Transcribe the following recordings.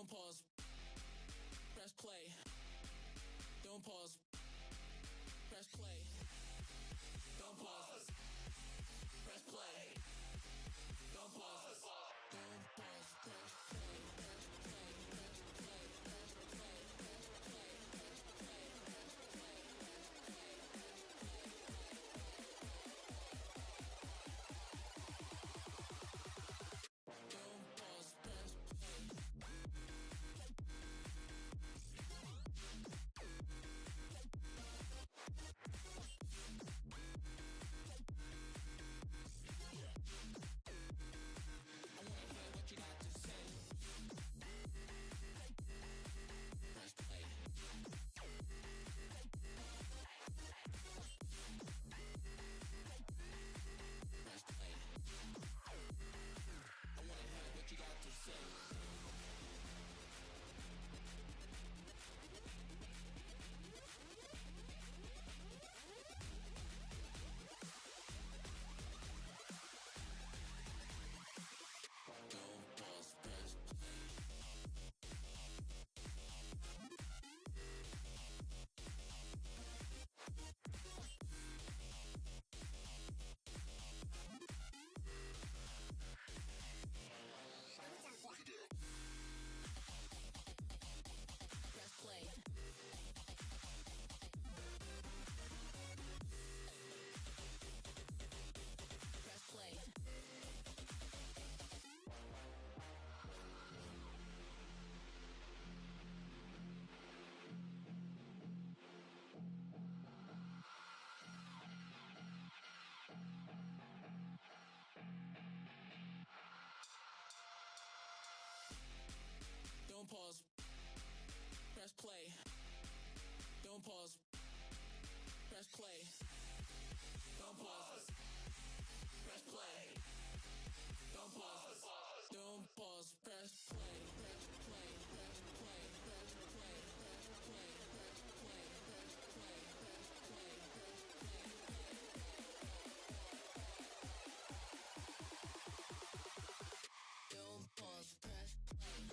Don't pause. Press play. Don't pause. Press play. Don't pause. Press play. Don't pause. Don't pause. Press play. Press play. Press play. Press play. Press play. Press play. Press play. Press play. Don't pause. Press play. I wanna hear what you got to say. Press play. Press play. I wanna hear what you got to say. Don't pause, press play. Press play. Press play. Don't pause. Press play. Don't pause. Press play. Don't pause. Press play. Don't pause. Don't pause. Press play. Press play. Press play. Press play. Press play. Press play. Press play. Press play. Press play. Don't pause. Press play.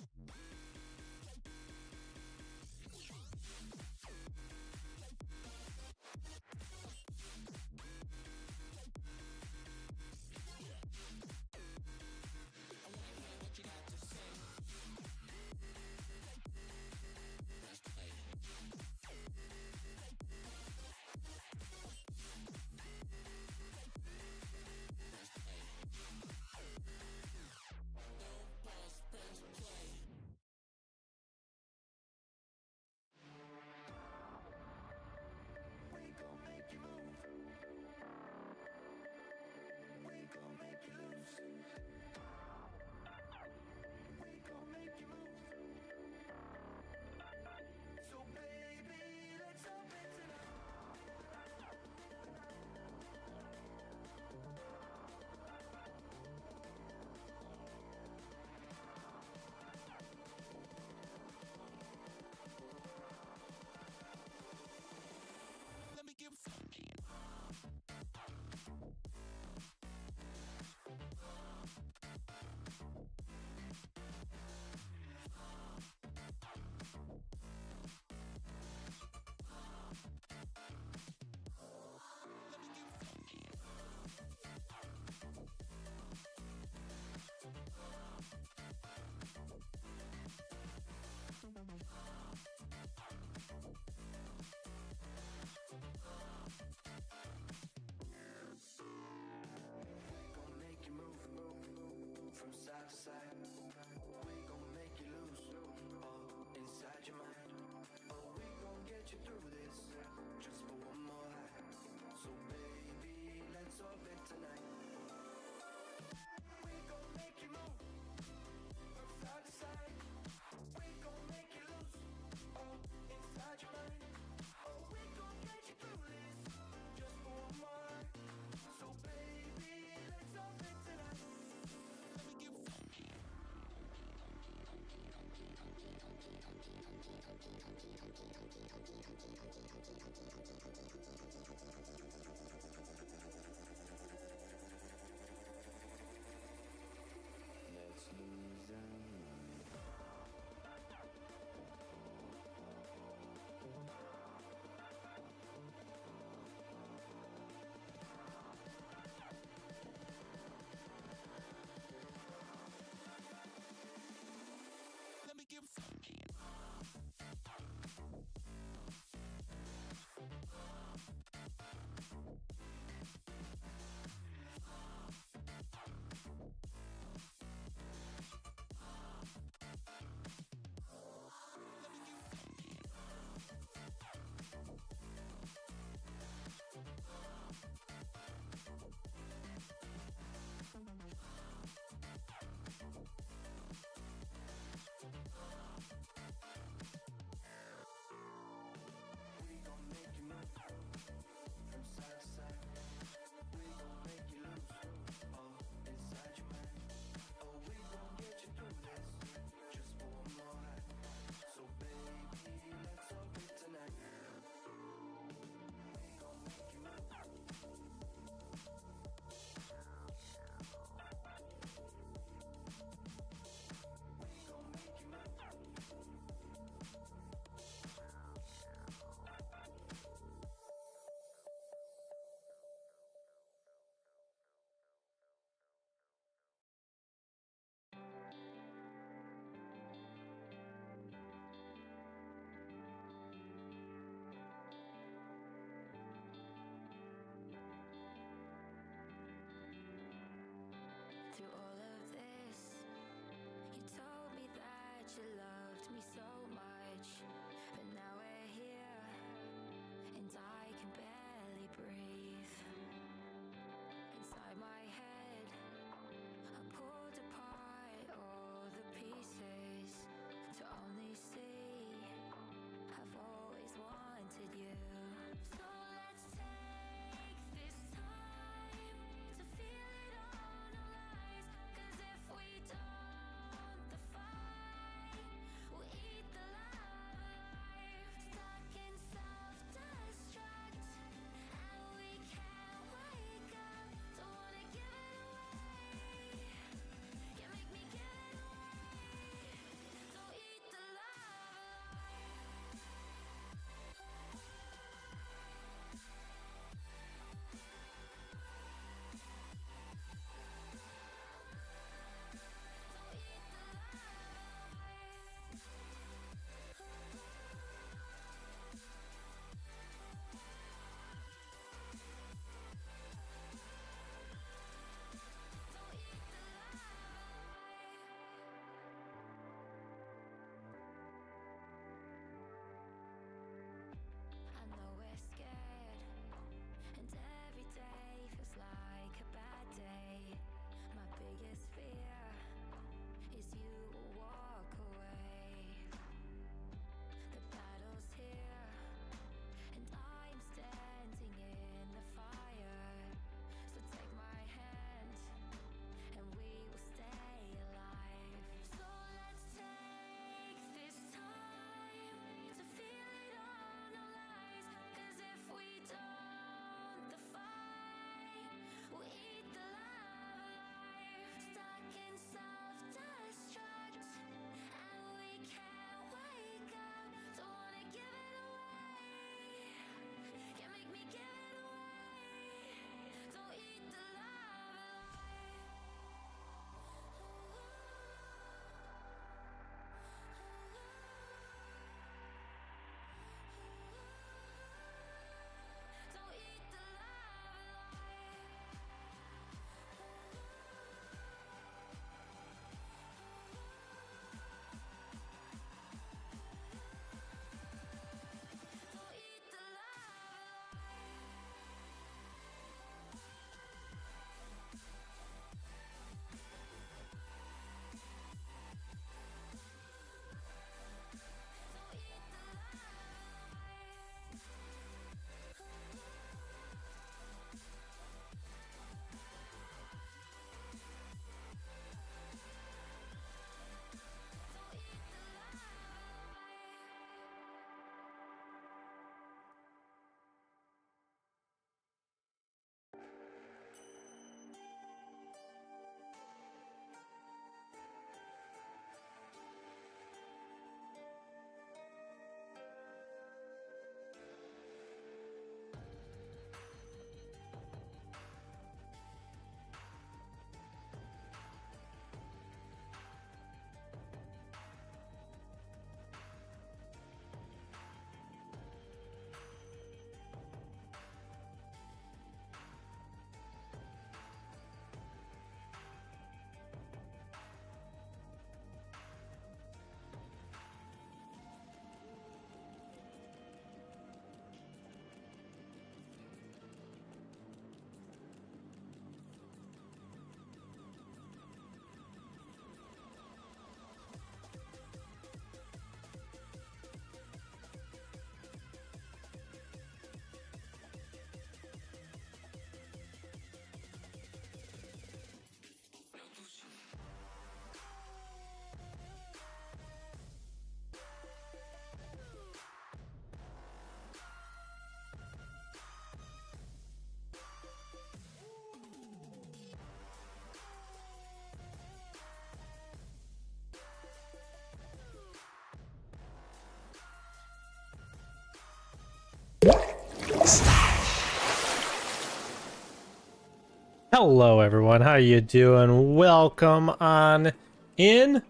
Hello everyone, how you doing? Welcome on in.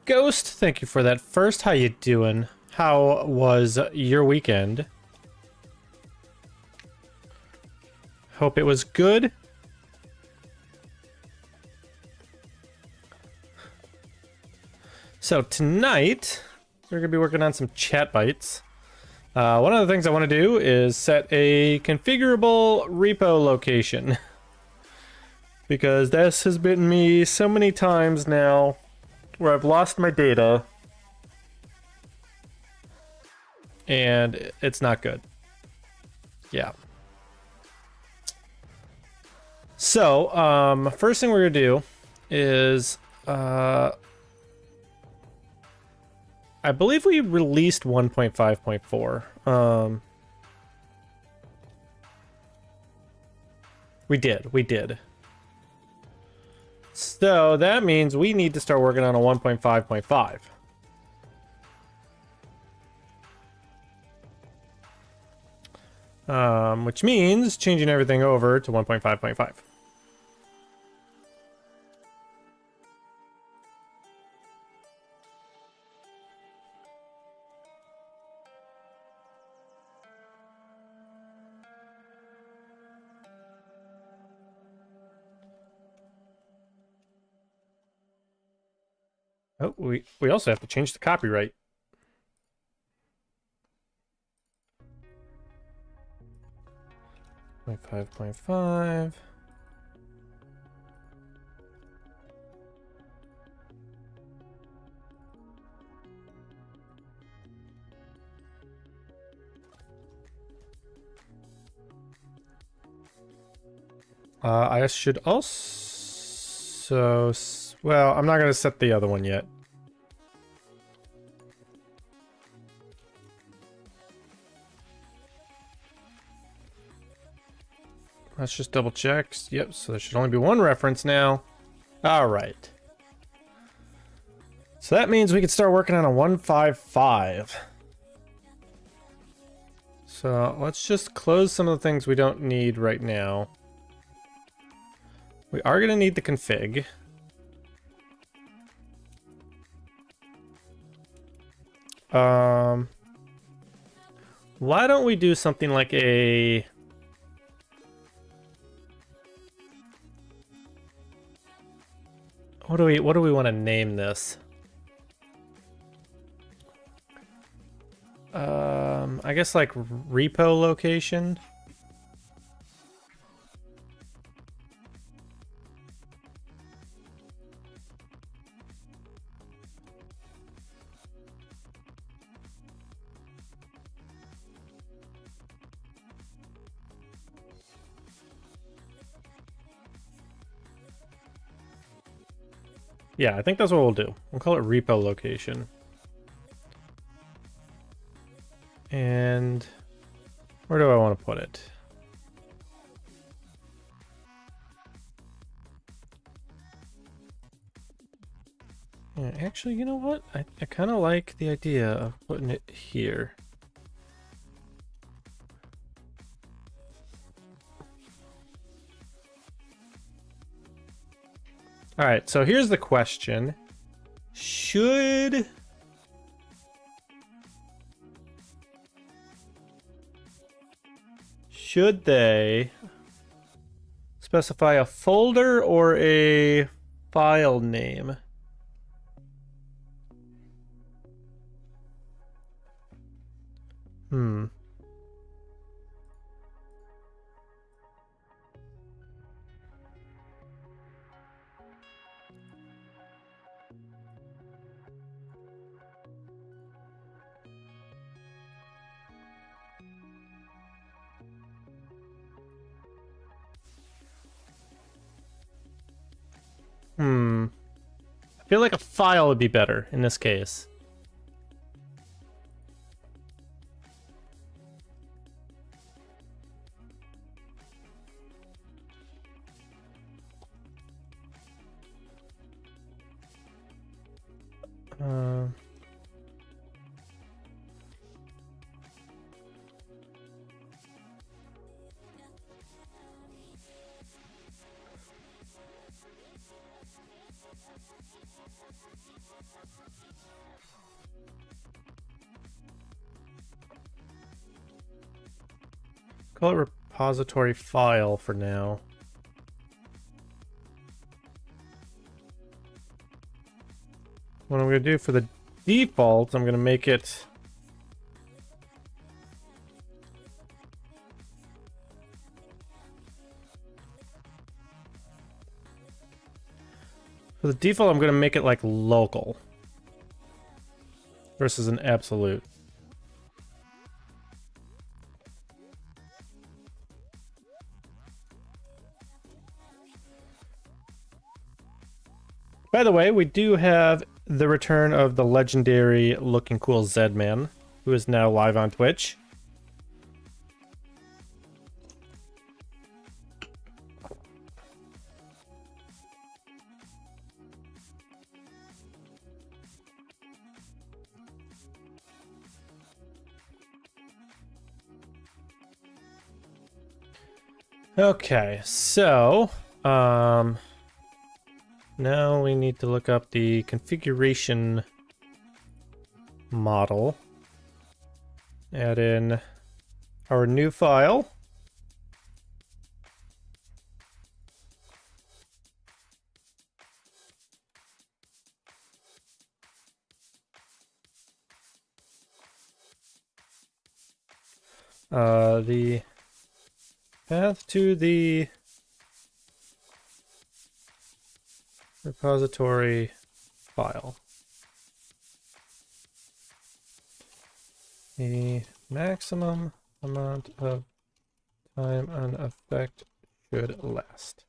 Ghost, thank you for that first. How you doing? How was your weekend? Hope it was good. So tonight, we're going to be working on some chat bites. One of the things I want to do is set a configurable repo location. Because this has bitten me so many times now where I've lost my data. And it's not good. Yeah. So, first thing we're going to do is... I believe we released 1.5.4. We did. So that means we need to start working on a 1.5.5. Which means changing everything over to 1.5.5. Oh, we also have to change the copyright. Point 5.5. I should also... Well, I'm not going to set the other one yet. Let's just double check. Yep, so there should only be one reference now. All right. So that means we can start working on a 1.5.5. So let's just close some of the things we don't need right now. We are going to need the config. Why don't we do something like a... What do we want to name this? I guess like repo location. Yeah, I think that's what we'll do. We'll call it repo location. And where do I want to put it? Yeah, actually, you know what? I kind of like the idea of putting it here. All right, so here's the question. Should they specify a folder or a file name? I feel like a file would be better in this case. Call it repository file for now. What I'm going to do for the default, I'm going to make it for the default, I'm going to make it like local versus an absolute. By the way, we do have the return of the legendary looking cool Zedman, who is now live on Twitch. Okay, so now we need to look up the configuration model. Add in our new file. The path to the repository file. The maximum amount of time an effect should last.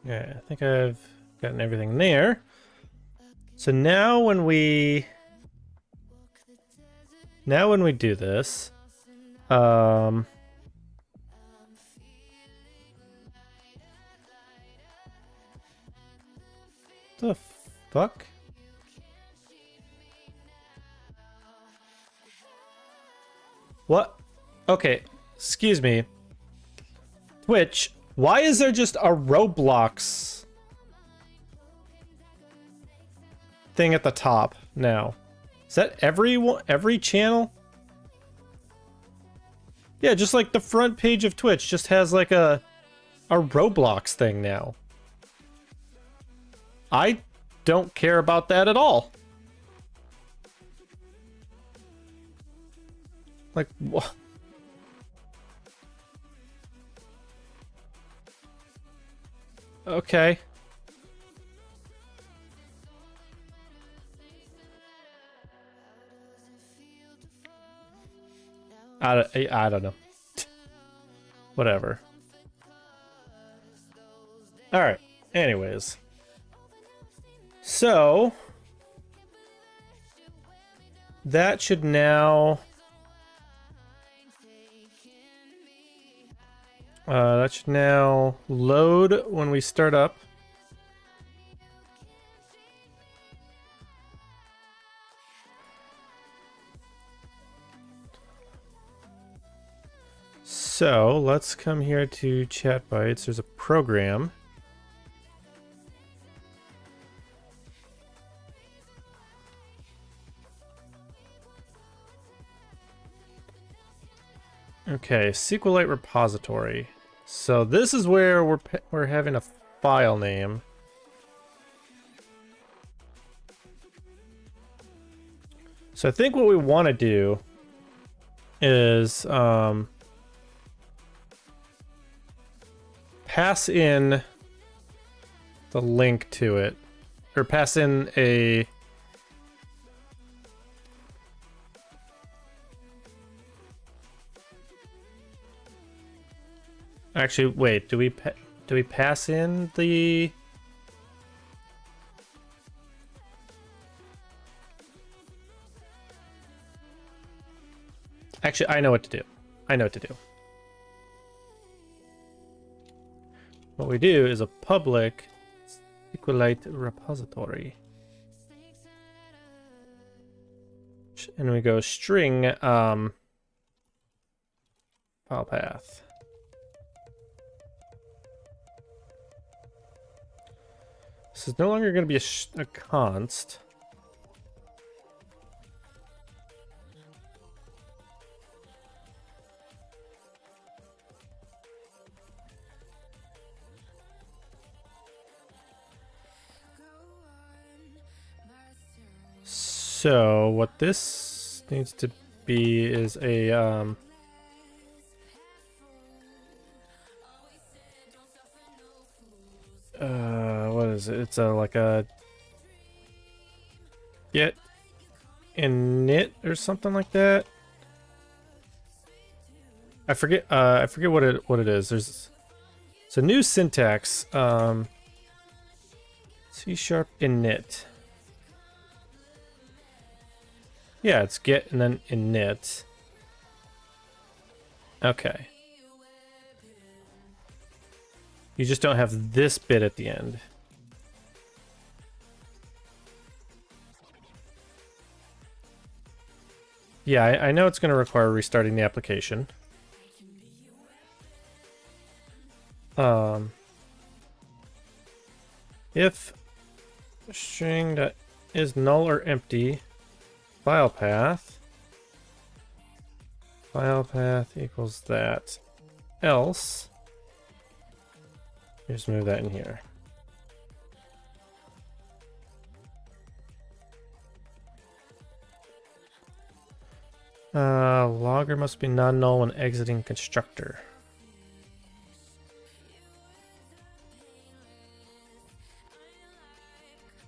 Yeah, I think I've gotten everything there. So now when we do this, the fuck? What? Okay, excuse me. Twitch, why is there just a Roblox thing at the top now? Is that every channel? Yeah, just like the front page of Twitch just has like a Roblox thing now. I don't care about that at all. Like, what? Okay. I don't know. Whatever. All right. Anyways. So that should now load when we start up. So let's come here to Chat Bytes. There's a program. Okay, SQLite repository. So this is where we're having a file name. So I think what we want to do is pass in the link to it, or pass in a actually wait, do we pass in the actually I know what to do. What we do is a public SQLite repository. And we go string file path. This is no longer going to be a const. So what this needs to be is a what is it? It's a like a get init or something like that. I forget what it is. It's a new syntax. C# init. Yeah, it's get and then init. Okay. You just don't have this bit at the end. Yeah, I know it's going to require restarting the application. If string that is null or empty, file path equals that. Else, just move that in here. Logger must be non-null when exiting constructor.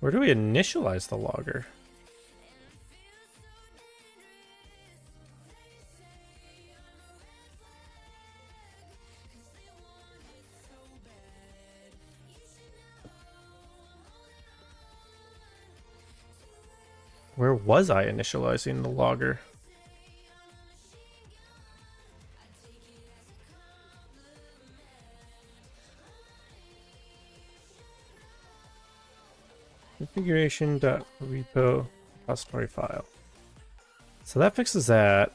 Where do we initialize the logger? Where was I initializing the logger? Configuration.repo repository file. So that fixes that.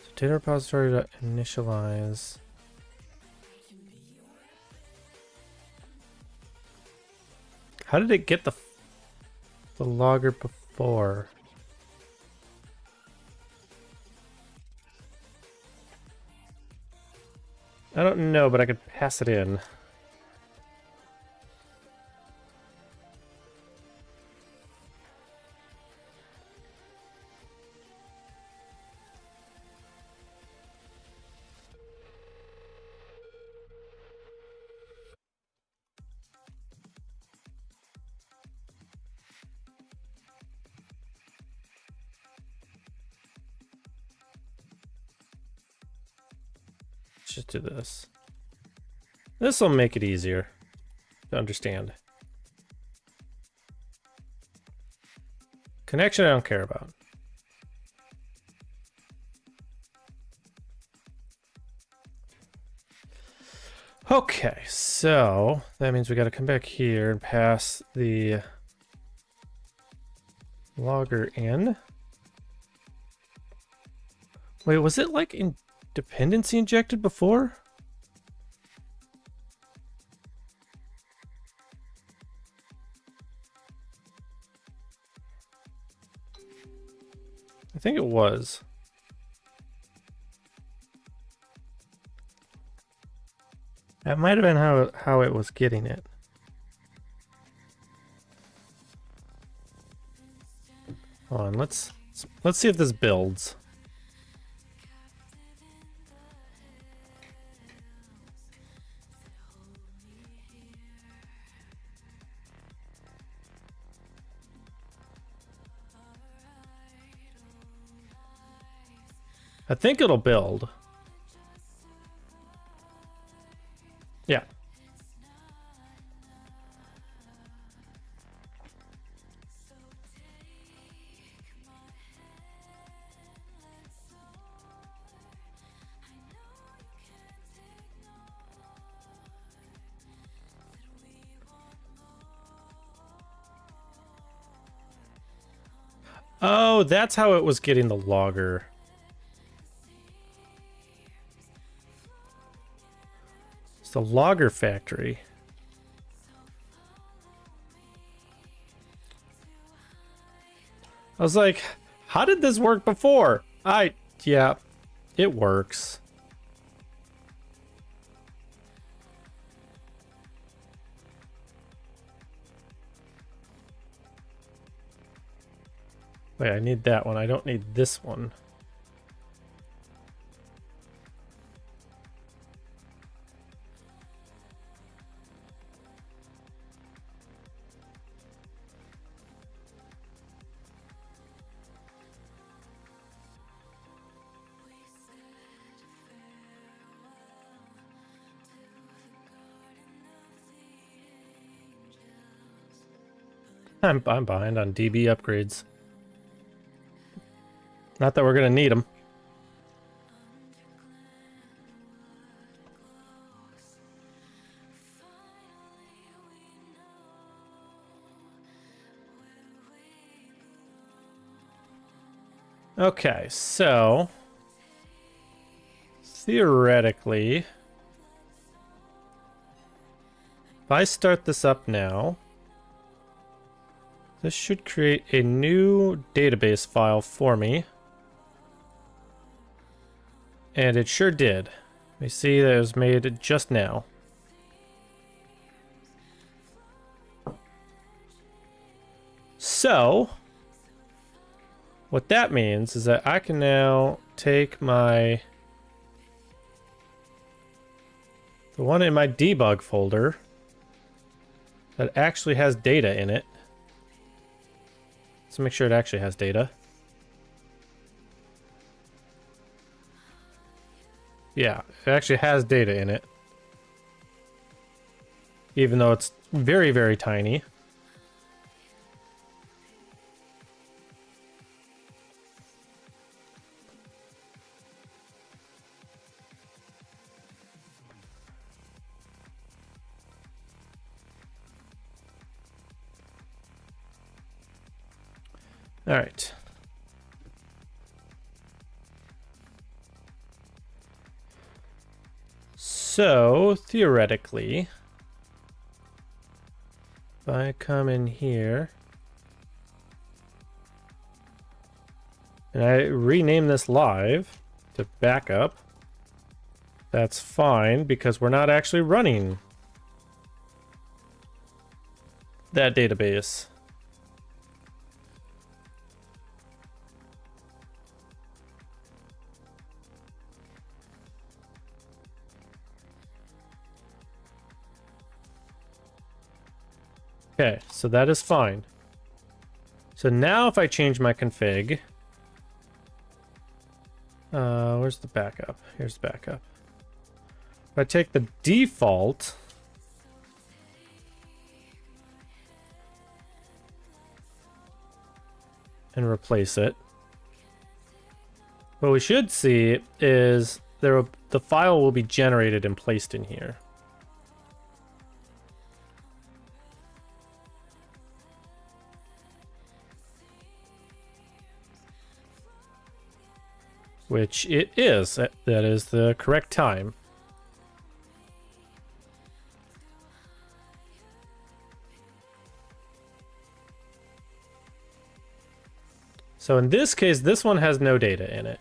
So data repository.initialize. How did it get the logger before? I don't know, but I could pass it in. Let's just do this. This will make it easier to understand. Connection I don't care about. Okay, so that means we got to come back here and pass the logger in. Wait, was it like in dependency injected before? I think it was. That might have been how it was getting it. Hold on, let's see if this builds. I think it'll build. Yeah. Oh, that's how it was getting the logger. It's the logger factory. I was like, how did this work before? Yeah, it works. Wait, I need that one. I don't need this one. I'm behind on DB upgrades. Not that we're gonna need them. Okay, so theoretically, if I start this up now, this should create a new database file for me. And it sure did. We see that it was made just now. So, what that means is that I can now take the one in my debug folder that actually has data in it. Let's make sure it actually has data. Yeah, it actually has data in it. Even though it's very, very tiny. All right. So, theoretically, if I come in here and I rename this live to backup, that's fine because we're not actually running that database. Okay, so that is fine. So now if I change my config, where's the backup? Here's the backup. If I take the default and replace it, what we should see is the file will be generated and placed in here. Which it is. That is the correct time. So in this case, this one has no data in it.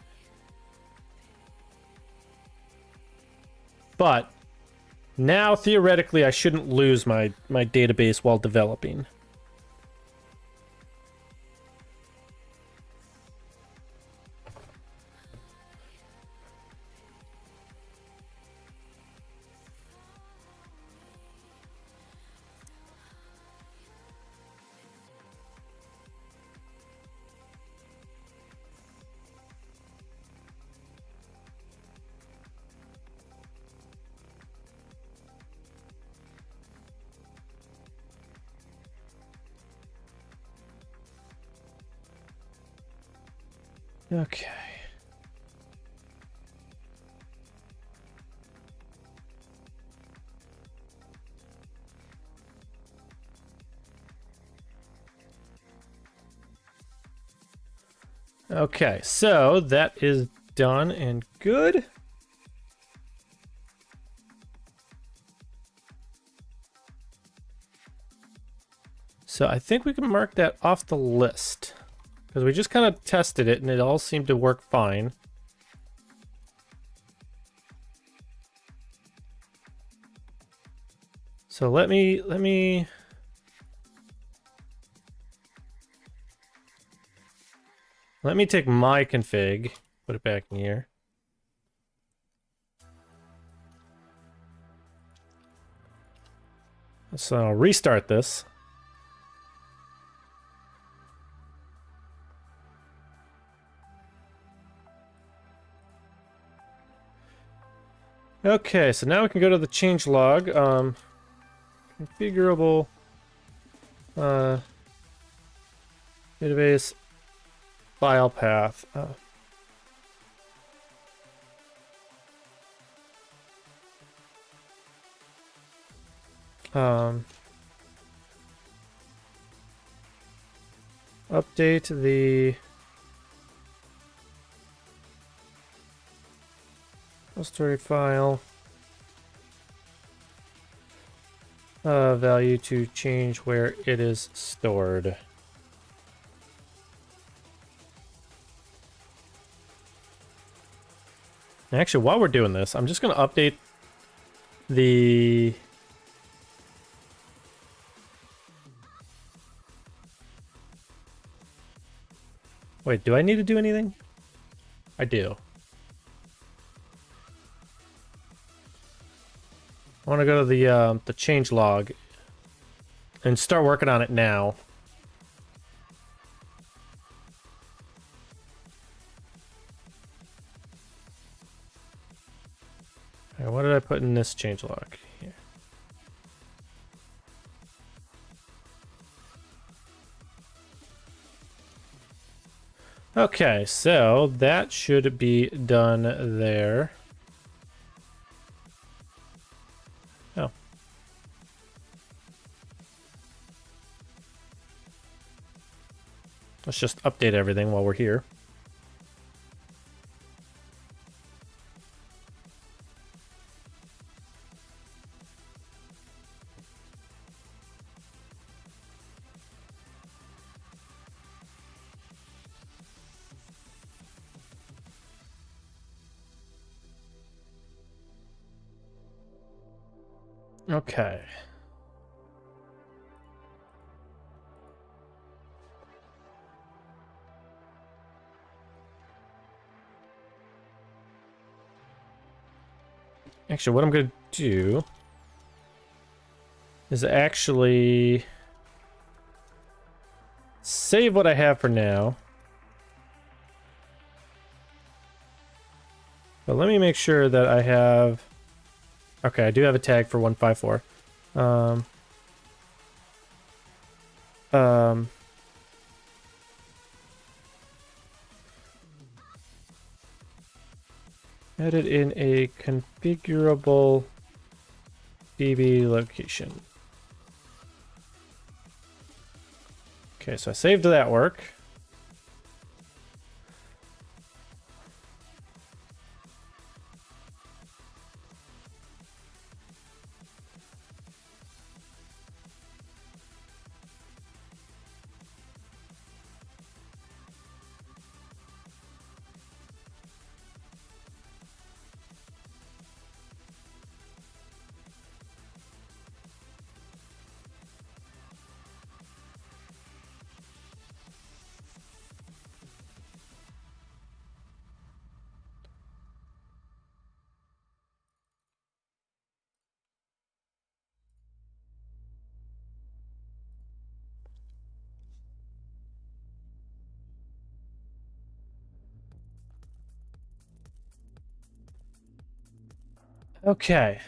But now theoretically I shouldn't lose my database while developing. Okay. Okay, so that is done and good. So I think we can mark that off the list because we just kind of tested it and it all seemed to work fine. So let me take my config, put it back in here. So I'll restart this. Okay, so now we can go to the changelog. Configurable database file path. Update the story file value to change where it is stored. Actually, while we're doing this, I'm just going to update the Wait, do I need to do anything? I do. I want to go to the change log and start working on it now. All right, what did I put in this change log here? Okay, so that should be done there. Oh. Let's just update everything while we're here. Okay. Actually, what I'm going to do is actually save what I have for now. But let me make sure that I have... Okay, I do have a tag for 154. Edit in a configurable DB location. Okay, so I saved that work. Okay.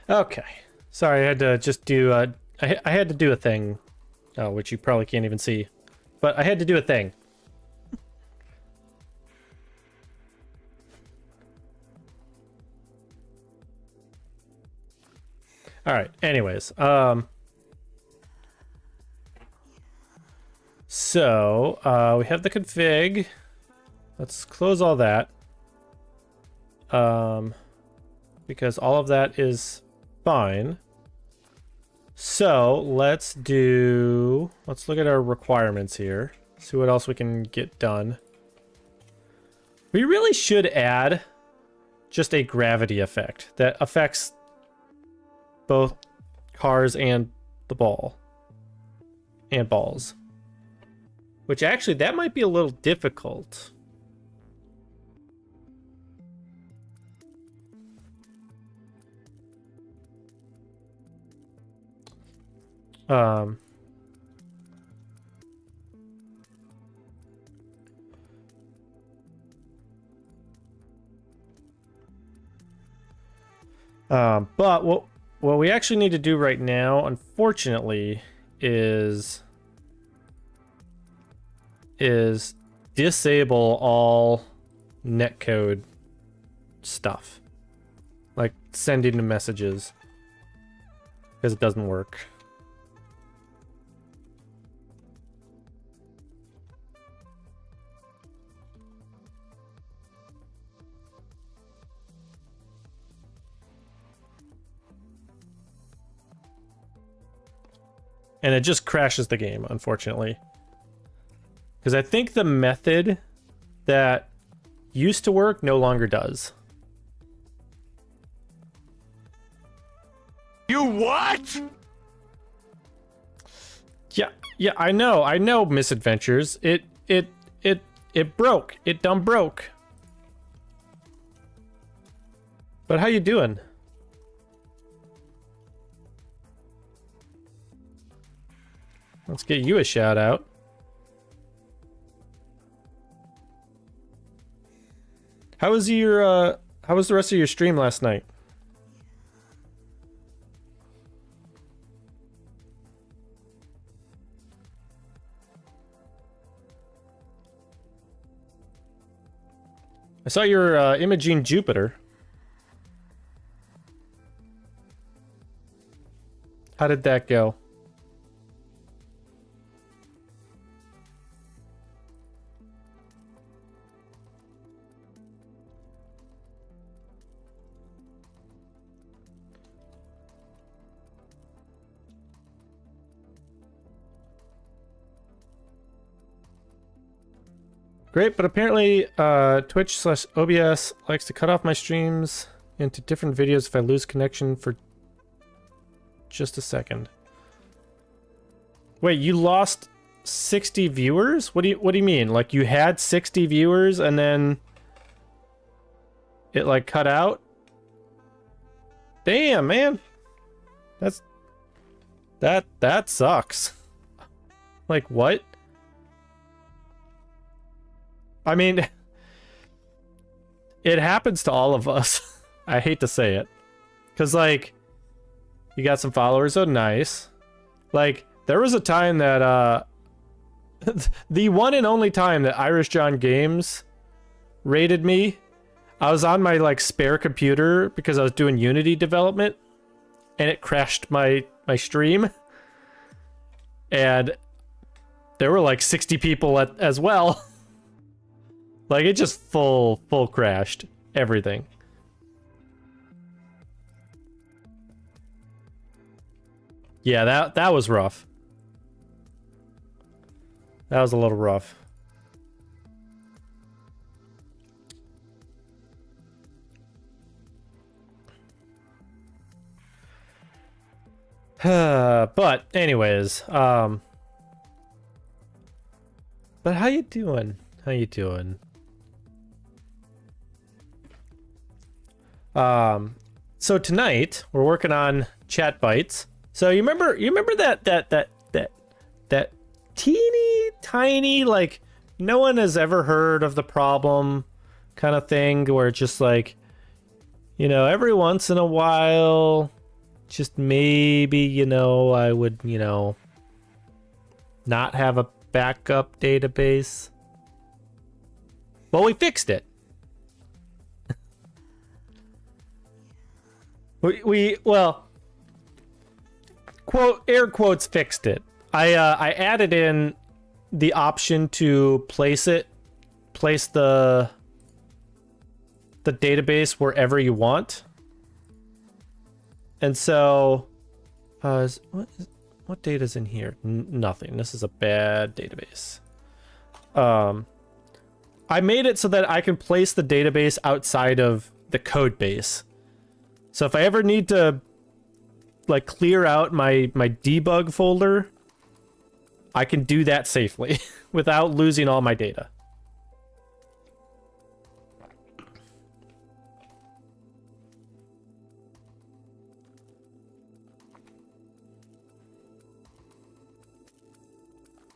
Okay. Sorry, I had to just do I had to do a thing which you probably can't even see. But I had to do a thing. All right. Anyways, so we have the config. Let's close all that. Because all of that is fine. So let's look at our requirements here. See what else we can get done. We really should add just a gravity effect that affects both cars and the ball and balls, which actually that might be a little difficult. But what we actually need to do right now, unfortunately, is disable all netcode stuff, like sending the messages, because it doesn't work. And it just crashes the game, unfortunately. Because I think the method that used to work no longer does. You what? Yeah, I know, Misadventures. It broke. It done broke. But how you doing? Let's get you a shout out. How was the rest of your stream last night? I saw your imaging Jupiter. How did that go? Great, but apparently Twitch/OBS likes to cut off my streams into different videos if I lose connection for just a second. Wait, you lost 60 viewers? What do you mean? Like you had 60 viewers and then it like cut out? Damn, man. That sucks. Like what? I mean, it happens to all of us. I hate to say it. Because, like, you got some followers, oh, nice. Like, there was a time that, the one and only time that Irish John Games rated me, I was on my, like, spare computer because I was doing Unity development, and it crashed my stream. And there were, like, 60 people as well. Like, it just full crashed everything. Yeah, that was rough. That was a little rough. But anyways, but how you doing? How you doing? So tonight we're working on chat bites. So you remember that teeny tiny, like, no one has ever heard of the problem kind of thing where it's just like, you know, every once in a while, just maybe, you know, I would, you know, not have a backup database? Well, we fixed it. Well, quote, air quotes, fixed it. I added in the option to place the database wherever you want. And so what data's in here? Nothing. This is a bad database. I made it so that I can place the database outside of the code base. So if I ever need to like clear out my debug folder, I can do that safely without losing all my data.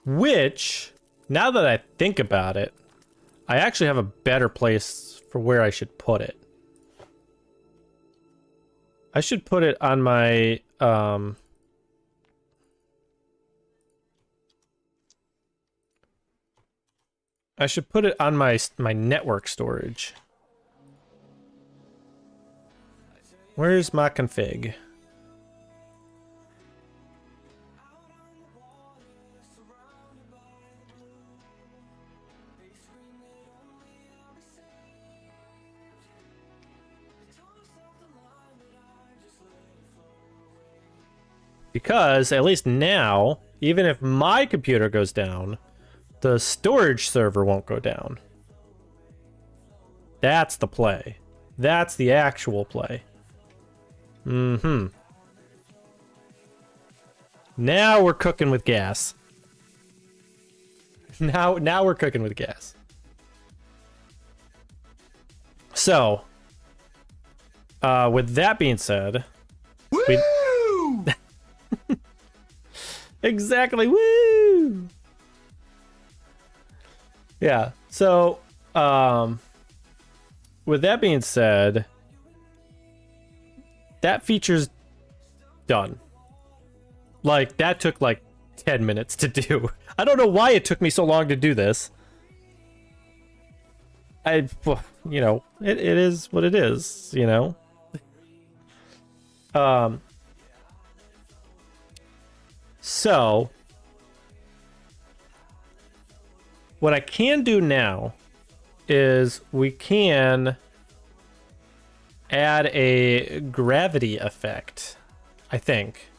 Which, now that I think about it, I actually have a better place for where I should put it. I should put it on my I should put it on my network storage. Where's my config? Because, at least now, even if my computer goes down, the storage server won't go down. That's the play. That's the actual play. Mm-hmm. Now we're cooking with gas. Now we're cooking with gas. So, with that being said... Woo! Exactly, woo! Yeah, so, with that being said, that feature's done. Like, that took like 10 minutes to do. I don't know why it took me so long to do this. You know, it is what it is, you know? So, what I can do now is we can add a gravity effect, I think.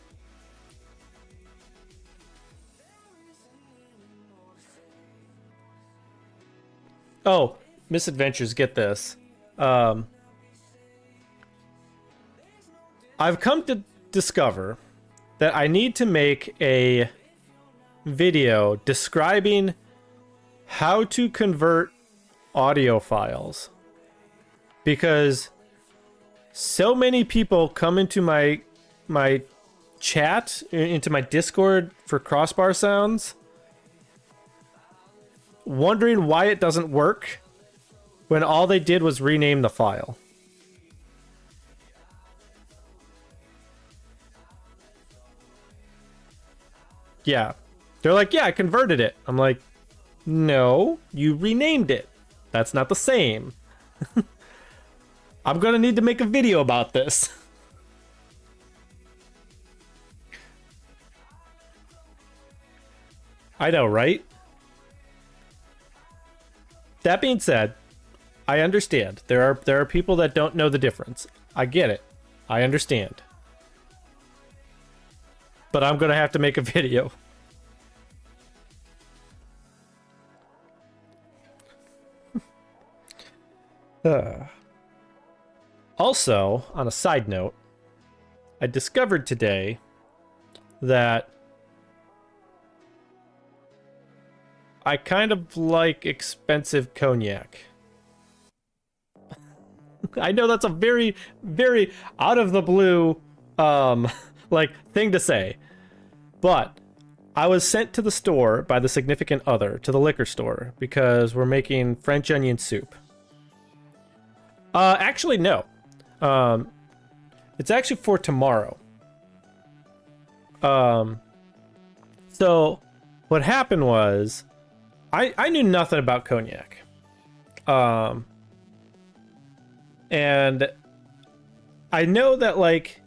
Oh, misadventures, get this. I've come to discover that I need to make a video describing how to convert audio files, because so many people come into my chat, into my Discord for Crossbar Sounds, wondering why it doesn't work when all they did was rename the file. Yeah. They're like, yeah, I converted it. I'm like, no, you renamed it. That's not the same. I'm gonna need to make a video about this. I know, right? That being said, I understand. There are people that don't know the difference. I get it. I understand. But I'm gonna have to make a video. Also, on a side note, I discovered today that I kind of like expensive cognac. I know that's a very, very out of the blue like thing to say, but I was sent to the store by the significant other, to the liquor store, because we're making French onion soup. Actually, no. It's actually for tomorrow. So what happened was I knew nothing about cognac. And I know that like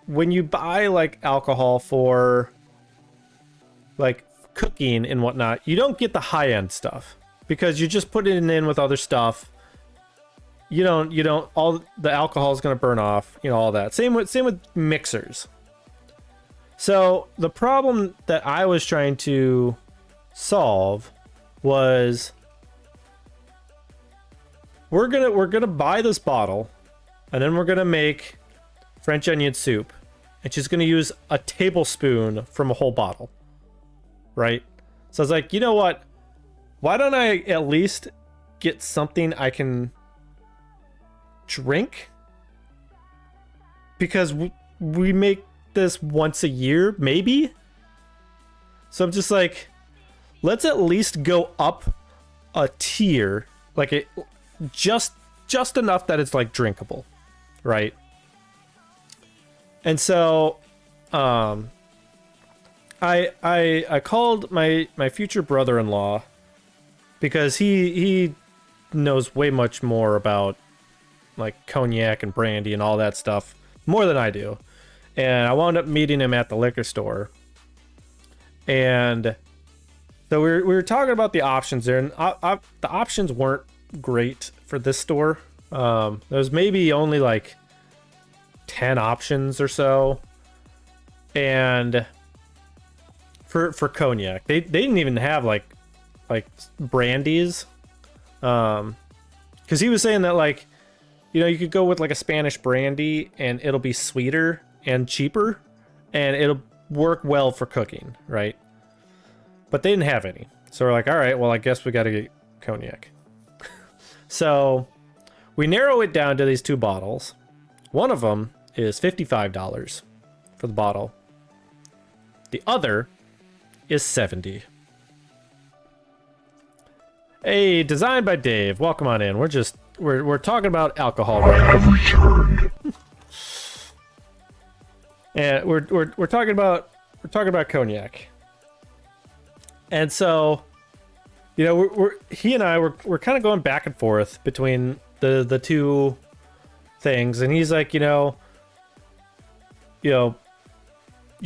when you buy like alcohol for like cooking and whatnot, you don't get the high end stuff because you just put it in with other stuff. You don't all the alcohol is going to burn off, all that. Same with mixers. So the problem that I was trying to solve was we're gonna buy this bottle, and then we're gonna make French onion soup, and she's gonna use a tablespoon from a whole bottle, right? So I was like, you know what? Why don't I at least get something I can drink? Because we make this once a year, maybe. So I'm just like, let's at least go up a tier, like it just enough that it's like drinkable, right? And so I called my future brother-in-law because he knows way much more about like cognac and brandy and all that stuff more than I do. And I wound up meeting him at the liquor store. And so we were talking about the options there, and the options weren't great for this store. There was maybe only like 10 options or so. And for cognac, they didn't even have like brandies. Because he was saying that like, you could go with like a Spanish brandy and it'll be sweeter and cheaper and it'll work well for cooking, right? But they didn't have any. So we're like, all right, well, I guess we got to get cognac. So we narrow it down to these two bottles. One of them is $55 for the bottle. The other is $70. Hey, designed by Dave. Welcome on in. We're talking about alcohol right now. Have returned. And we're talking about cognac. And so, he and I we're kind of going back and forth between the two things, and he's like, you'll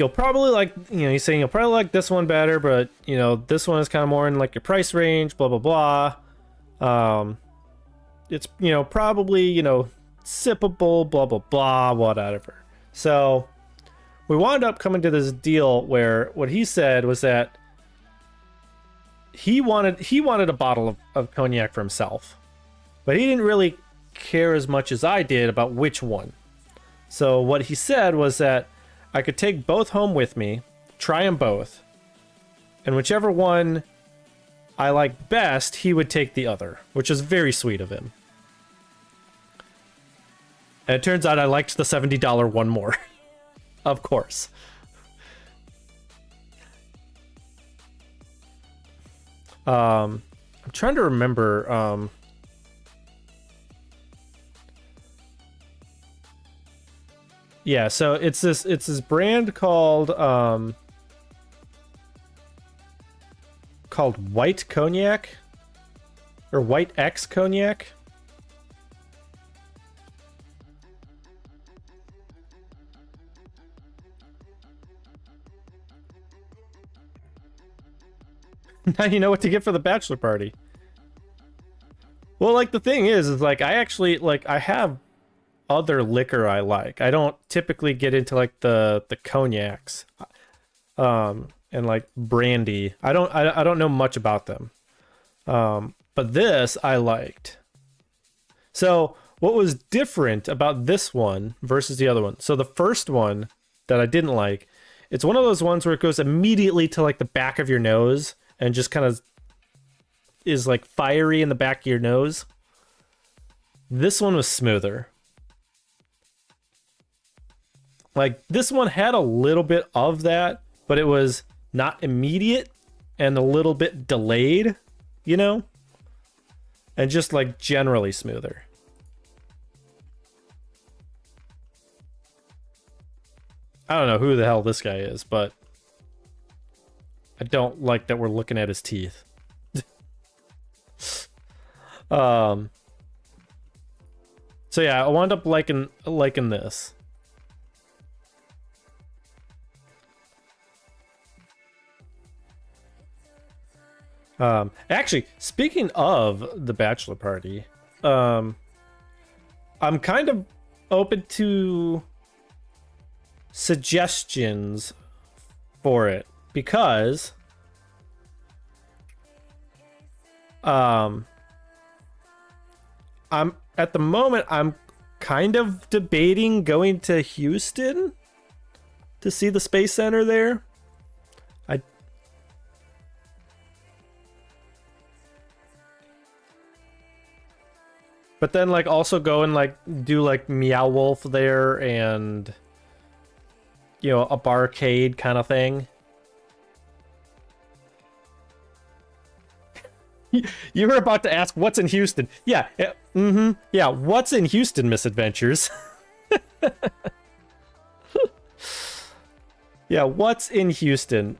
probably like, he's saying you'll probably like this one better, but this one is kind of more in like your price range, blah blah blah. It's probably sippable, blah blah blah, whatever. So we wound up coming to this deal where what he said was that he wanted a bottle of cognac for himself, but he didn't really care as much as I did about which one. So what he said was that I could take both home with me, try them both, and whichever one I liked best, he would take the other, which is very sweet of him. And it turns out I liked the $70 one more. Of course. I'm trying to remember. Yeah, so it's this brand called White Cognac or White X Cognac. Now you know what to get for the bachelor party. Well, like the thing is like I actually like I have other liquor I like. I don't typically get into like the cognacs and like brandy. I don't know much about them. But this I liked. So what was different about this one versus the other one? So the first one that I didn't like, it's one of those ones where it goes immediately to like the back of your nose and just kind of is like fiery in the back of your nose. This one was smoother. Like this one had a little bit of that, but it was not immediate and a little bit delayed, and just like generally smoother. I don't know who the hell this guy is, but I don't like that we're looking at his teeth. So yeah, I wound up liking this. Actually, speaking of the bachelor party, I'm kind of open to suggestions for it because I'm at the moment I'm kind of debating going to Houston to see the Space Center there. But then like also go and like do like Meow Wolf there and you know, a barcade kind of thing. You were about to ask what's in Houston. Yeah. Yeah, what's in Houston, Misadventures? Yeah, what's in Houston?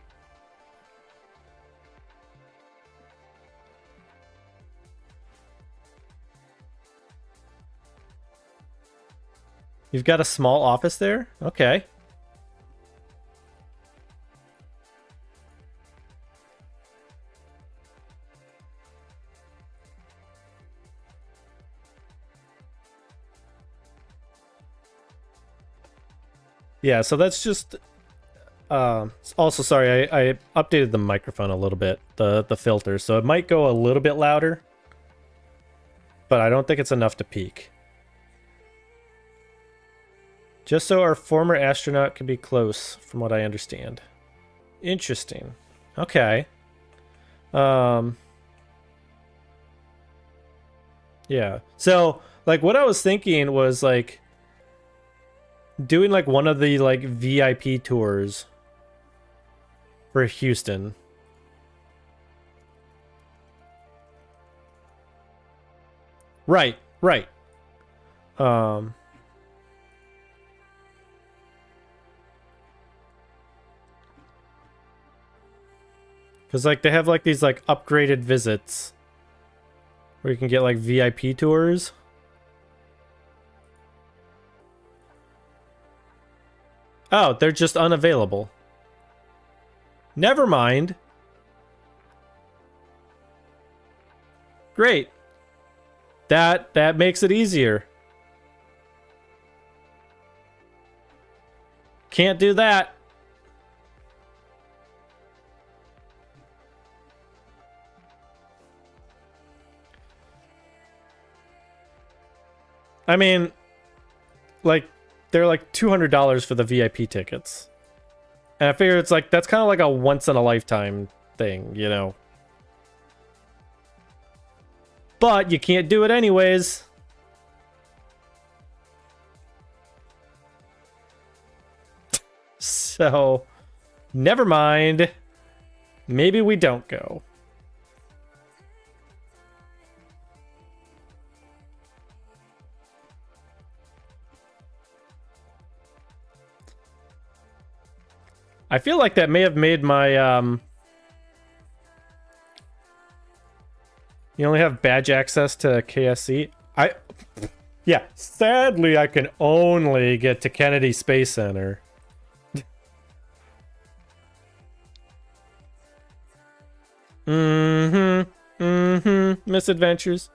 You've got a small office there? Okay. Yeah, so that's just also sorry, I updated the microphone a little bit, the filter, so it might go a little bit louder, but I don't think it's enough to peak. Just so our former astronaut can be close, from what I understand. Interesting. Okay. Yeah. So, like, what I was thinking was, like, doing, like, one of the, like, VIP tours for Houston. Right, right. Because, like, they have, like, these, like, upgraded visits where you can get, like, VIP tours. Oh, they're just unavailable. Never mind. Great. That makes it easier. Can't do that. I mean, like, they're like $200 for the VIP tickets. And I figure it's like, that's kind of like a once in a lifetime thing, you know? But you can't do it anyways. So, never mind. Maybe we don't go. I feel like that may have made my, you only have badge access to KSC? Yeah, sadly I can only get to Kennedy Space Center. Misadventures.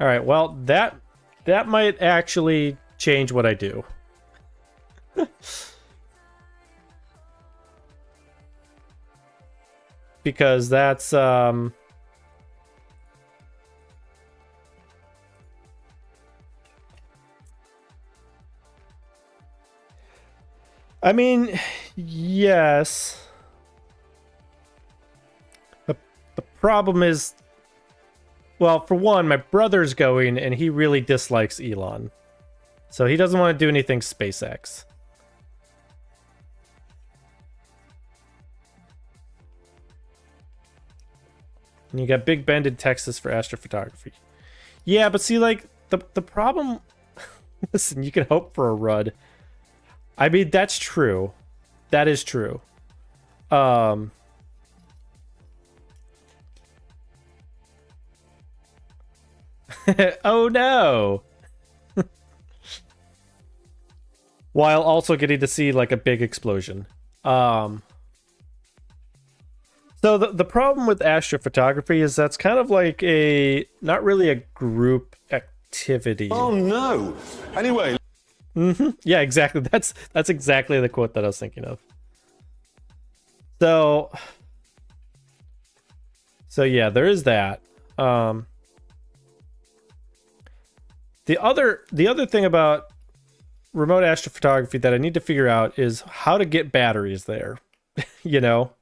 All right, well, that might actually change what I do. Because that's I mean, yes. The problem is, well, for one, my brother's going and he really dislikes Elon. So he doesn't want to do anything SpaceX. And you got Big Bend in Texas for astrophotography. Yeah, but see, like, the problem... Listen, you can hope for a Rudd. I mean, that's true. That is true. Oh, no! While also getting to see, like, a big explosion. So the problem with astrophotography is that's kind of like a... Not really a group activity. Oh, no! Anyway... Yeah, exactly. That's exactly the quote that I was thinking of. So yeah, there is that. The other thing about remote astrophotography that I need to figure out is how to get batteries there. You know,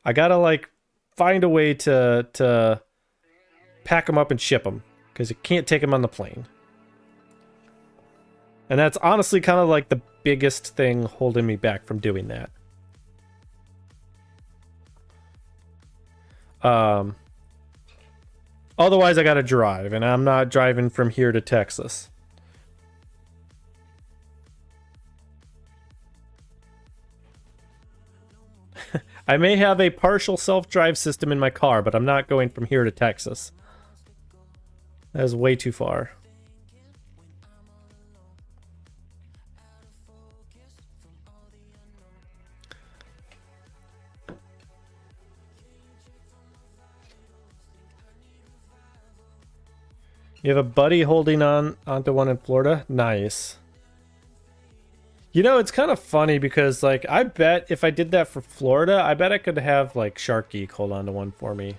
I gotta like find a way to pack them up and ship them because you can't take them on the plane. And that's honestly kind of like the biggest thing holding me back from doing that. Otherwise, I gotta drive, and I'm not driving from here to Texas. I may have a partial self-drive system in my car, but I'm not going from here to Texas. That is way too far. You have a buddy holding onto one in Florida? Nice. You know, it's kind of funny because, like, I bet if I did that for Florida, I bet I could have, like, Shark Geek hold on to one for me.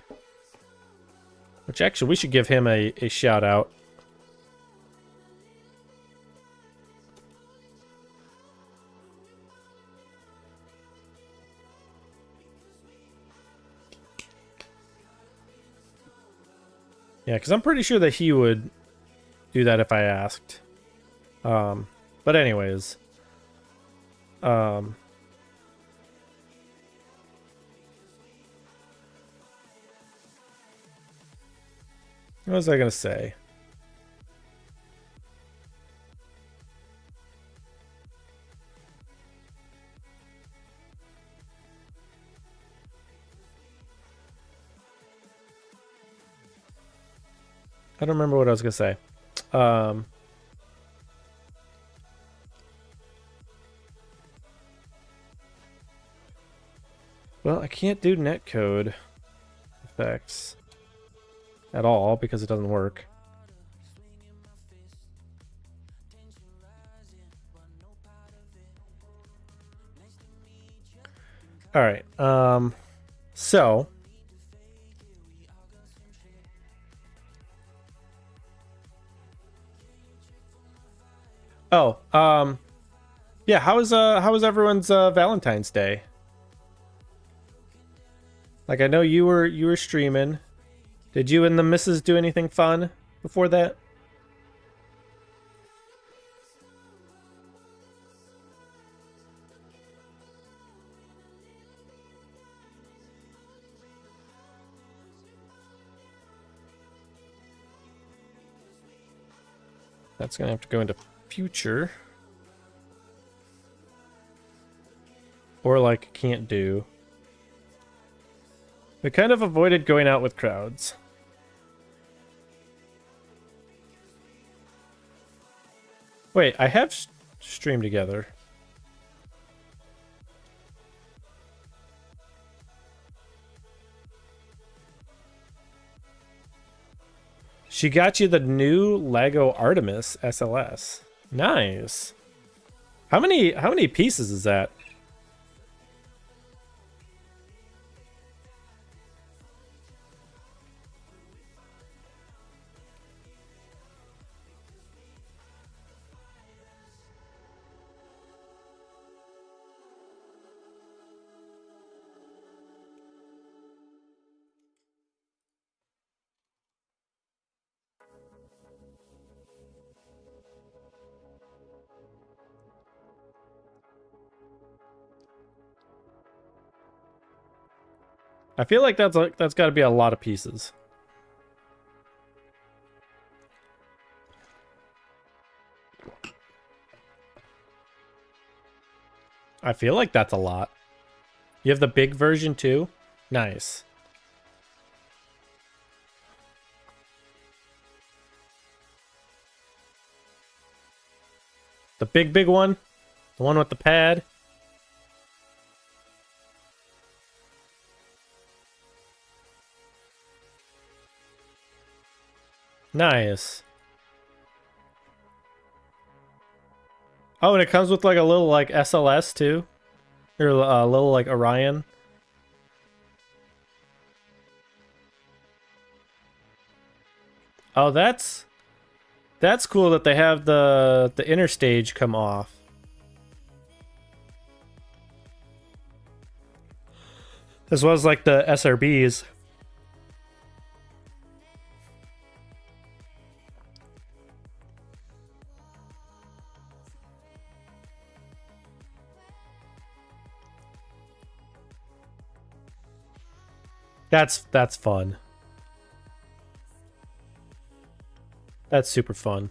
Which, actually, we should give him a shout out. Yeah, because I'm pretty sure that he would do that if I asked. But anyways. What was I going to say? I don't remember what I was going to say. Well, I can't do netcode effects at all because it doesn't work. All right. So yeah, how was everyone's Valentine's Day? Like, I know you were streaming. Did you and the missus do anything fun before that? That's gonna have to go into future. Or like can't do. We kind of avoided going out with crowds. Wait, I have streamed together. She got you the new Lego Artemis SLS. Nice. How many pieces is that? I feel like that's got to be a lot of pieces. I feel like that's a lot. You have the big version too? Nice. The big one? The one with the pad? Nice. Oh, and it comes with like a little like SLS too? Or a little like Orion? Oh, that's cool that they have the inner stage come off. As well as like the SRBs. That's fun. That's super fun.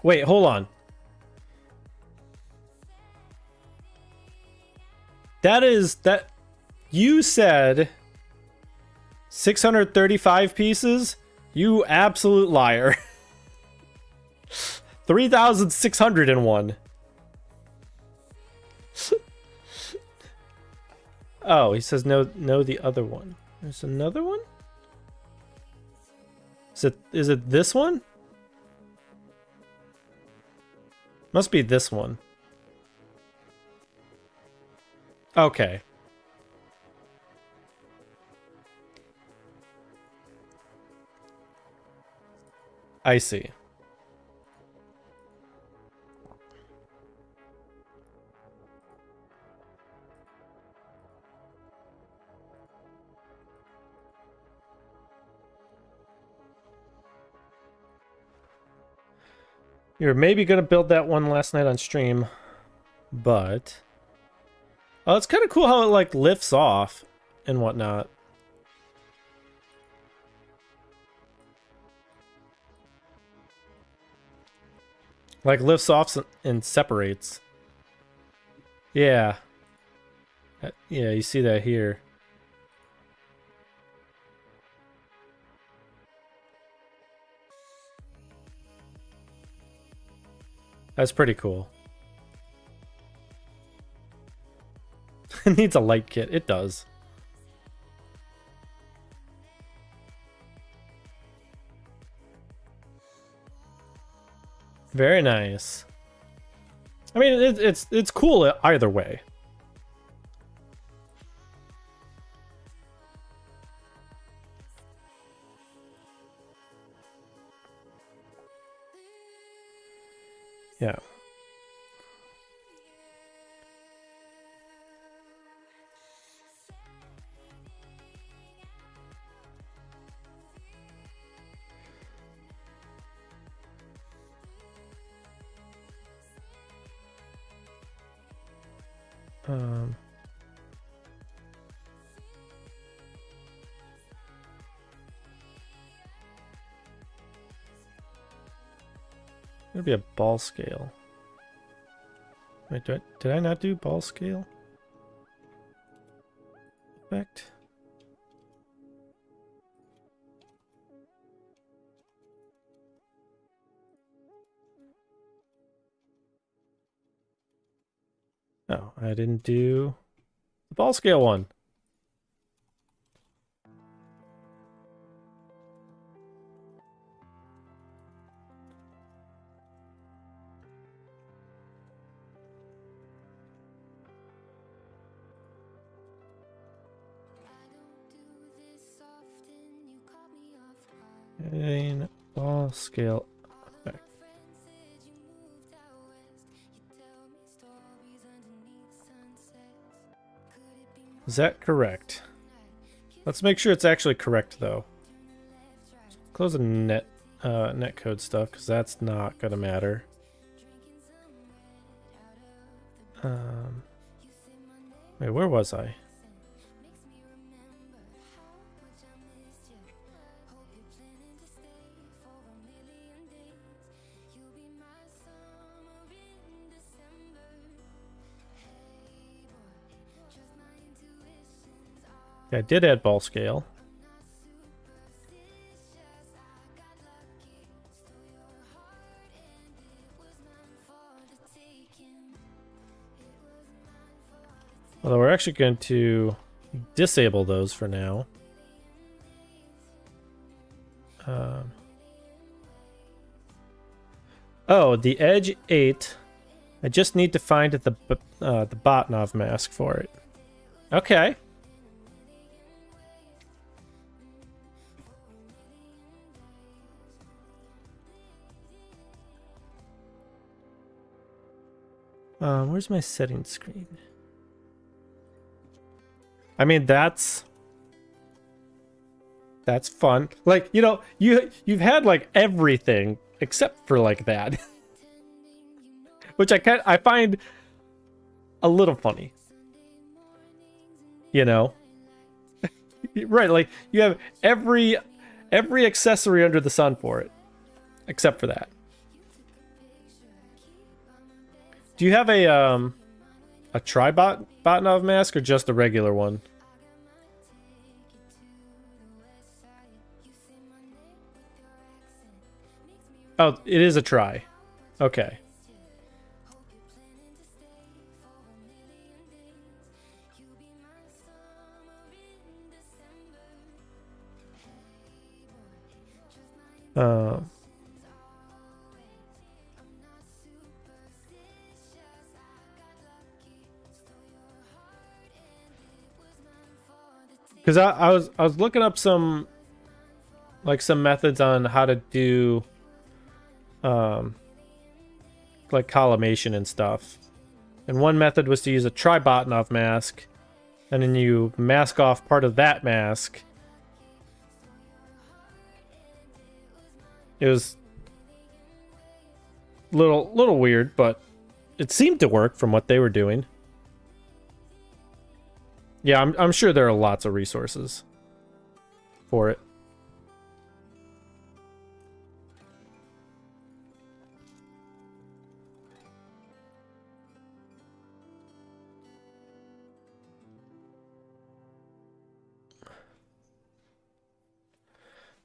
Wait, hold on. That you said 635 pieces? You absolute liar. 3,601. Oh, he says no the other one. There's another one? Is it this one? Must be this one. Okay. I see. You were maybe gonna build that one last night on stream, but oh, it's kind of cool how it like lifts off and whatnot. Like lifts off and separates. Yeah. Yeah, you see that here. That's pretty cool. It needs a light kit. It does. Very nice. I mean, it's cool either way. Yeah. It'd be a ball scale. Wait, did I not do ball scale? Effect? Oh, I didn't do the ball scale one. Adding ball scale effect. Is that correct? Let's make sure it's actually correct though. Close the netcode stuff because that's not gonna matter. Wait, where was I? Yeah, I did add ball scale. Although we're actually going to disable those for now. Oh, the Edge 8. I just need to find the Botnov mask for it. Okay. Where's my settings screen? I mean, that's fun. Like, you know, you've had like everything except for like that. Which I find a little funny. You know? Right, like you have every accessory under the sun for it except for that. Do you have a Botnov mask or just a regular one? Oh, it is a try. Okay. Because I was looking up some methods on how to do like collimation and stuff. And one method was to use a Tribotnov mask, and then you mask off part of that mask. It was little weird, but it seemed to work from what they were doing. Yeah, I'm sure there are lots of resources for it.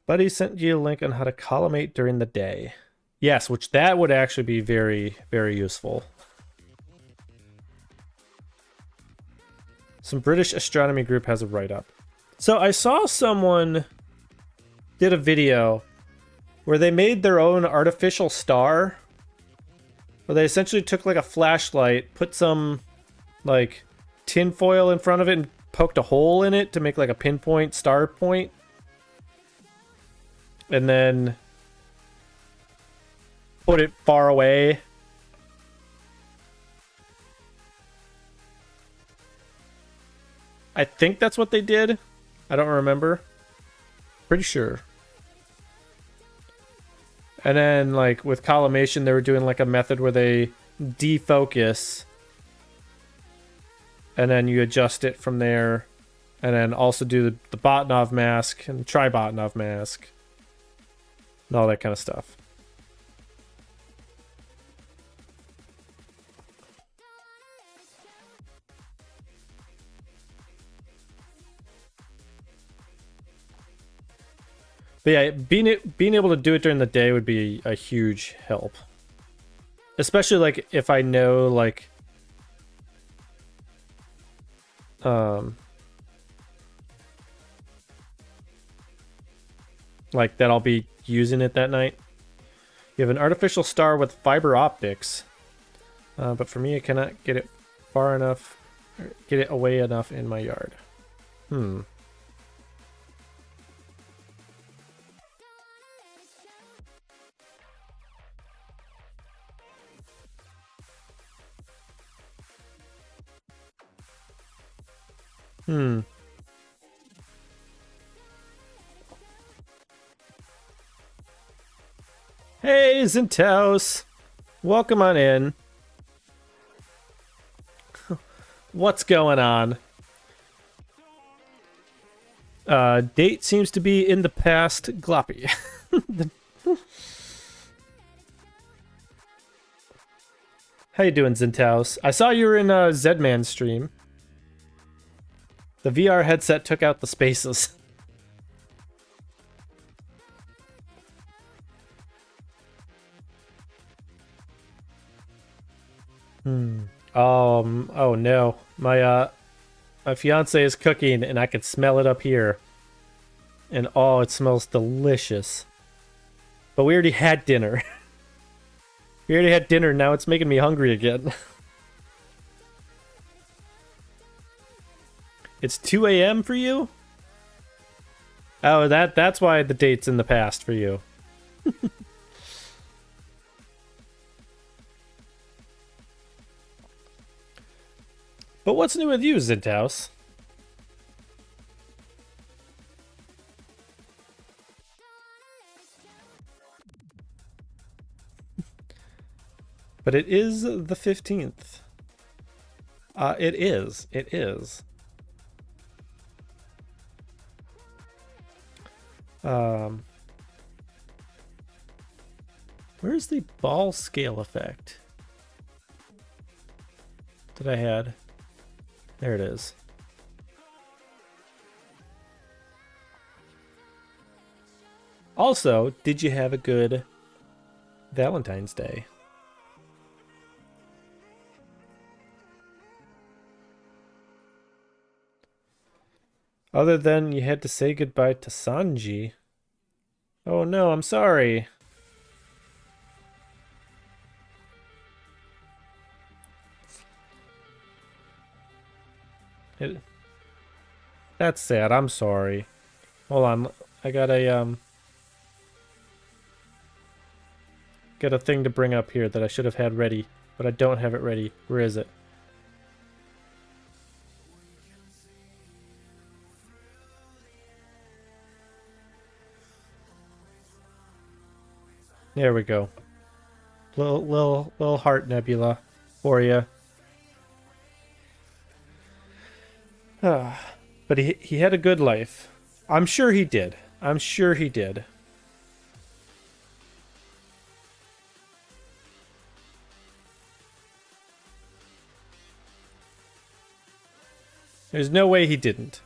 Buddy sent you a link on how to collimate during the day. Yes, which that would actually be very, very useful. Some British astronomy group has a write-up. So I saw someone did a video where they made their own artificial star. Where they essentially took like a flashlight, put some like tinfoil in front of it and poked a hole in it to make like a pinpoint star point. And then put it far away. I think that's what they did. I don't remember. Pretty sure. And then, like, with collimation, they were doing, like, a method where they defocus. And then you adjust it from there. And then also do the Botnov mask and Tribotnov mask. And all that kind of stuff. But yeah, being able to do it during the day would be a huge help. Especially like if I know like that I'll be using it that night. You have an artificial star with fiber optics. But for me I cannot get it far enough, get it away enough in my yard. Hey, Zintaus. Welcome on in. What's going on? Date seems to be in the past, Gloppy. How you doing, Zintaus? I saw you were in Zedman's stream. The VR headset took out the spaces. Oh no. My fiance is cooking and I can smell it up here. And oh, it smells delicious. But we already had dinner. We already had dinner, now it's making me hungry again. It's 2 a.m. for you? Oh, that's why the date's in the past for you. But what's new with you, Zinthouse? But it is the 15th. It is. It is. Where's the ball scale effect that I had? There it is. Also, did you have a good Valentine's Day? Other than you had to say goodbye to Sanji. Oh no, I'm sorry. That's sad, I'm sorry. Hold on, I got a thing to bring up here that I should have had ready, but I don't have it ready. Where is it? There we go. Little heart nebula for you. But he had a good life. I'm sure he did. I'm sure he did. There's no way he didn't.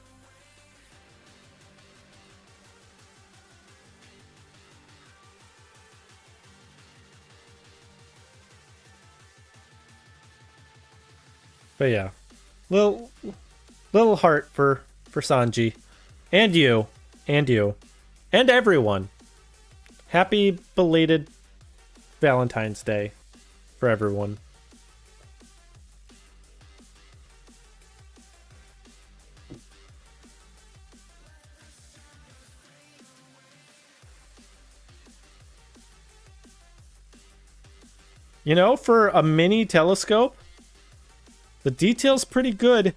But yeah, little heart for Sanji, and you, and everyone. Happy belated Valentine's Day for everyone. You know, for a mini telescope, the detail's pretty good.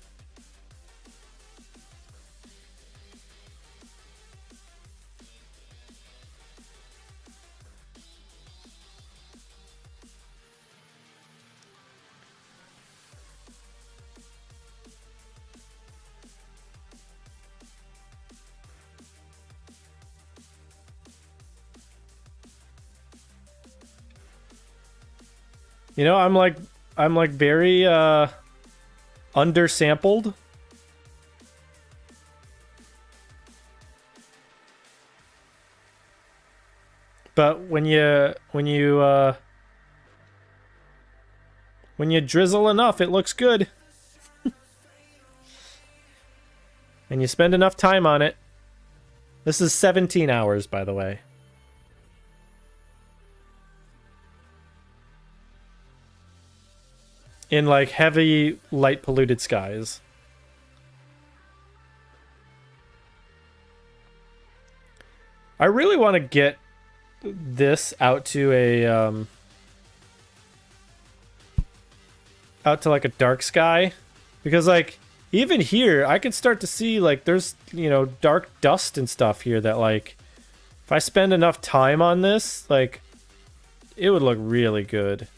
You know, I'm like very undersampled. But when you drizzle enough, it looks good. And you spend enough time on it. This is 17 hours, by the way. In like heavy light polluted skies. I really want to get this out to a out to like a dark sky, because like even here I can start to see like there's, you know, dark dust and stuff here that like if I spend enough time on this, like it would look really good.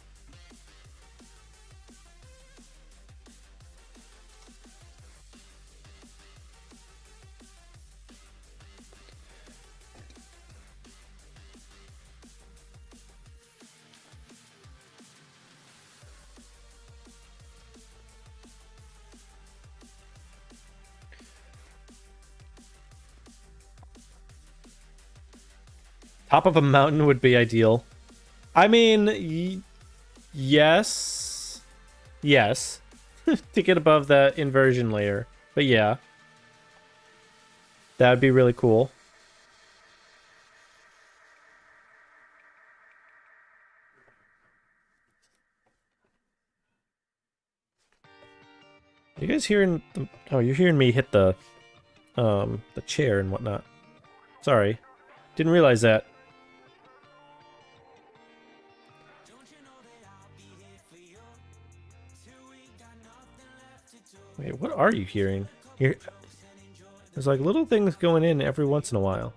Top of a mountain would be ideal. I mean, yes. Yes. To get above that inversion layer. But yeah. That would be really cool. You guys hearing... Oh, you're hearing me hit the chair and whatnot. Sorry. Didn't realize that. Wait, what are you hearing? There's like little things going in every once in a while.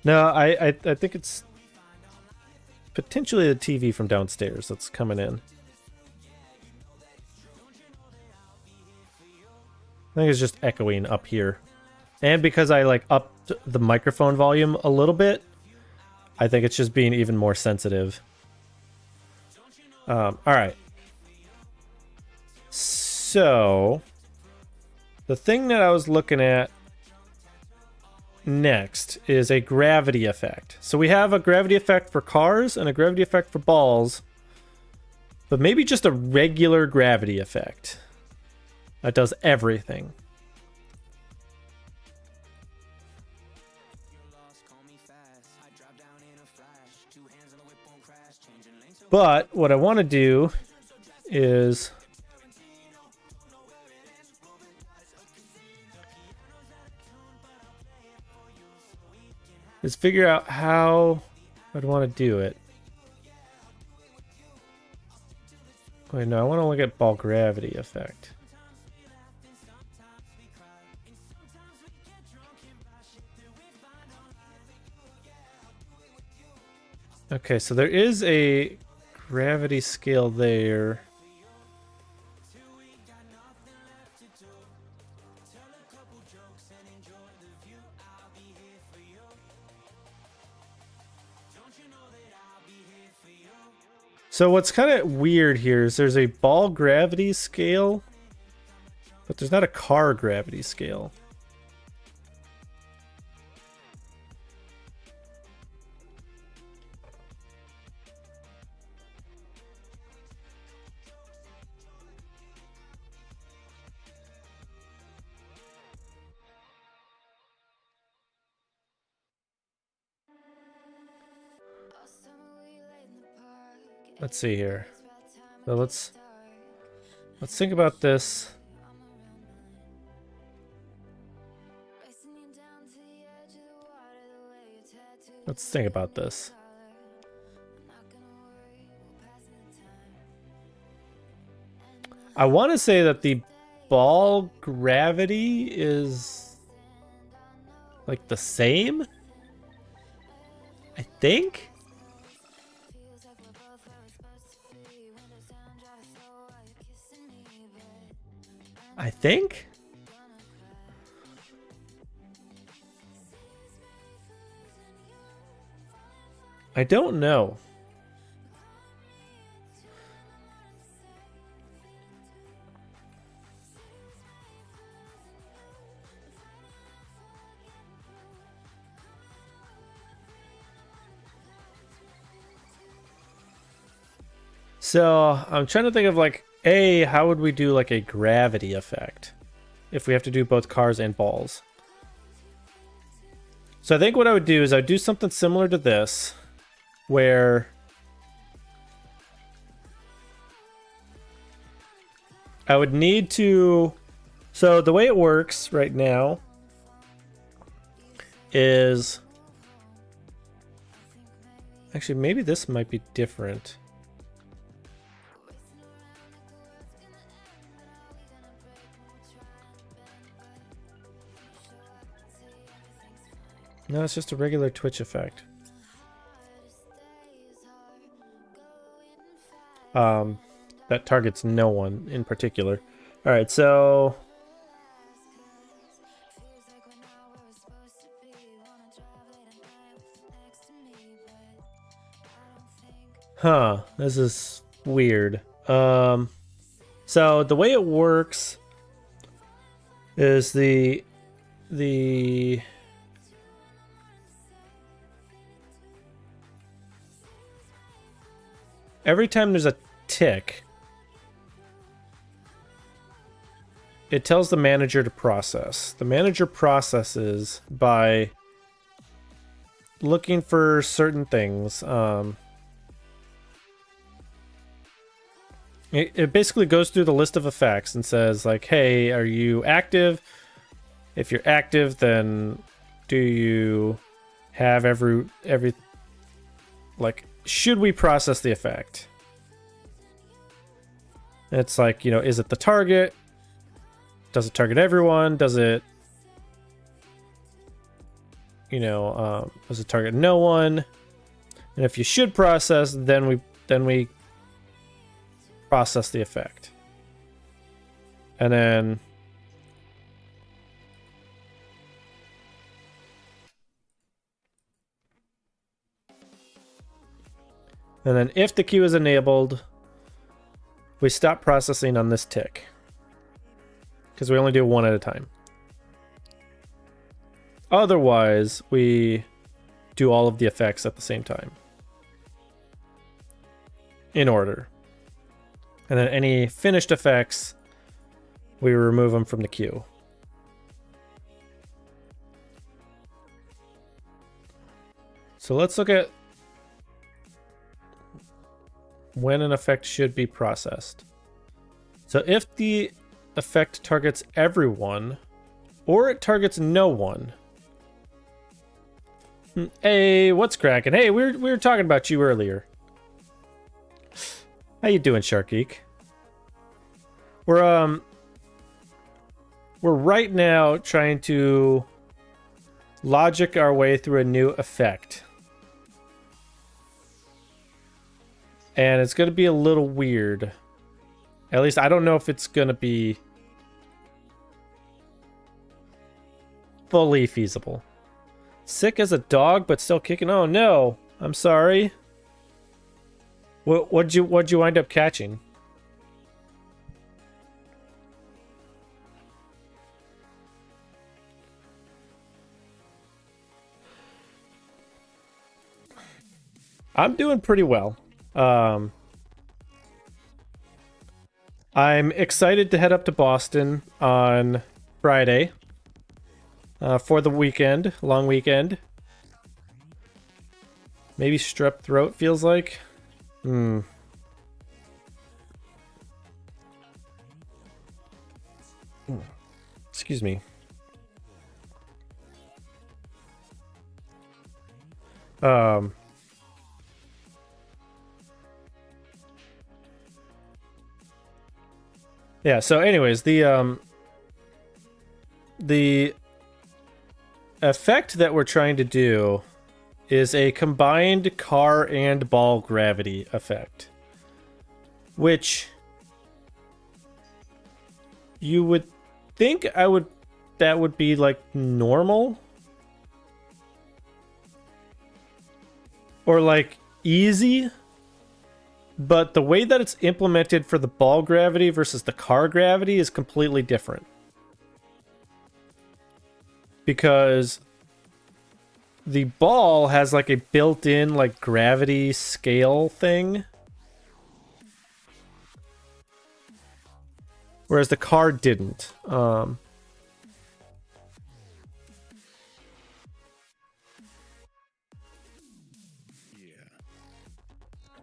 No, I think it's potentially the TV from downstairs that's coming in. I think it's just echoing up here. And because I like upped the microphone volume a little bit, I think it's just being even more sensitive. All right. So the thing that I was looking at next is a gravity effect. So we have a gravity effect for cars and a gravity effect for balls, but maybe just a regular gravity effect that does everything. But what I want to do is figure out how I'd want to do it. Wait, no, I want to look at ball gravity effect. Okay, so there is a gravity scale there. So what's kind of weird here is there's a ball gravity scale, but there's not a car gravity scale. Let's see here. So let's think about this. Let's think about this. I want to say that the ball gravity is like the same. I think. I don't know. So I'm trying to think of like, how would we do like a gravity effect if we have to do both cars and balls? So I think what I would do is I'd do something similar to this, where I would need to... So the way it works right now is... Actually, maybe this might be different. No, it's just a regular Twitch effect. That targets no one in particular. All right, so this is weird. So the way it works is the every time there's a tick, it tells the manager to process. The manager processes by looking for certain things. It basically goes through the list of effects and says, like, hey, are you active? If you're active, then do you have every like, should we process the effect? It's like, you know, is it the target? Does it target everyone? Does it, you know, does it target no one? And if you should process, then we process the effect. And then if the queue is enabled, we stop processing on this tick, because we only do one at a time. Otherwise, we do all of the effects at the same time in order. And then any finished effects, we remove them from the queue. So let's look at when an effect should be processed. So if the effect targets everyone, or it targets no one. Hey, what's cracking? Hey, we were talking about you earlier. How you doing, Shark Geek? We're right now trying to logic our way through a new effect. And it's going to be a little weird. At least I don't know if it's going to be fully feasible. Sick as a dog, but still kicking. Oh no, I'm sorry. What'd you wind up catching? I'm doing pretty well. I'm excited to head up to Boston on Friday for the weekend, long weekend. Maybe strep throat feels like. Excuse me. Yeah, so anyways, the effect that we're trying to do is a combined car and ball gravity effect, which you would think that would be like normal or like easy. But the way that it's implemented for the ball gravity versus the car gravity is completely different. Because the ball has like a built-in like gravity scale thing. Whereas the car didn't.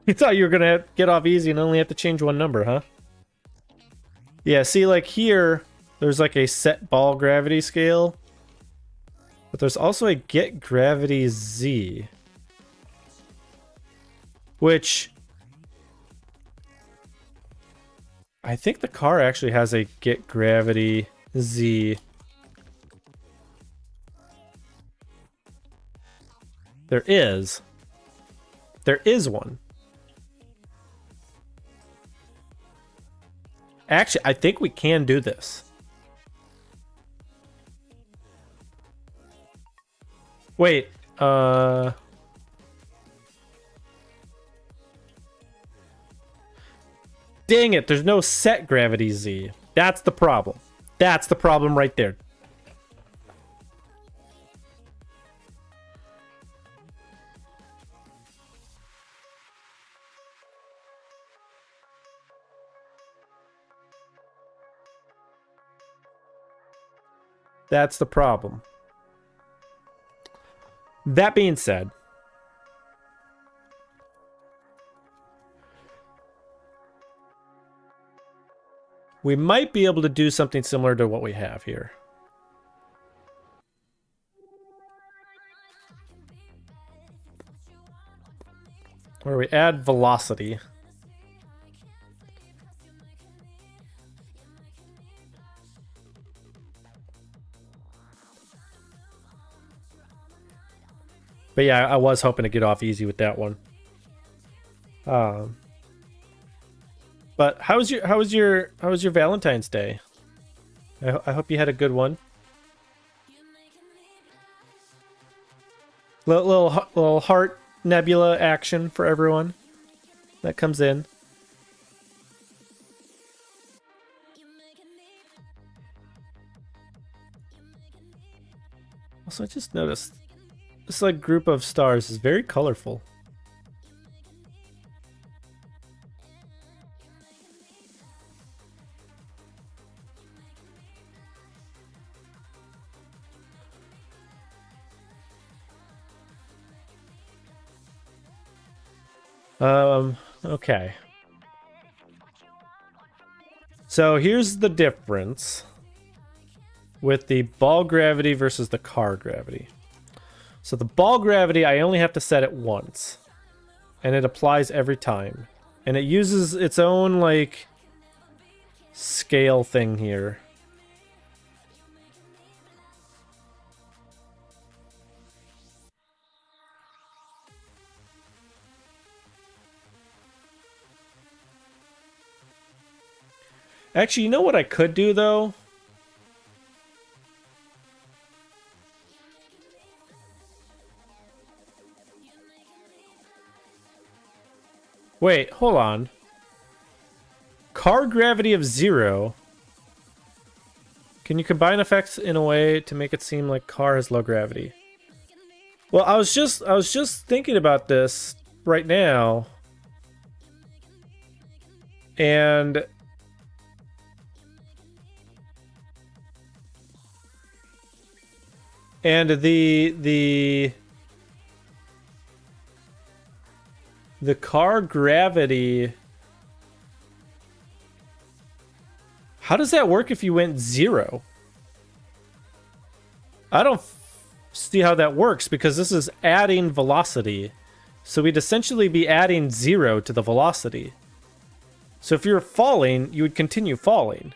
You thought you were going to get off easy and only have to change one number, huh? Yeah, see, like here, there's like a set ball gravity scale. But there's also a get gravity Z. Which I think the car actually has a get gravity Z. There is. There is one. Actually, I think we can do this. Wait, dang it, there's no set gravity Z. That's the problem. That's the problem right there. That's the problem. That being said, we might be able to do something similar to what we have here. Where we add velocity. But yeah, I was hoping to get off easy with that one. But how was your Valentine's Day? I hope you had a good one. Little heart nebula action for everyone that comes in. Also, I just noticed this like group of stars is very colorful. Okay. So here's the difference with the ball gravity versus the car gravity. So the ball gravity, I only have to set it once. And it applies every time. And it uses its own, like, scale thing here. Actually, you know what I could do, though? Wait, hold on. Car gravity of 0. Can you combine effects in a way to make it seem like car has low gravity? Well, I was just thinking about this right now. And the car gravity, how does that work if you went 0? I don't see how that works because this is adding velocity. So we'd essentially be adding 0 to the velocity. So if you're falling, you would continue falling.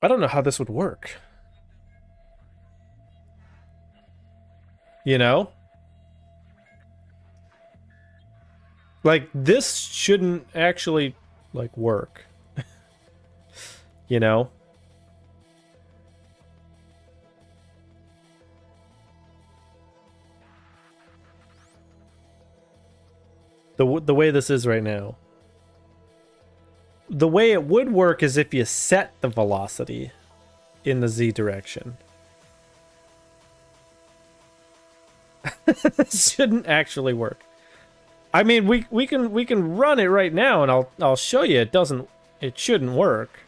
I don't know how this would work. You know? Like, this shouldn't actually, like, work. You know? The way this is right now. The way it would work is if you set the velocity in the Z direction. This shouldn't actually work. I mean, we can run it right now, and I'll show you it shouldn't work.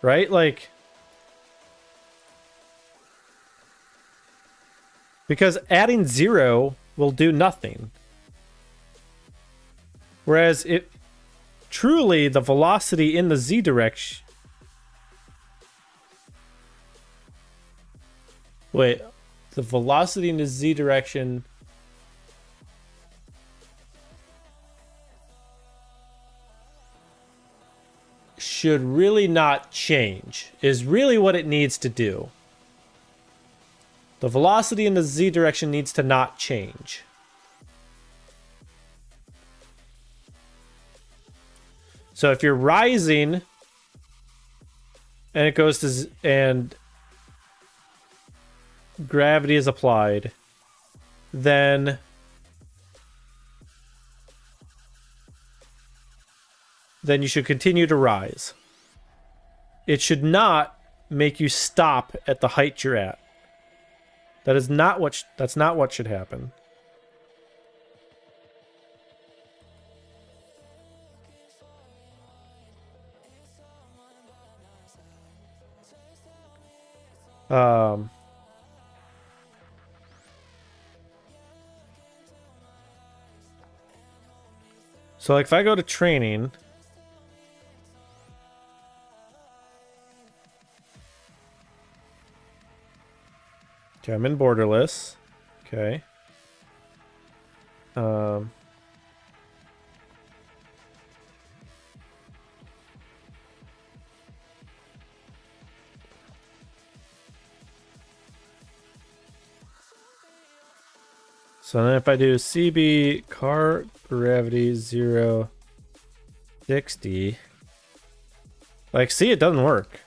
Right? Like, because adding 0 will do nothing. Whereas it truly, the velocity in the Z direction. Wait, the velocity in the z direction should really not change, is really what it needs to do. The velocity in the z direction needs to not change. So if you're rising and it goes to and gravity is applied, then you should continue to rise. It should not make you stop at the height you're at. That is not what that's not what should happen. So like if I go to training, okay, I'm in borderless. Okay. So then if I do CB car gravity 0 60, like see, it doesn't work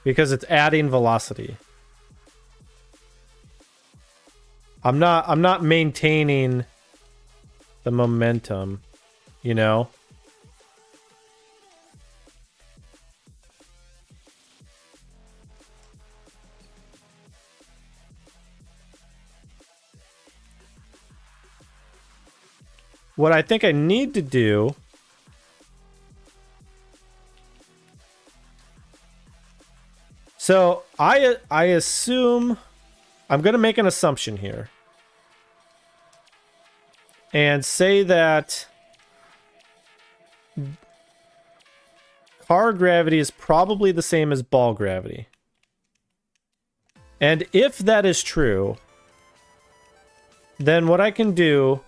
because it's adding velocity. I'm not maintaining the momentum, you know? What I think I need to do so I assume I'm going to make an assumption here and say that car gravity is probably the same as ball gravity. And if that is true, then what I can do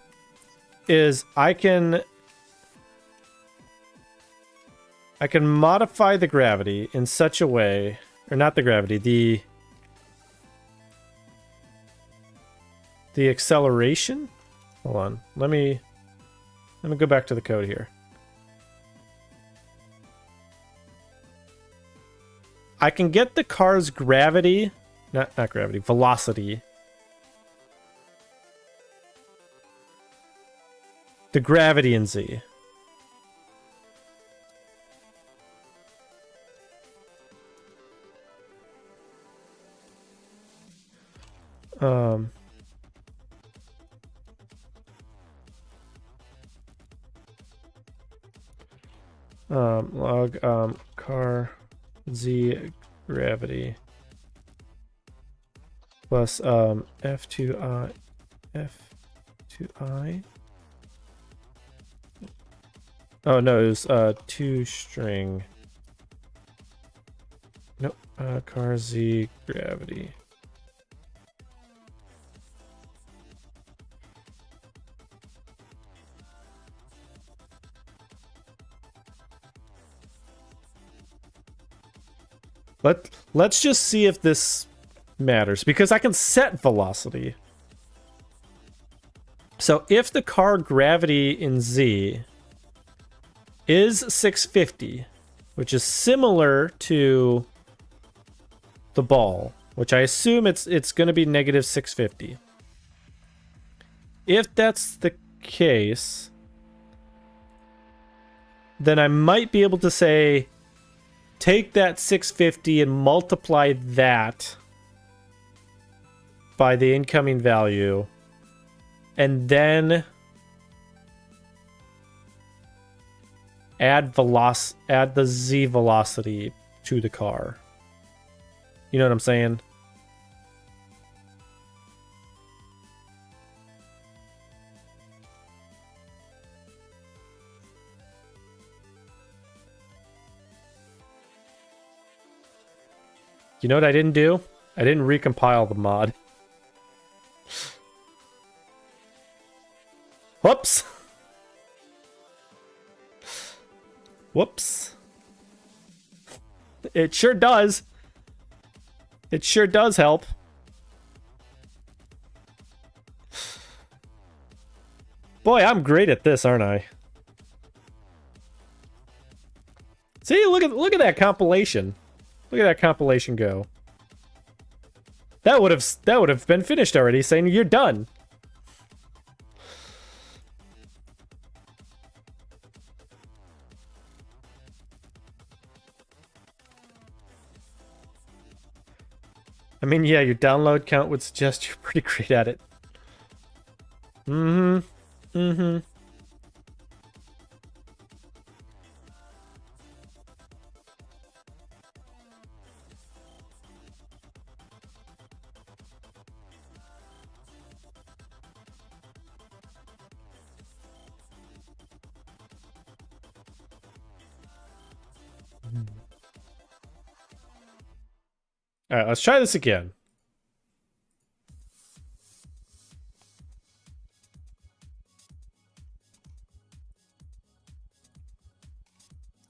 is I can modify the gravity in such a way, or not the gravity, the acceleration. Hold on, let me go back to the code here. I can get the car's gravity, not gravity, velocity. The gravity in Z. Log car Z gravity plus F2I. Oh no, it was 2 string. Nope, car Z gravity. Let's just see if this matters, because I can set velocity. So if the car gravity in Z is 650, which is similar to the ball, which I assume it's going to be negative 650. If that's the case, then I might be able to say, take that 650 and multiply that by the incoming value, and then add the Z velocity to the car. You know what I'm saying? You know what I didn't do? I didn't recompile the mod. Whoops! Whoops. It sure does. It sure does help. Boy, I'm great at this, aren't I? See, look at that compilation. Look at that compilation go. That would have been finished already, saying you're done. I mean, yeah, your download count would suggest you're pretty great at it. Mm-hmm. Mm-hmm. All right, let's try this again.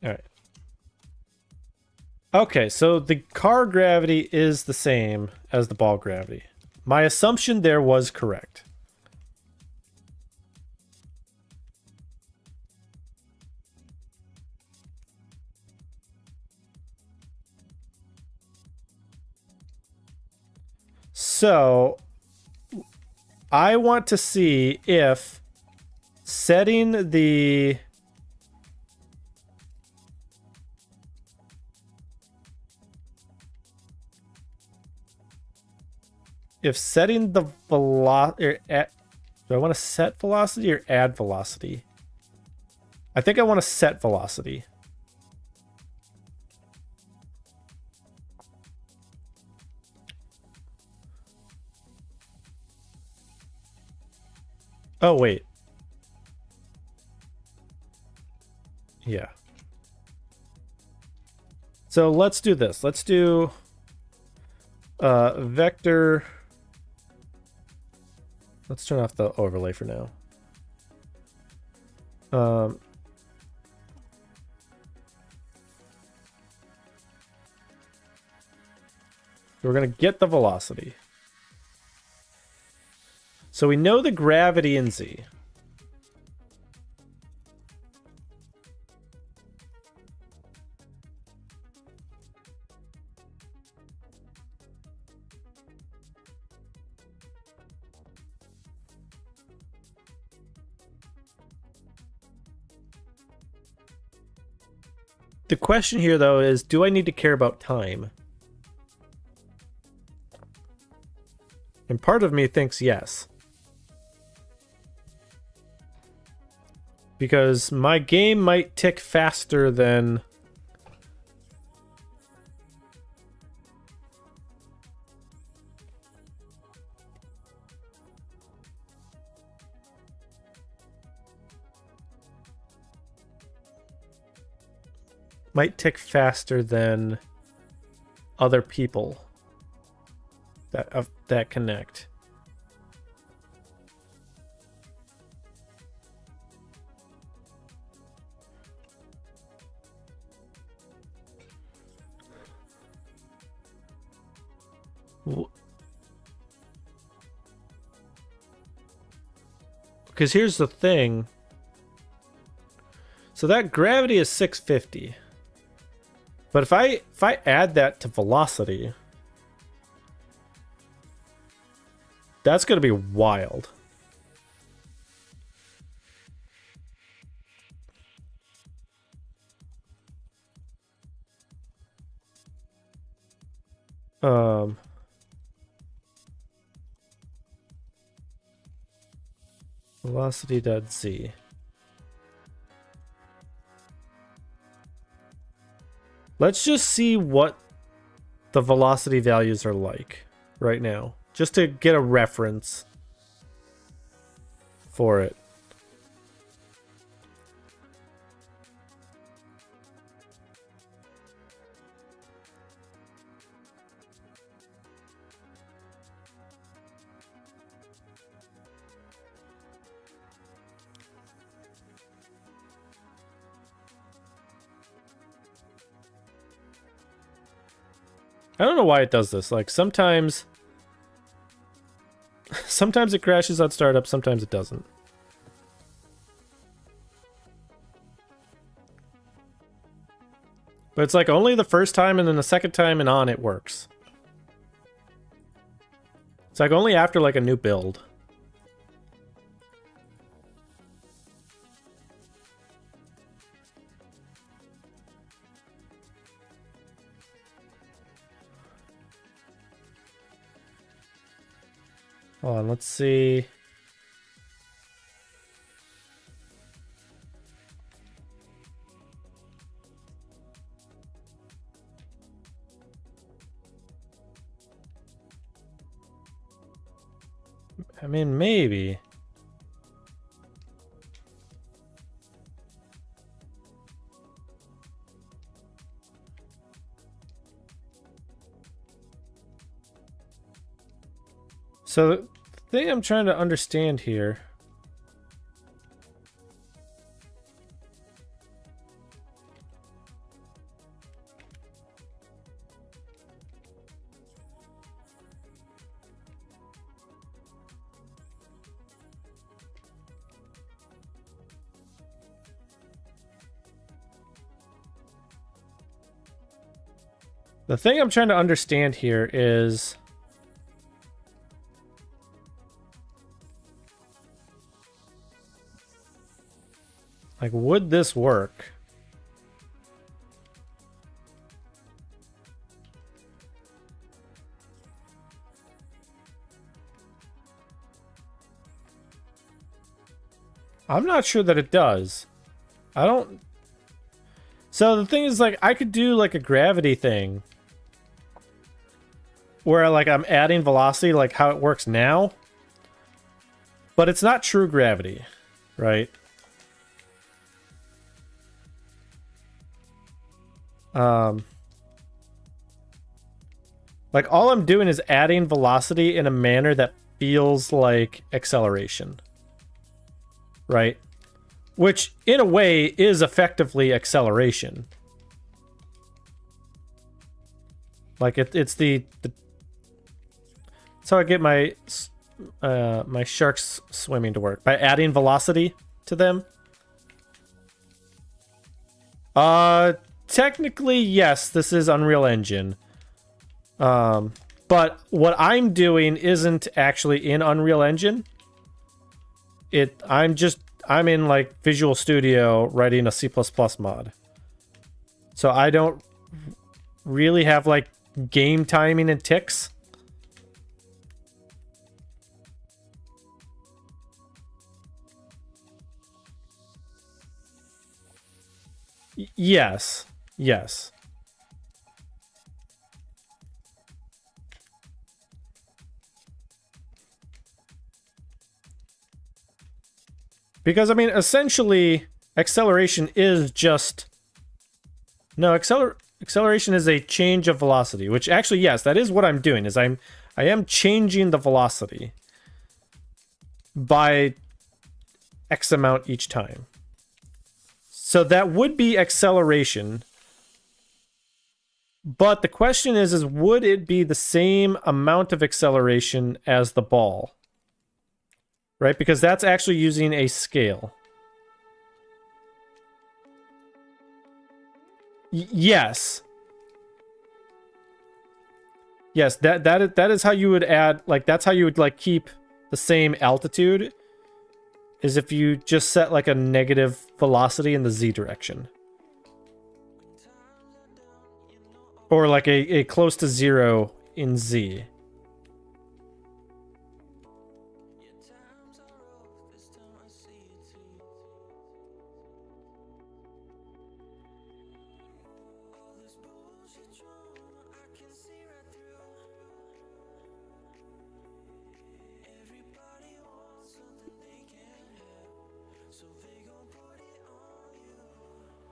All right. Okay, so the car gravity is the same as the ball gravity. My assumption there was correct. So, I want to see if setting the... If setting the velocity... Do I want to set velocity or add velocity? I think I want to set velocity. Oh, wait. Yeah. So let's do this. Let's do vector. Let's turn off the overlay for now. We're going to get the velocity. So we know the gravity in Z. The question here, though, is do I need to care about time? And part of me thinks yes. Because my game might tick faster than... might tick faster than other people that connect. Because here's the thing. So that gravity is 650. But if I add that to velocity, that's going to be wild. Velocity.z. Let's just see what the velocity values are like right now, just to get a reference for it. I don't know why it does this. Like, sometimes it crashes on startup, sometimes it doesn't. But it's like only the first time, and then the second time and on it works. It's like only after like a new build. Hold on, let's see. I mean, maybe. So the thing I'm trying to understand here. The thing I'm trying to understand here is like, would this work? I'm not sure that it does. I don't. So the thing is, like, I could do like a gravity thing where like I'm adding velocity, like how it works now, but it's not true gravity, right? Like all I'm doing is adding velocity in a manner that feels like acceleration, right? Which in a way is effectively acceleration. Like it's the that's how I get my my sharks swimming to work, by adding velocity to them. Technically, yes, this is Unreal Engine. But what I'm doing isn't actually in Unreal Engine. I'm in like Visual Studio writing a C++ mod. So I don't really have like game timing and ticks. Yes. Yes. Because I mean, essentially, acceleration is just acceleration is a change of velocity, which actually, yes, that is what I'm doing. Is I am changing the velocity by X amount each time. So that would be acceleration. But the question is would it be the same amount of acceleration as the ball? Right? Because that's actually using a scale. Yes. Yes, that is how you would add, like, that's how you would, like, keep the same altitude, is if you just set, like, a negative velocity in the Z direction. Or, like, a close to 0 in Z.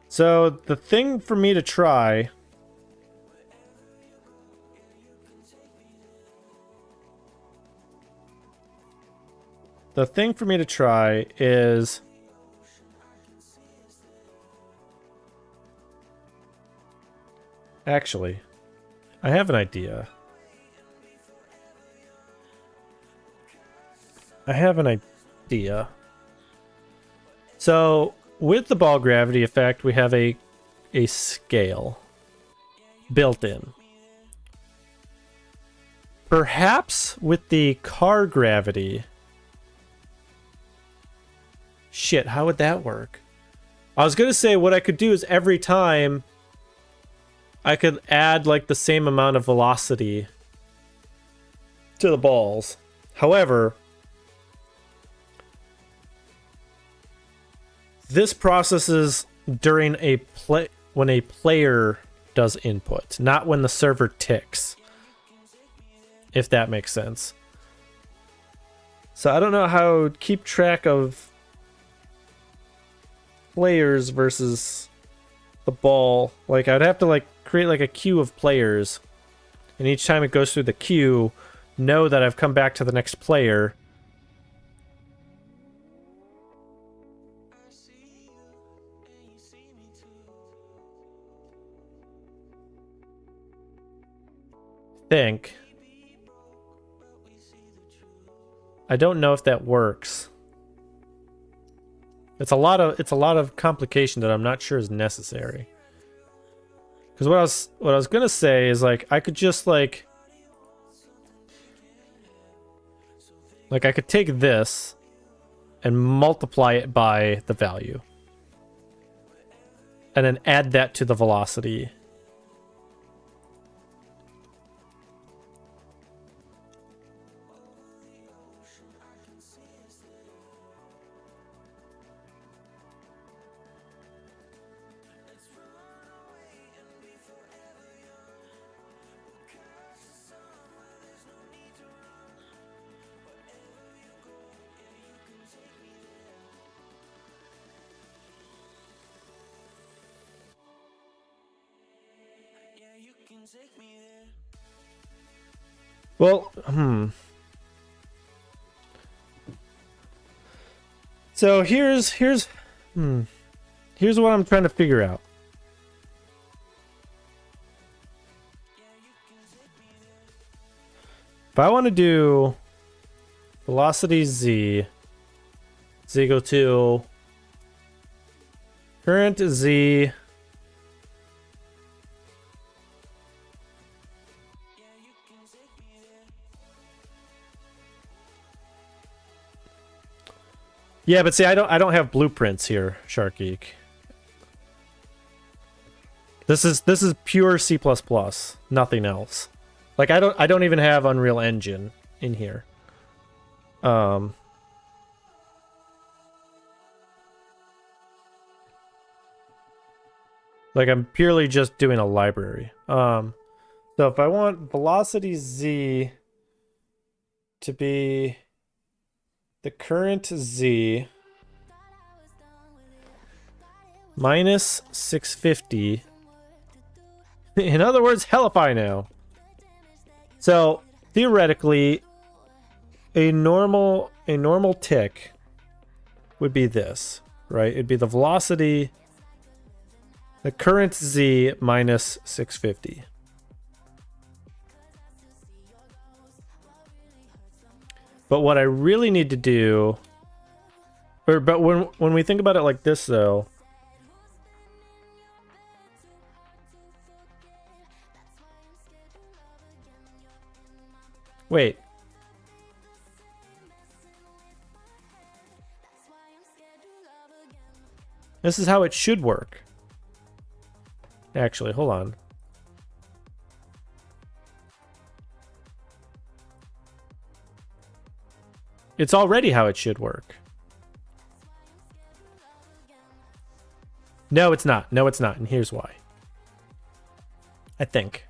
So the thing for me to try is actually I have an idea. So with the ball gravity effect, we have a scale built in. Perhaps with the car gravity. Shit, how would that work? I was gonna say what I could do is every time I could add like the same amount of velocity to the balls. However, this processes during a when a player does input, not when the server ticks. If that makes sense. So I don't know how to keep track of players versus the ball. Like I'd have to like create like a queue of players, and each time it goes through the queue, know that I've come back to the next player. I don't know if that works. It's a lot of complication that I'm not sure is necessary. Because what I was gonna say is like I could just like I could take this and multiply it by the value, and then add that to the velocity. Well, So here's what I'm trying to figure out. If I want to do velocity z is equal to current z Yeah, but see, I don't have blueprints here, Shark Geek. This is pure C++, nothing else. Like I don't even have Unreal Engine in here. Like I'm purely just doing a library. So if I want velocity z to be the current z minus 650. In other words, hell if I know. So theoretically, a normal tick would be this, right? It'd be the velocity, the current z minus 650. But what I really need to do, but when we think about it like this though, wait. This is how it should work. Actually, hold on. It's already how it should work. No, it's not. No, it's not. And here's why. I think.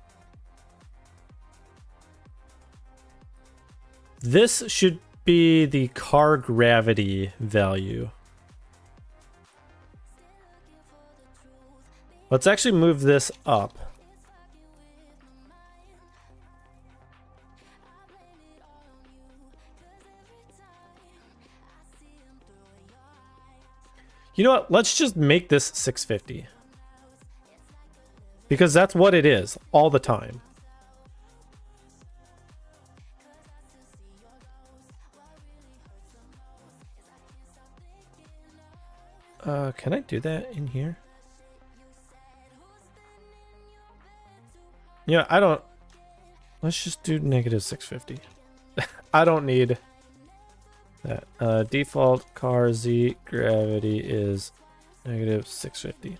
This should be the car gravity value. Let's actually move this up. You know what? Let's just make this 650. Because that's what it is all the time. Can I do that in here? Yeah, I don't. Let's just do negative 650. I don't need that. Default car Z gravity is negative 650.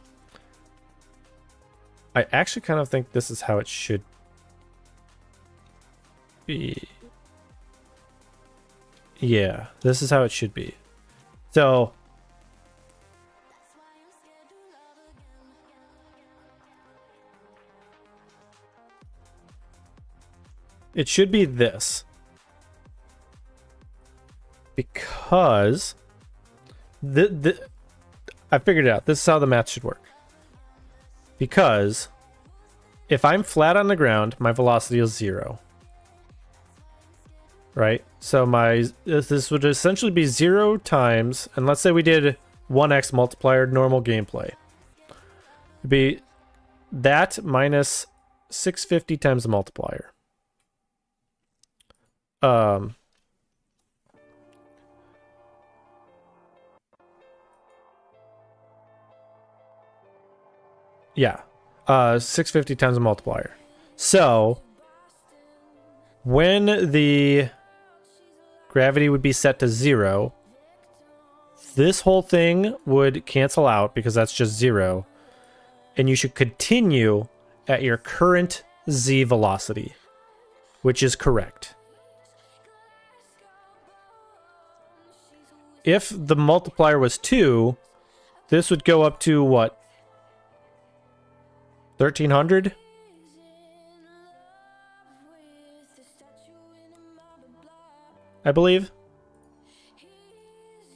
I actually kind of think this is how it should be. Yeah, this is how it should be. So it should be this. Because I figured it out. This is how the math should work. Because if I'm flat on the ground, my velocity is 0. Right? So this would essentially be 0 times, and let's say we did 1x multiplier normal gameplay. It'd be that minus 650 times the multiplier. Yeah. 650 times the multiplier. So when the gravity would be set to 0, this whole thing would cancel out because that's just 0. And you should continue at your current z velocity, which is correct. If the multiplier was 2, this would go up to what? 1300? I believe.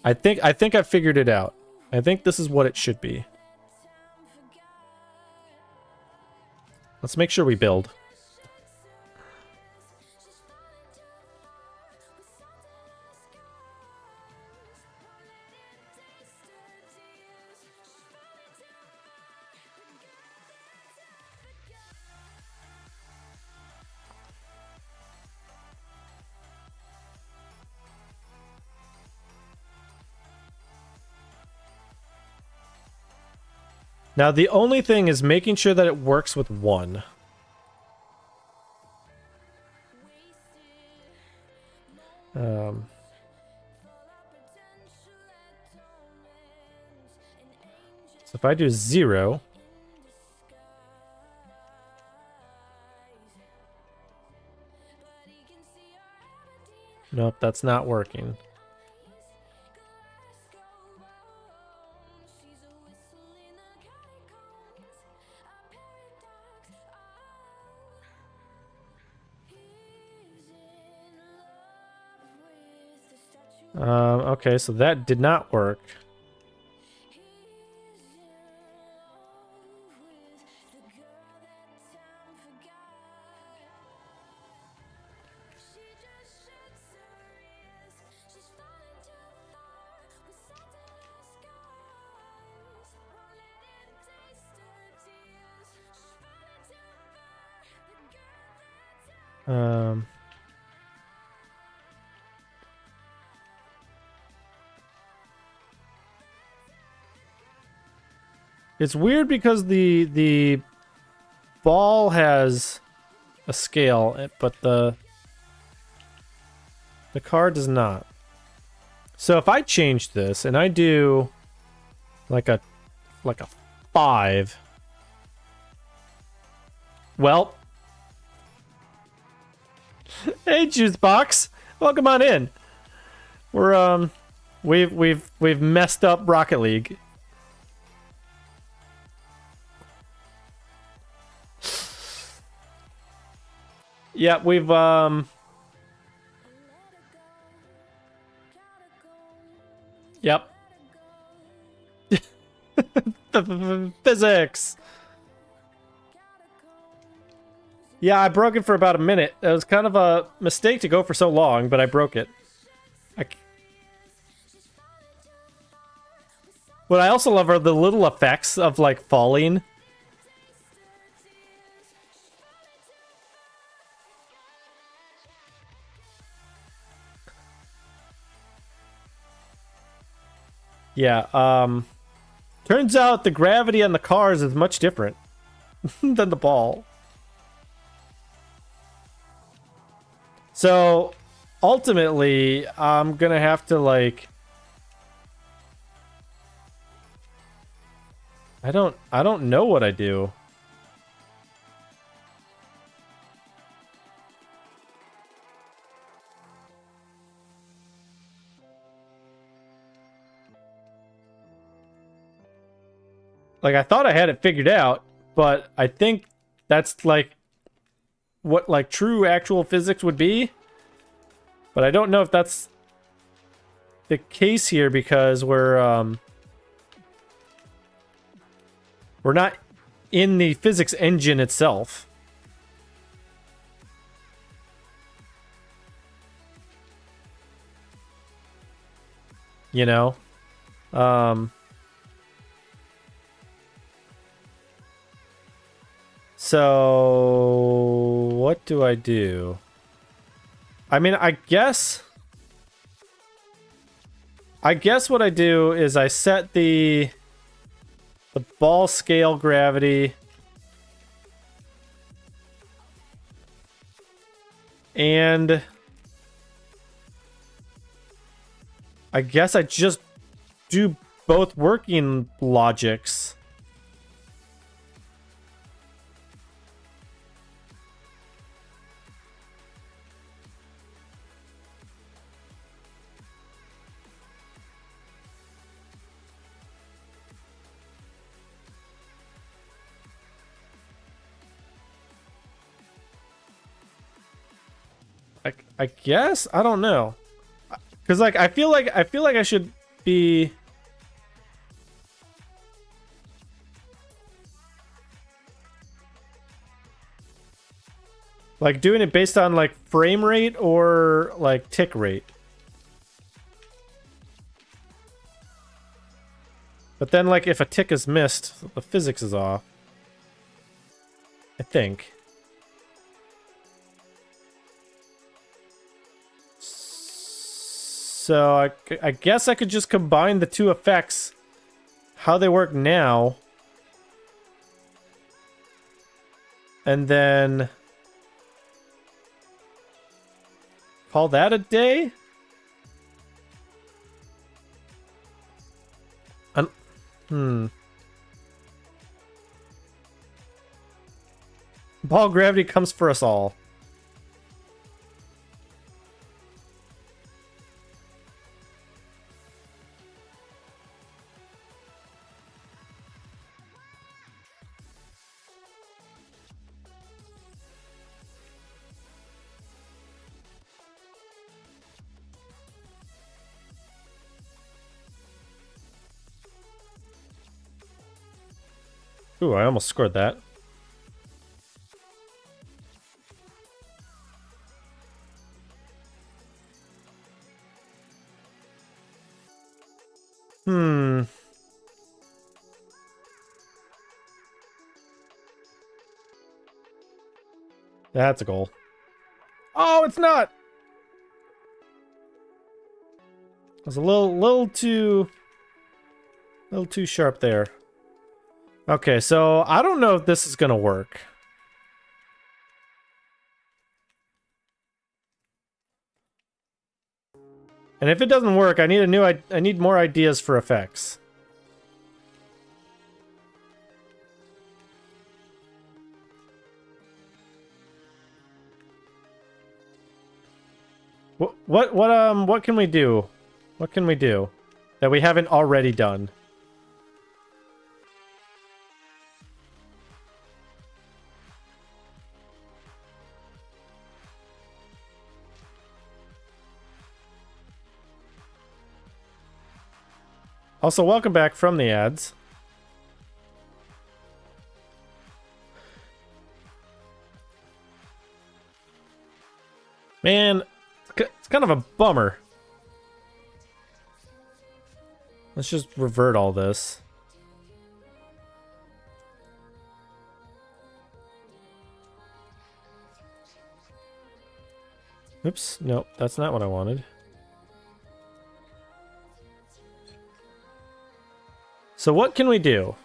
I think I figured it out. I think this is what it should be. Let's make sure we build. Now, the only thing is making sure that it works with 1. So if I do 0... Nope, that's not working. Okay, so that did not work. It's weird because the ball has a scale, but the car does not. So if I change this and I do like a 5, well, hey Juicebox, welcome on in. We're we've messed up Rocket League. Yeah, we've yep. Physics. Yeah, I broke it for about a minute. It was kind of a mistake to go for so long, but I broke it. What I also love are the little effects of like falling. Yeah, Turns out the gravity on the cars is much different than the ball. So ultimately, I'm gonna have to like... I don't know what I do. Like, I thought I had it figured out, but I think that's like what like true actual physics would be. But I don't know if that's the case here because we're not in the physics engine itself. You know? So what do I do? I mean, I guess what I do is I set the ball scale gravity and I guess I just do both working logics. I guess I don't know, because like I feel like I should be like doing it based on like frame rate or like tick rate. But then like if a tick is missed, the physics is off. I think. So I guess I could just combine the two effects, how they work now, and then call that a day? Ball gravity comes for us all. Ooh, I almost scored that. That's a goal. Oh, it's not! I was a little too sharp there. Okay, so I don't know if this is gonna work. And if it doesn't work, I need more ideas for effects. What can we do? What can we do that we haven't already done? Also, welcome back from the ads. Man, it's kind of a bummer. Let's just revert all this. Oops, nope, that's not what I wanted. So what can we do?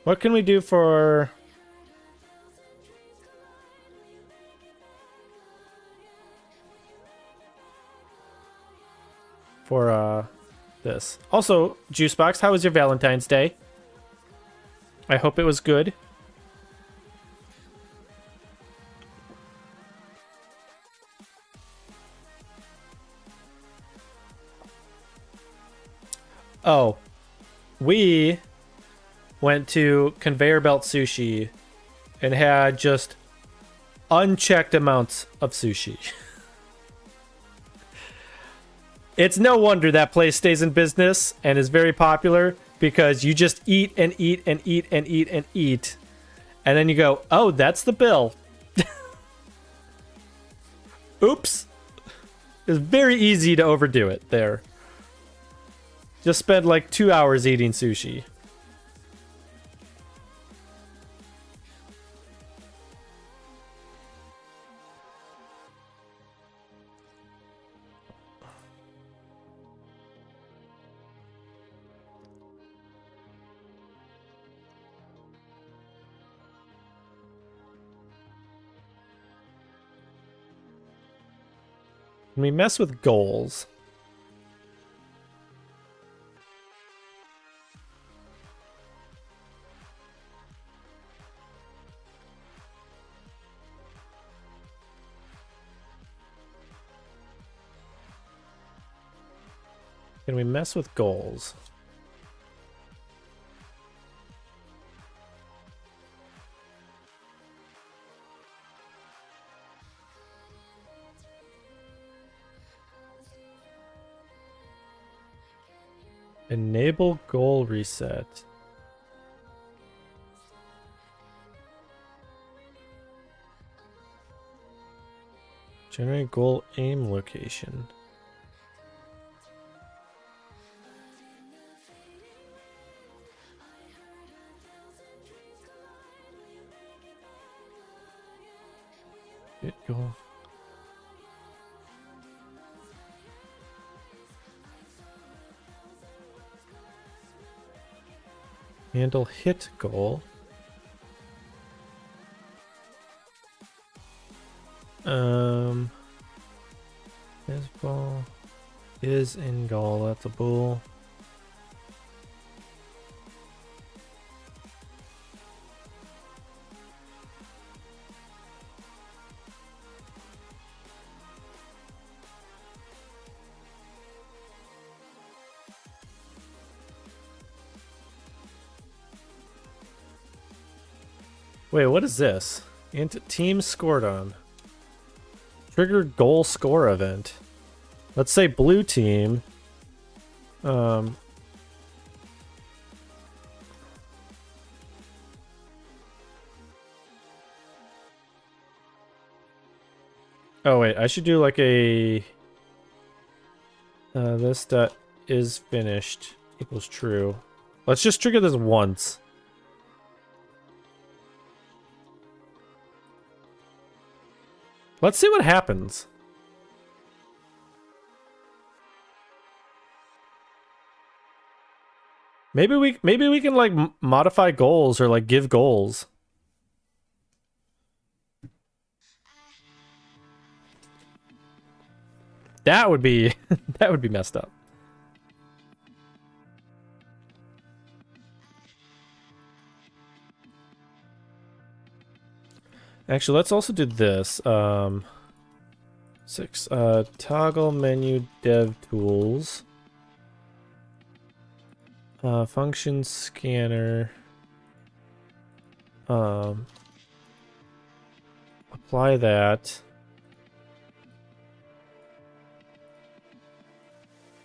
What can we do for this? Also, Juicebox, how was your Valentine's Day? I hope it was good. Oh, we went to Conveyor Belt Sushi and had just unchecked amounts of sushi. It's no wonder that place stays in business and is very popular, because you just eat and eat and eat and eat and eat. And then you go, oh, that's the bill. Oops. It's very easy to overdo it there. Just spend like 2 hours eating sushi. Can we mess with goals? Can we mess with goals? Enable goal reset. Generate goal aim location. Hit goal. Handle hit goal. This ball is in goal. That's a bull. Wait, what is this? Team scored on. Trigger goal score event. Let's say blue team. Oh wait, I should do like a this dot is finished equals true. Let's just trigger this once. Let's see what happens. Maybe we can like modify goals or like give goals. That would be that would be messed up. Actually, let's also do this. 6. Toggle menu dev tools. Function scanner. Apply that.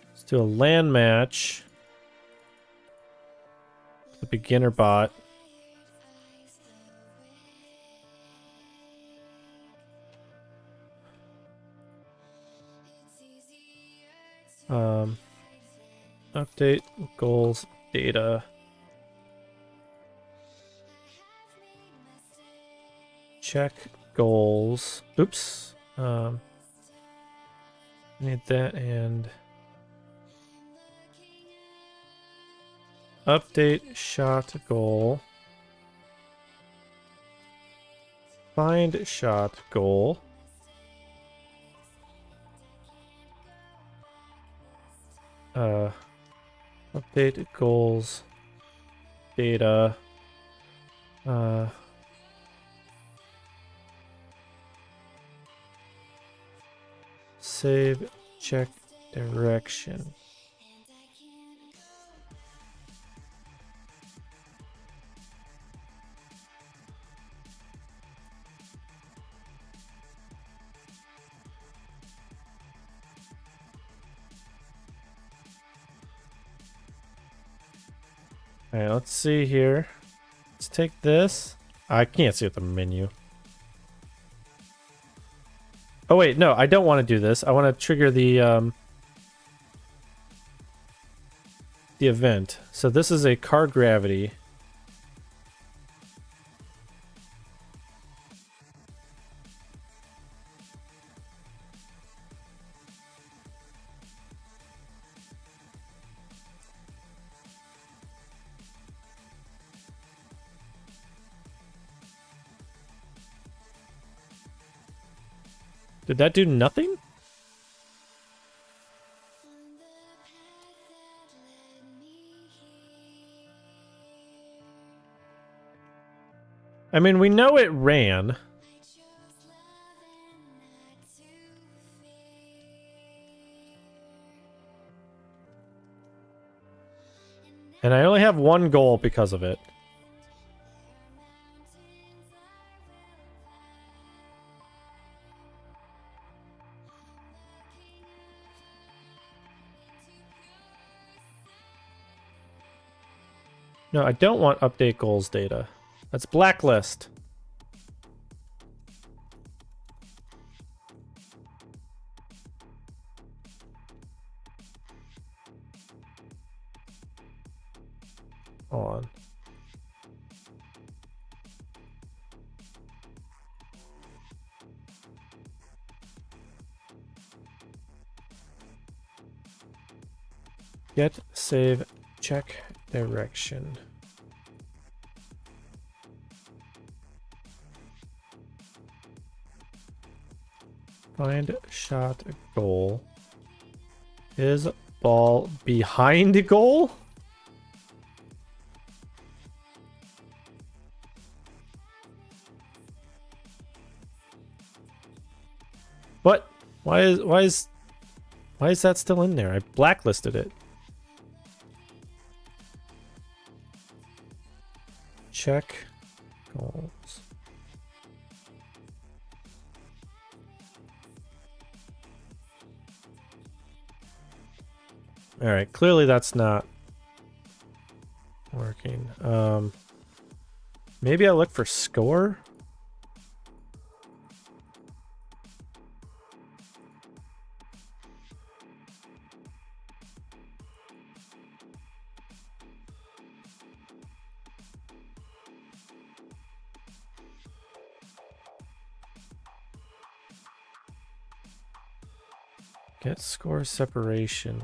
Let's do a LAN match. The beginner bot. Update goals data. Check goals. Oops. Need that and update shot goal. Find shot goal. Update goals. Data. Save, check direction. Alright, let's see here. Let's take this. I can't see with the menu. Oh wait, no, I don't want to do this. I want to trigger the event. So this is a car gravity. Did that do nothing? I mean, we know it ran. And I only have one goal because of it. No, I don't want update goals data. That's blacklist. Hold on. Get, save, check direction. Find shot goal. Is ball behind goal? What? Why is that still in there? I blacklisted it. Check goals. All right, clearly that's not working. Maybe I look for score. Get score separation.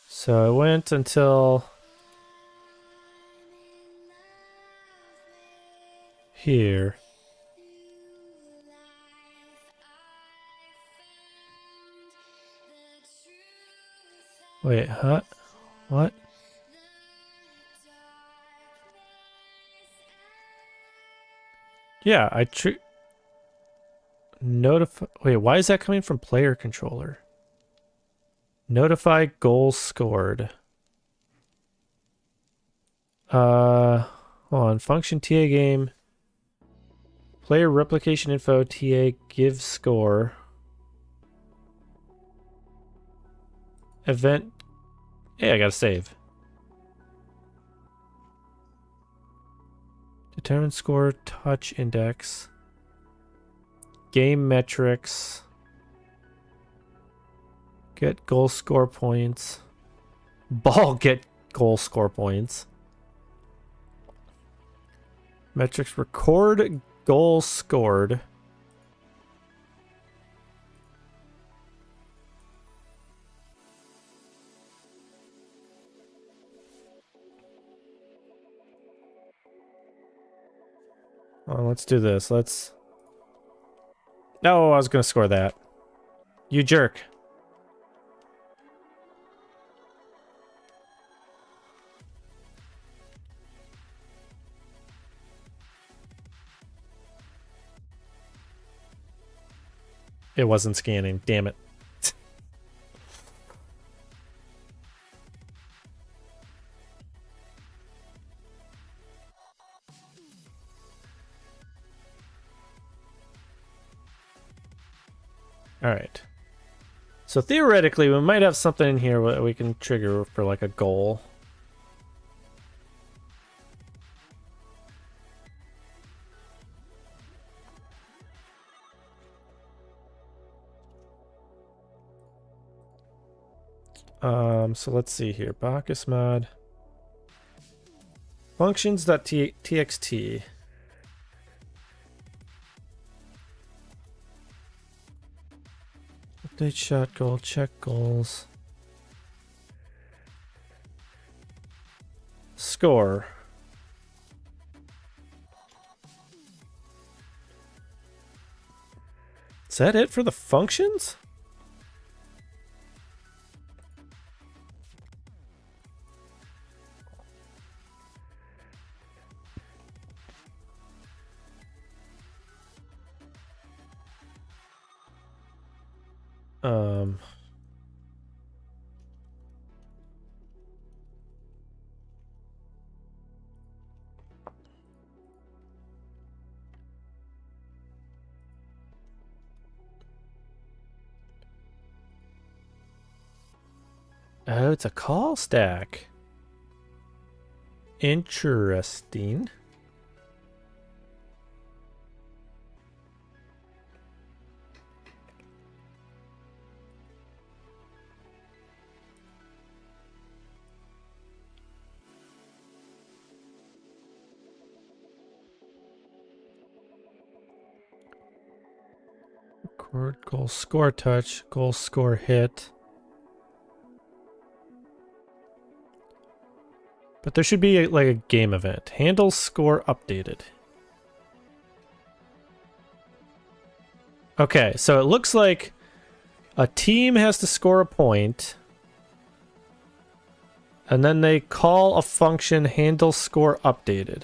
So I went until here. Wait, huh? What? Yeah, notify. Wait, why is that coming from player controller? Notify goals scored. Hold on. Function TA game. Player replication info TA give score. Event. Hey, I gotta save. Determine score, touch index. Game metrics. Get goal score points. Ball get goal score points. Metrics record goal scored. Oh, let's do this. Let's... No, I was going to score that. You jerk. It wasn't scanning. Damn it. All right. So theoretically, we might have something in here that we can trigger for like a goal. So let's see here. Bacchus mod. Functions.txt. Update shot goal, check goals. Score. Is that it for the functions? Oh, it's a call stack. Interesting. Record goal score touch, goal score hit. But there should be like a game event. Handle score updated. Okay, so it looks like a team has to score a point, and then they call a function handle score updated.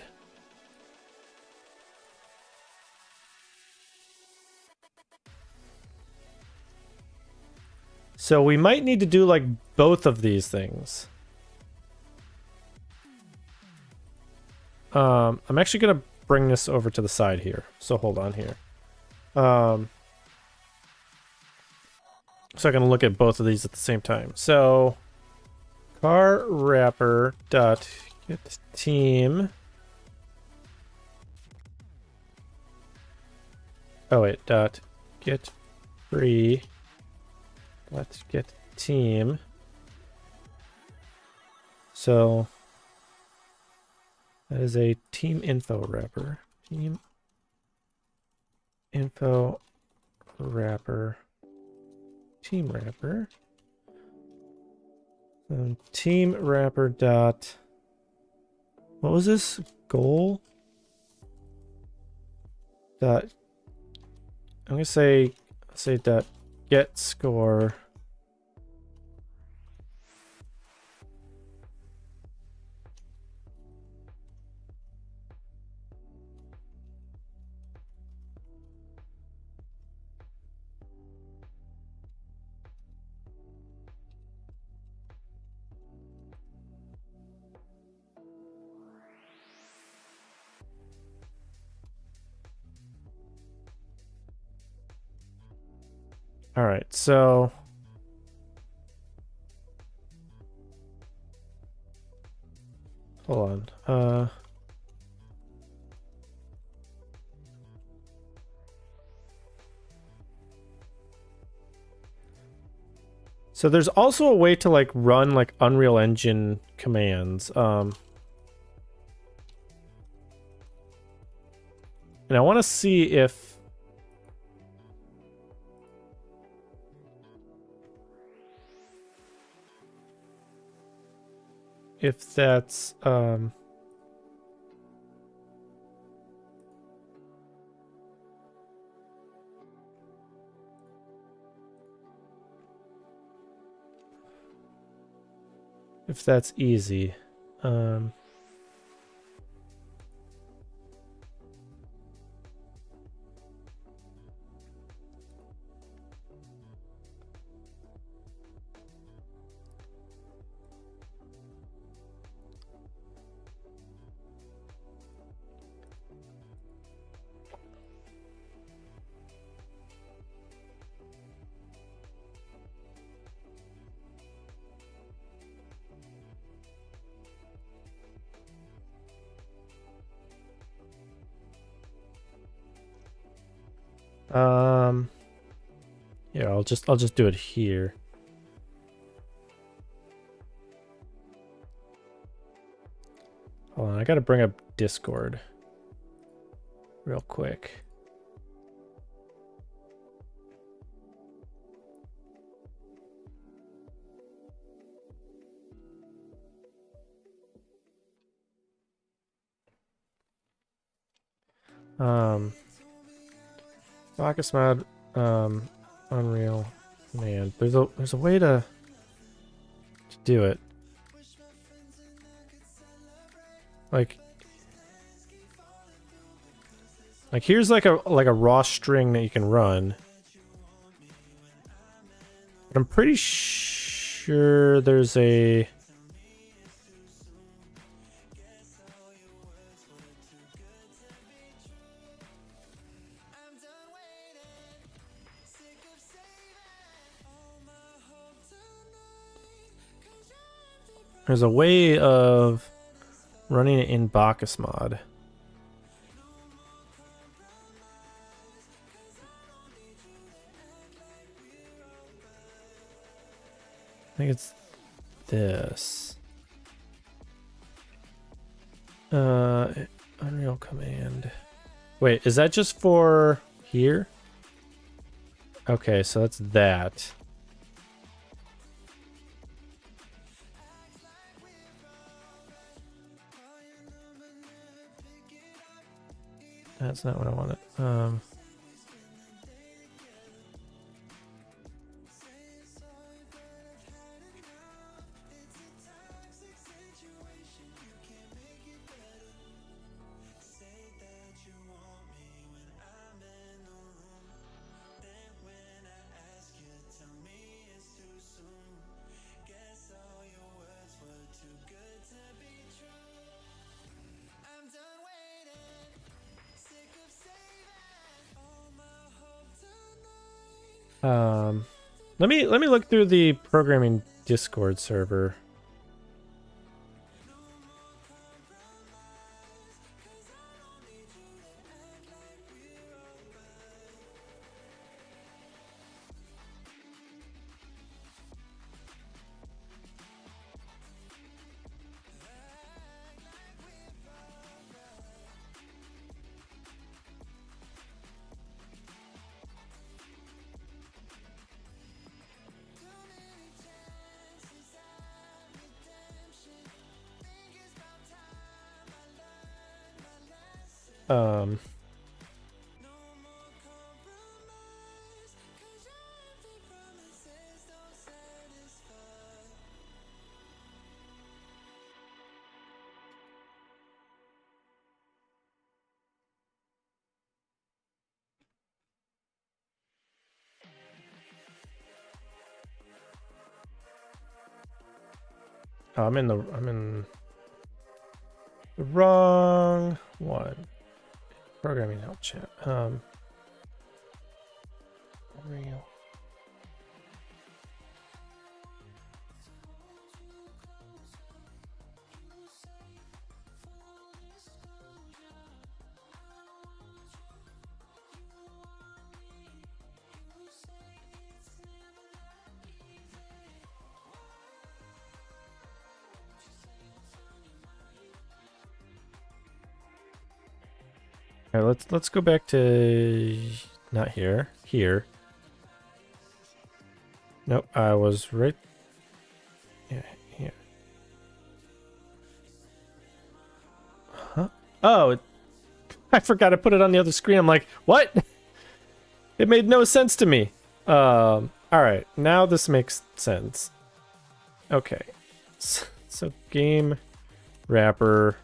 So we might need to do like both of these things. I'm actually going to bring this over to the side here. So hold on here. So I'm going to look at both of these at the same time. So car wrapper dot get team. Oh wait, dot get free. Let's get team. So that is a team info wrapper. Team info wrapper. Team wrapper. Team wrapper dot. What was this? Goal dot. I'm gonna say dot get score. All right, so hold on. So there's also a way to like run like Unreal Engine commands. And And I want to see if that's easy. Yeah, I'll just do it here. Hold on, I gotta bring up Discord real quick. Bacchus mod, Unreal. Man, there's a way to do it. Like here's like a raw string that you can run. But I'm pretty sure there's a way of running it in Bacchus mod. I think it's this. Unreal command. Wait, is that just for here? Okay, so that's that. That's not what I wanted. Let me look through the programming Discord server. Oh, I'm in the wrong one. Programming help chat. Unreal. All right, let's go back to not here. Here. Nope, I was right. Yeah, here. Huh? Oh, I forgot to put it on the other screen. I'm like, what? It made no sense to me. All right, now this makes sense. Okay, so game wrapper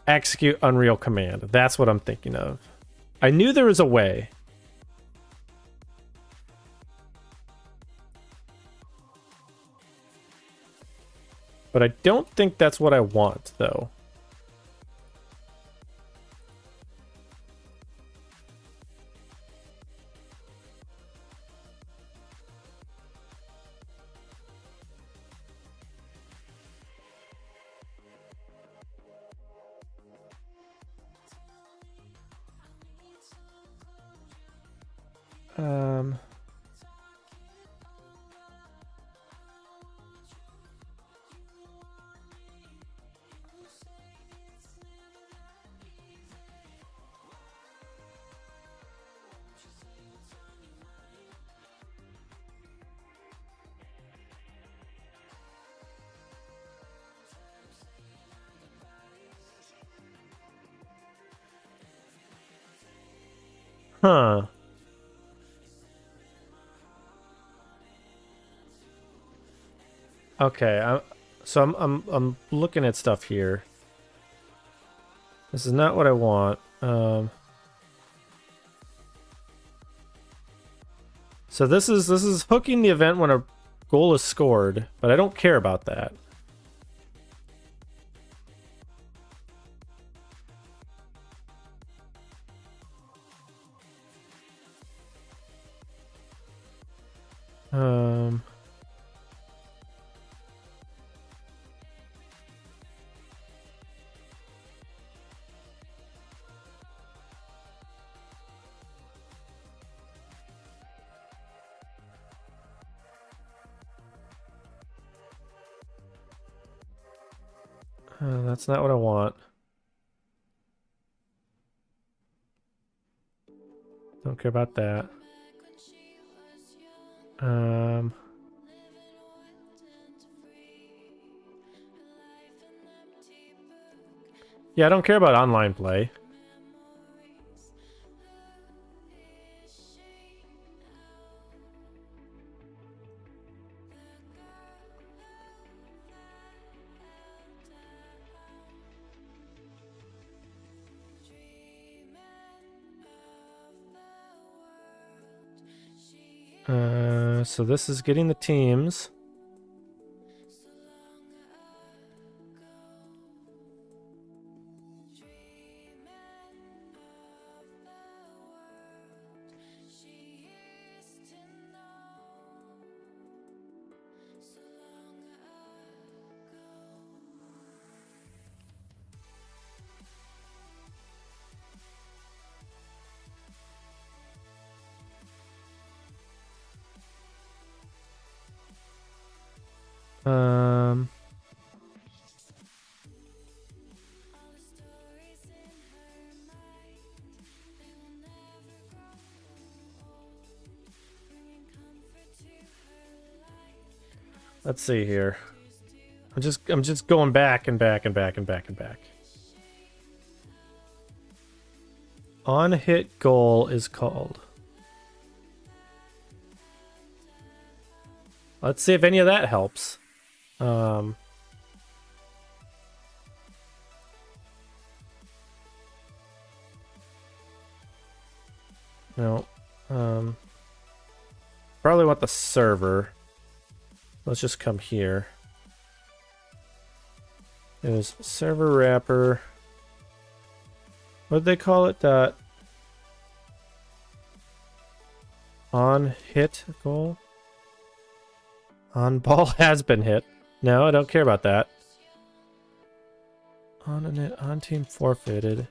execute Unreal command. That's what I'm thinking of. I knew there was a way. But I don't think that's what I want, though. Huh. Okay, I'm looking at stuff here. This is not what I want. So this is hooking the event when a goal is scored, but I don't care about that. That's not what I want. Don't care about that. Yeah, I don't care about online play. So this is getting the teams. Let's see here. I'm just going back and back and back and back and back. On hit goal is called. Let's see if any of that helps. No. Probably want the server. Let's just come here. There's server wrapper. What'd they call it? On hit goal? On ball has been hit. No, I don't care about that. On team forfeited.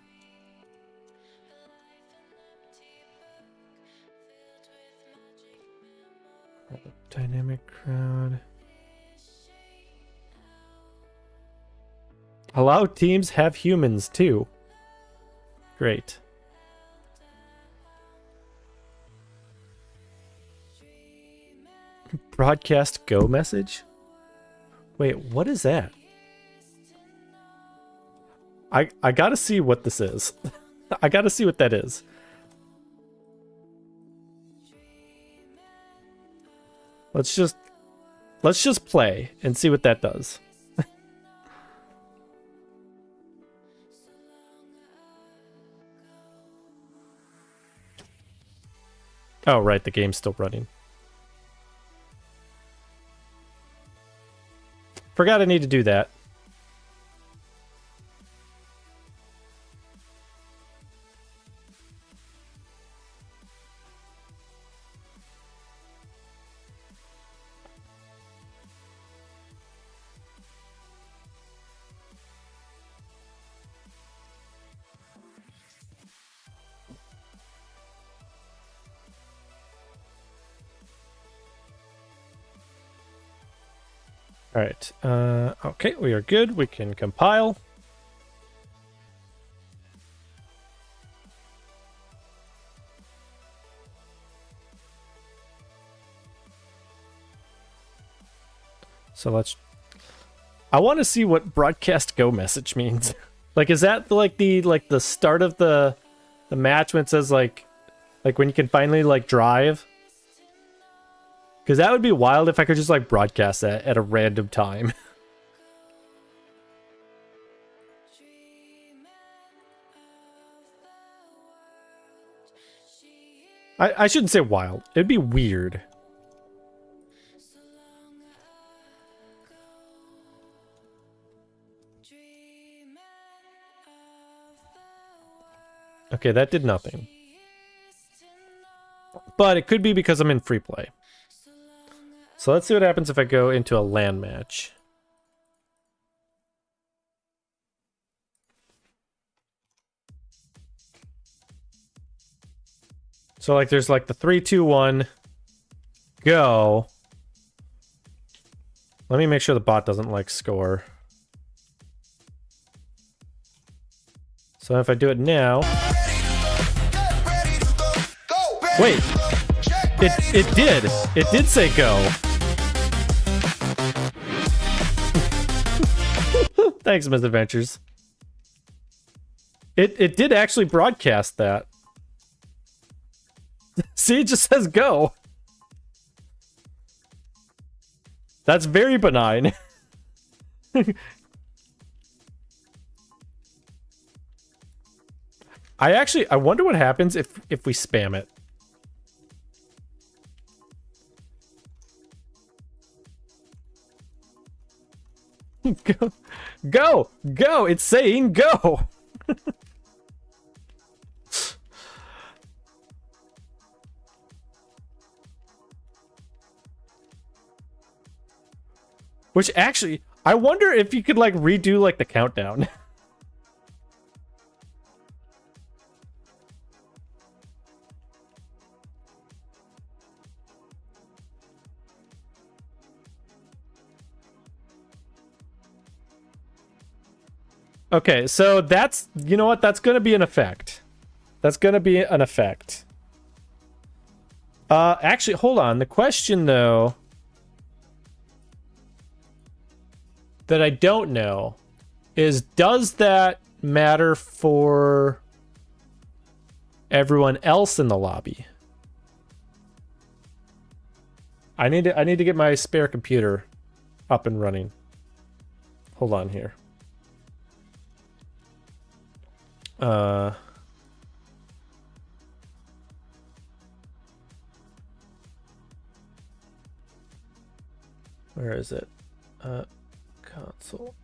Dynamic crowd. Allow teams have humans too. Great. Broadcast go message? Wait, what is that? I gotta see what this is. I gotta see what that is. Let's just play and see what that does. Oh, right, the game's still running. Forgot I need to do that. All right. Okay, we are good. We can compile. So let's. I want to see what broadcast go message means. Like, is that like the start of the match when it says like when you can finally like drive? Because that would be wild if I could just like broadcast that at a random time. I shouldn't say wild. It'd be weird. Okay, that did nothing. But it could be because I'm in free play. So let's see what happens if I go into a LAN match. So like there's like the 3, 2, 1, go. Let me make sure the bot doesn't like score. So if I do it now. Wait. It did. It did say go. Thanks, Misadventures. It did actually broadcast that. See, it just says go. That's very benign. I wonder what happens if we spam it. Go! It's saying go! Which actually, I wonder if you could like redo like the countdown. Okay, so that's, you know what? That's going to be an effect. That's going to be an effect. Actually, hold on. The question, though, that I don't know is, does that matter for everyone else in the lobby? I need to get my spare computer up and running. Hold on here. Where is it? Console.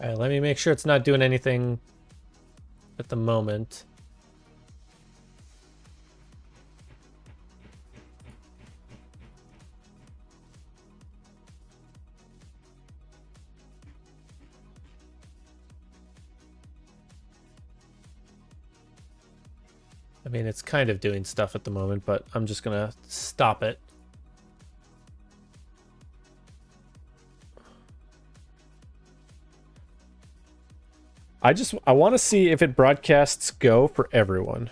All right, let me make sure it's not doing anything at the moment. I mean, it's kind of doing stuff at the moment, but I'm just gonna stop it. I want to see if it broadcasts Go for everyone.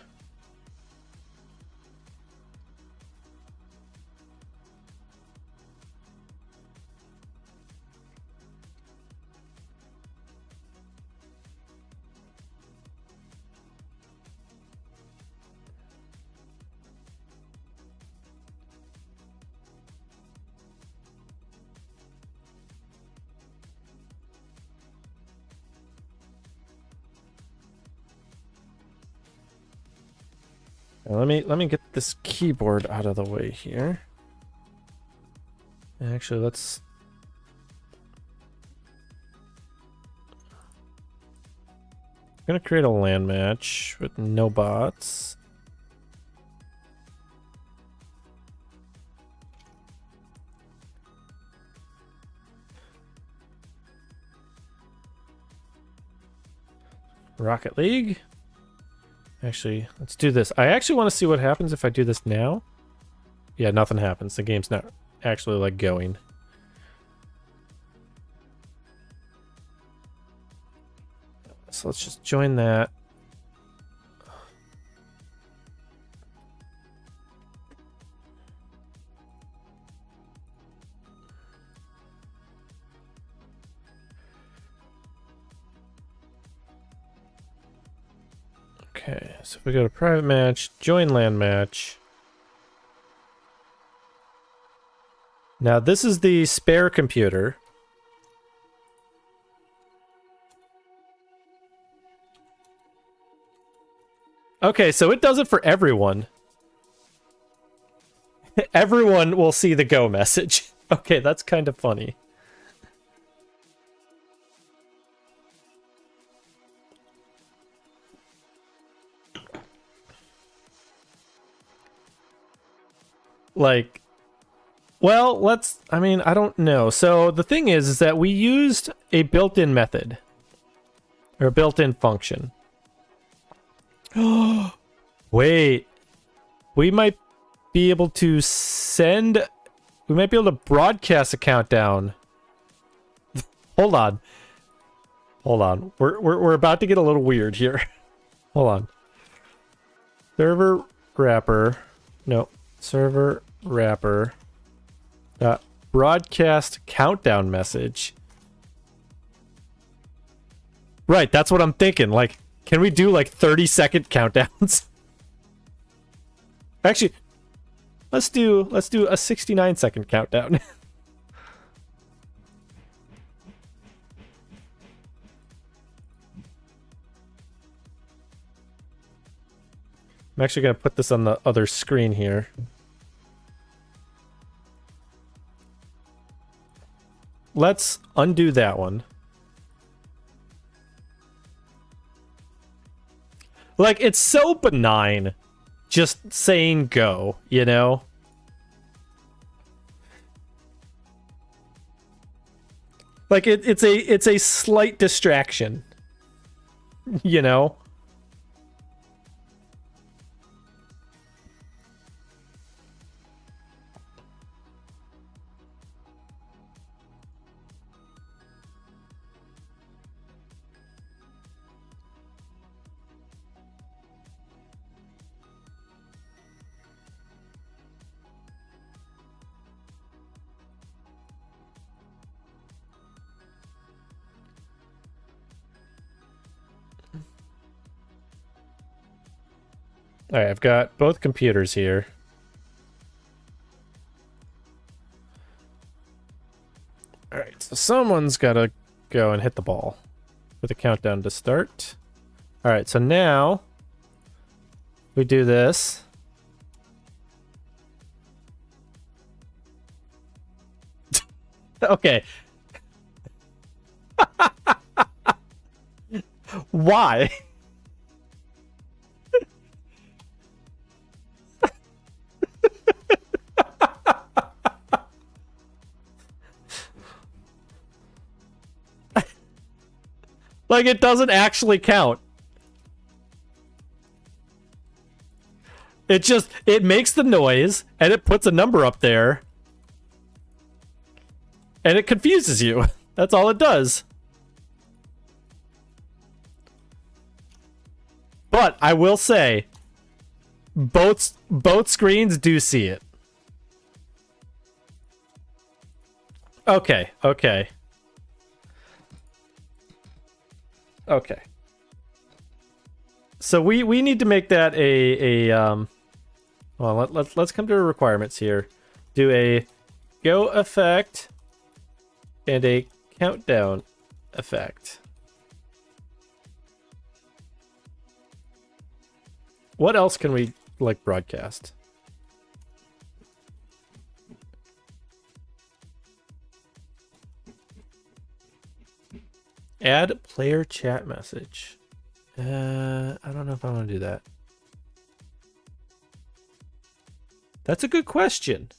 Now, let me get this keyboard out of the way here. Actually, let's... I'm gonna create a LAN match with no bots. Rocket League. Actually, let's do this. I actually want to see what happens if I do this now. Yeah, nothing happens. The game's not actually, like, going. So let's just join that. Okay, so if we go to private match, join LAN match. Now this is the spare computer. Okay, so it does it for everyone. Everyone will see the go message. Okay, that's kind of funny. Like, well, let's, I mean, I don't know. So the thing is that we used a built-in method. Or a built-in function. Wait. We might be able to send... We might be able to broadcast a countdown. Hold on. Hold on. We're about to get a little weird here. Hold on. Server wrapper. No. Server wrapper. Broadcast countdown message. Right, that's what I'm thinking. Like, can we do like 30-second countdowns? Actually, let's do a 69-second countdown. I'm actually going to put this on the other screen here. Let's undo that one. Like, it's so benign just saying go, you know? Like, it's a slight distraction, you know? All right, I've got both computers here. All right, so someone's got to go and hit the ball with a countdown to start. All right, so now we do this. Okay. Why? Like, it doesn't actually count. It makes the noise and it puts a number up there. And it confuses you. That's all it does. But I will say, both screens do see it. Okay. So we need to make that well, let's come to the requirements here. Do a go effect and a countdown effect. What else can we like broadcast? Add player chat message. I don't know if I want to do that. That's a good question.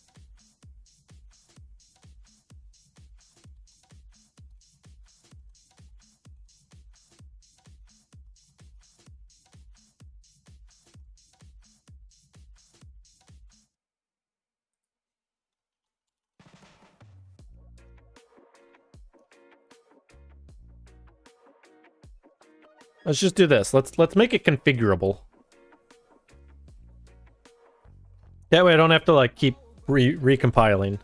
Let's just do this. Let's make it configurable. That way I don't have to like keep recompiling.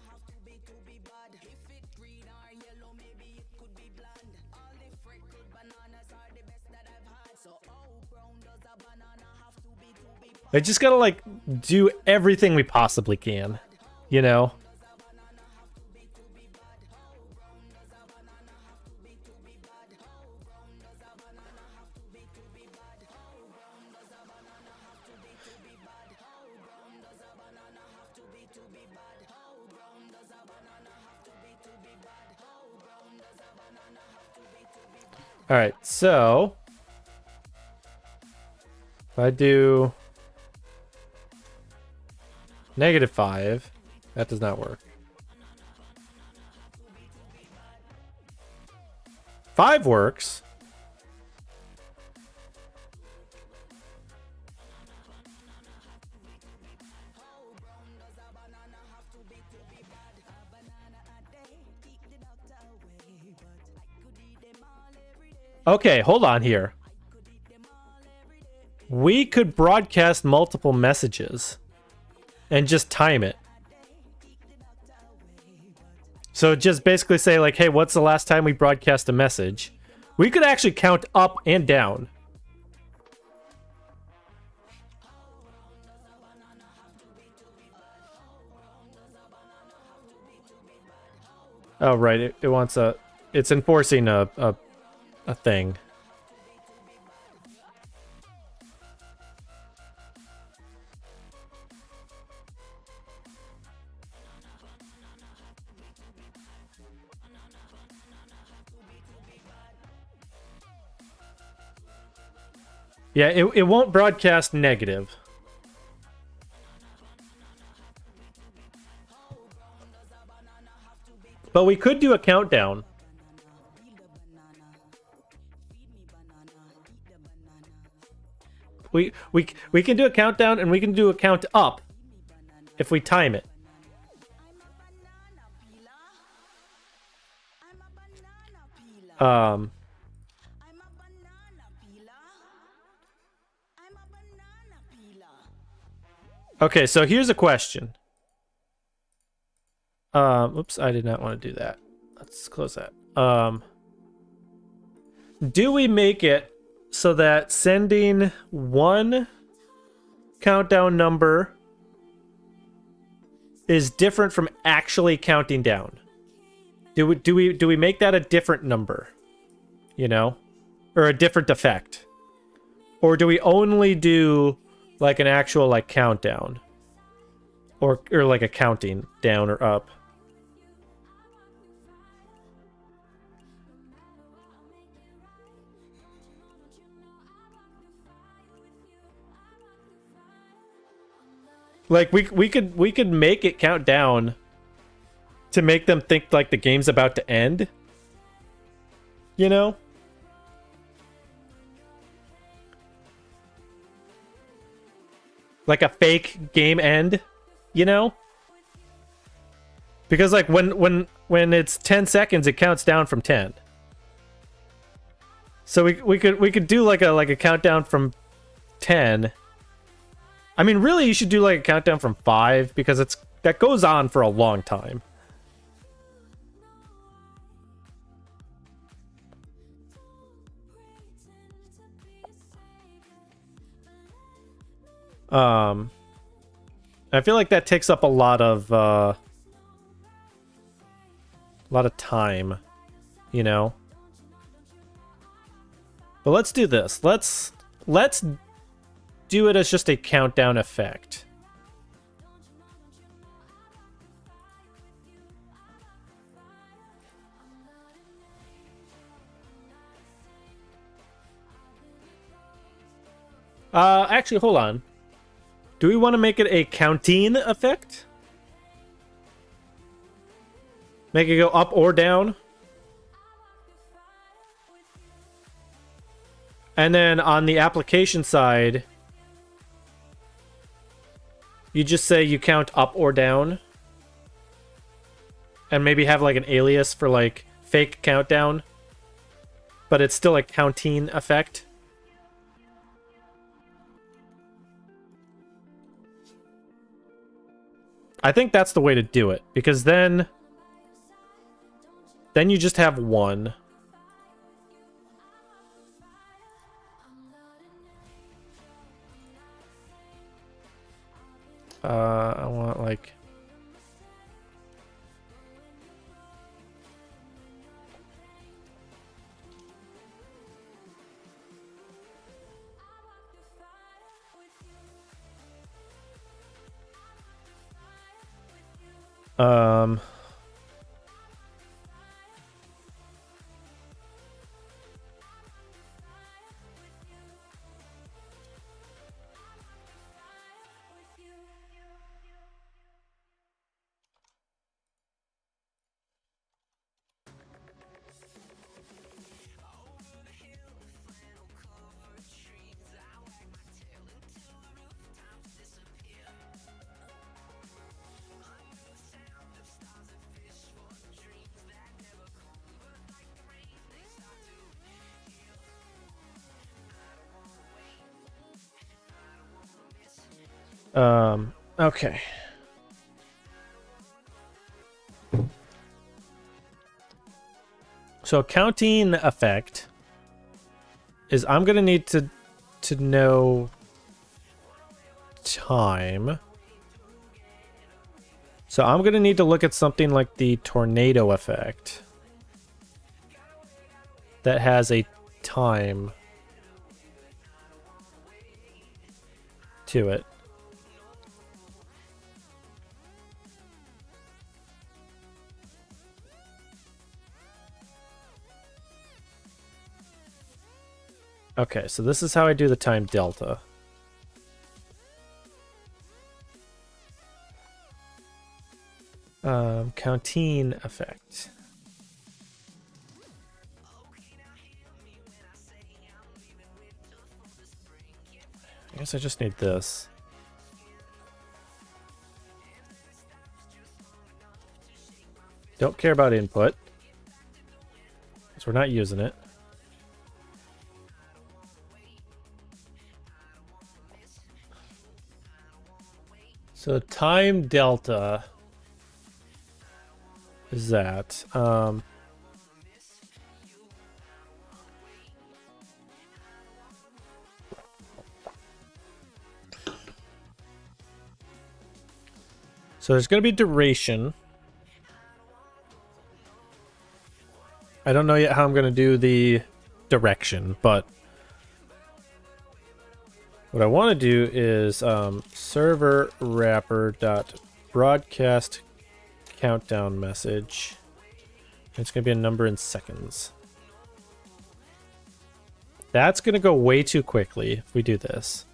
I just gotta like do everything we possibly can, you know? All right, so if I do -5, that does not work. 5 works. Okay, hold on here. We could broadcast multiple messages and just time it. So just basically say like, hey, what's the last time we broadcast a message? We could actually count up and down. Oh, right. It wants a... It's enforcing a thing. Yeah, it won't broadcast negative. But we could do a countdown. We can do a countdown and we can do a count up if we time it. Okay, so here's a question. Oops, I did not want to do that. Let's close that. Do we make it so that sending one countdown number is different from actually counting down? Do we make that a different number? You know? Or a different effect? Or do we only do like an actual like countdown? Or like a counting down or up? Like we could make it count down to make them think like the game's about to end. You know? like a fake game end, you know? Because like when it's 10 seconds, it counts down from 10. So we could do like a countdown from 10. I mean, really, you should do like a countdown from 5 because that goes on for a long time. I feel like that takes up a lot of time, you know. But let's do this. Let's do it as just a countdown effect. Actually, hold on. Do we want to make it a counting effect? Make it go up or down? And then on the application side, you just say you count up or down. And maybe have like an alias for like fake countdown. But it's still a counting effect. I think that's the way to do it, because then you just have one. I want like okay. So counting effect is I'm gonna need to know time. So I'm gonna need to look at something like the tornado effect that has a time to it. Okay, so this is how I do the time delta. Counting effect. I guess I just need this. Don't care about input, because we're not using it. So time delta is that. So there's going to be duration. I don't know yet how I'm going to do the direction, but what I want to do is server wrapper dot broadcast countdown message. It's going to be a number in seconds. That's going to go way too quickly if we do this.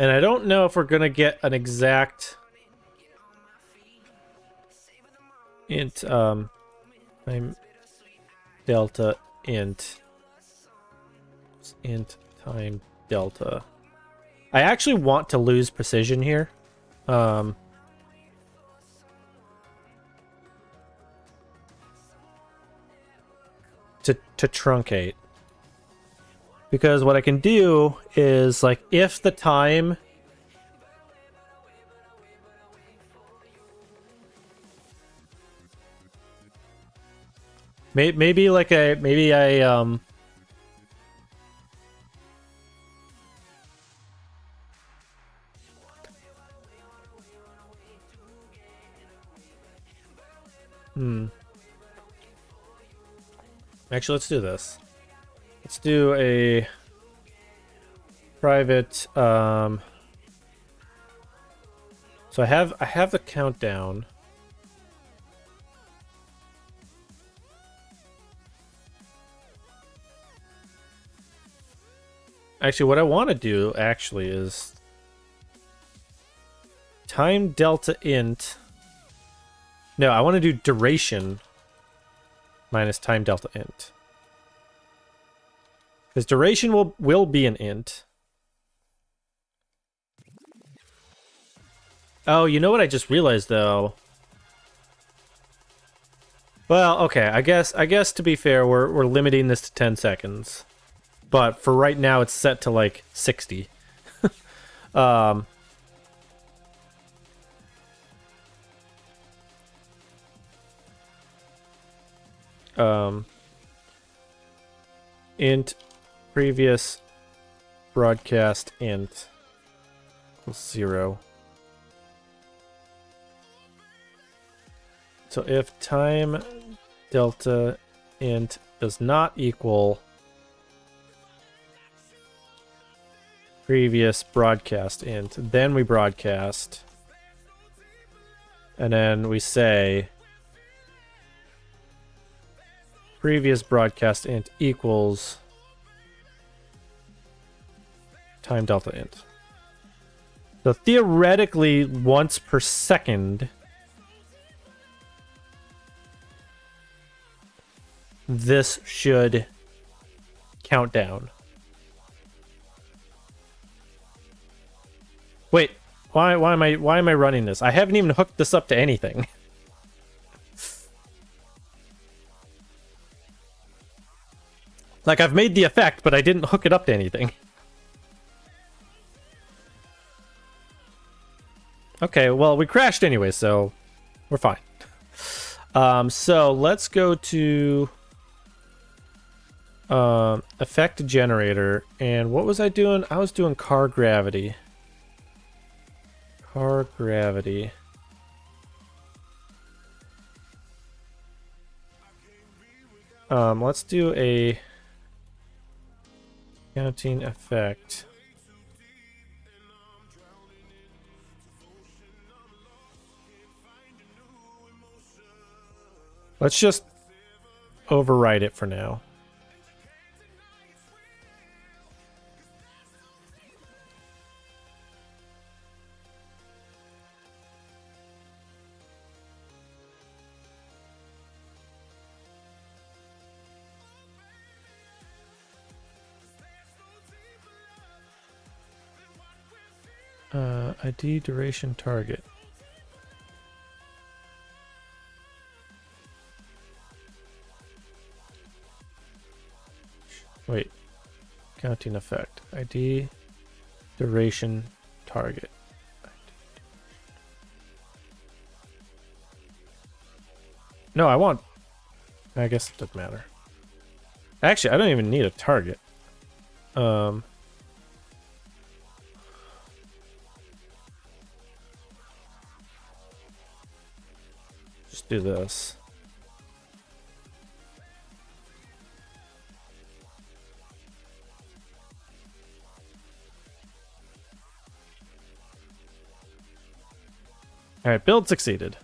And I don't know if we're going to get an exact int time delta int time delta. I actually want to lose precision here. To truncate. Because what I can do is, like, if the time maybe I actually, let's do this. Let's do a private so I have the countdown. Actually, what I want to do actually is time delta int. No, I want to do duration minus time delta int. Because duration will be an int. Oh, you know what I just realized though? Well, okay, I guess to be fair, we're limiting this to 10 seconds. But for right now it's set to like 60. Int previous broadcast int equals 0. So if time delta int does not equal previous broadcast int, then we broadcast, and then we say previous broadcast int equals time delta int. So theoretically, once per second, this should count down. Wait, why am I running this? I haven't even hooked this up to anything. Like, I've made the effect, but I didn't hook it up to anything. Okay, well, we crashed anyway, so we're fine. So let's go to effect generator, and what was I doing? I was doing car gravity. Car gravity. Let's do a counting effect. Let's just override it for now. ID duration target. Wait. Counting effect. ID duration target. No, I want... I guess it doesn't matter. Actually, I don't even need a target. Just do this. All right, build succeeded.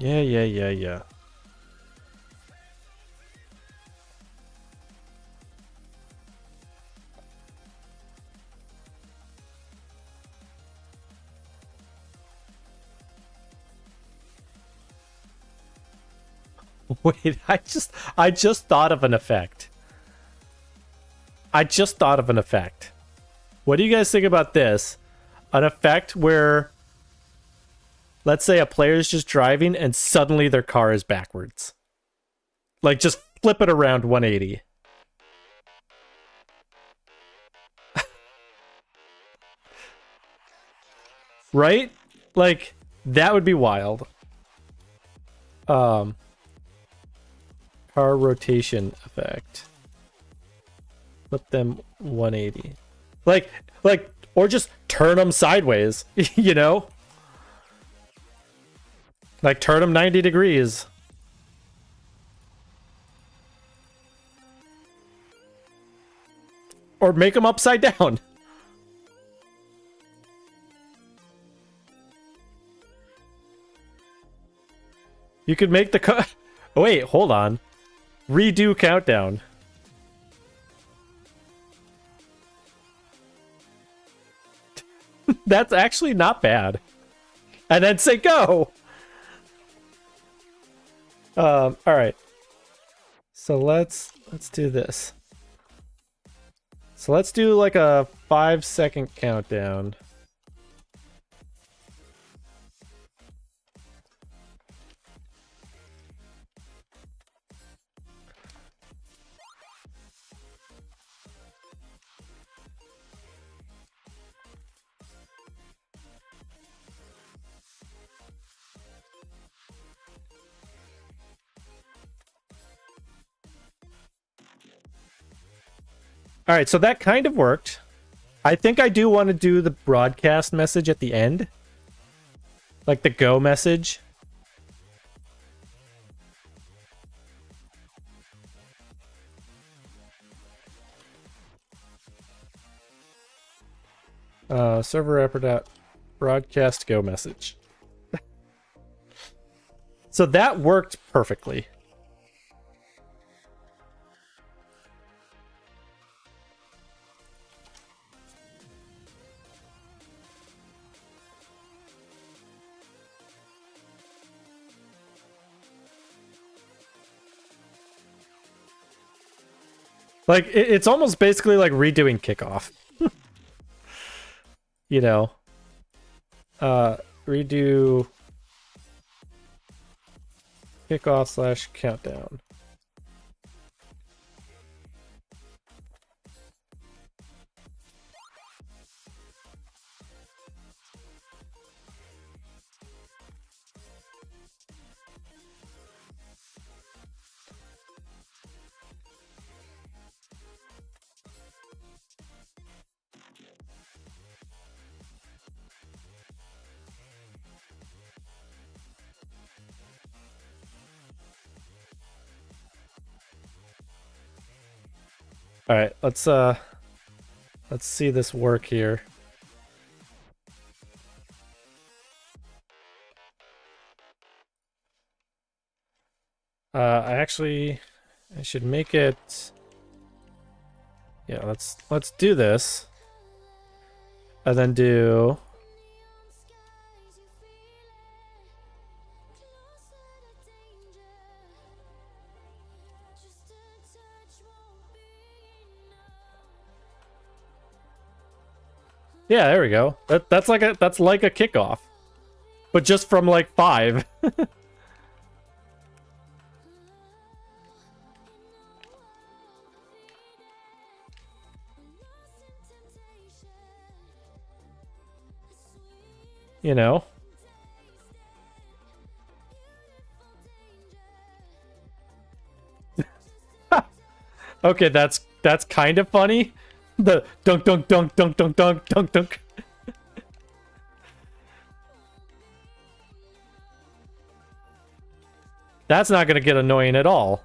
Yeah. Wait, I just thought of an effect. What do you guys think about this? An effect where, let's say a player is just driving and suddenly their car is backwards. Like, just flip it around 180. Right? Like, that would be wild. Car rotation effect. Flip them 180. Like, or just turn them sideways, you know? Like, turn them 90 degrees. Or make them upside down. You could make the car... Oh, wait, hold on. Redo countdown. That's actually not bad. And then say go! Alright. So let's do this. So let's do like a 5-second countdown. All right, so that kind of worked. I think I do want to do the broadcast message at the end. Like the go message. Server app broadcast go message. So that worked perfectly. Like, it's almost basically like redoing kickoff. You know. Redo kickoff / countdown. All right, let's see this work here. I should make it. Yeah, let's do this. And then do Yeah, there we go. That's like a kickoff. But just from like 5. You know. Okay, that's kind of funny. The dunk dunk dunk dunk dunk dunk dunk dunk. That's not going to get annoying at all.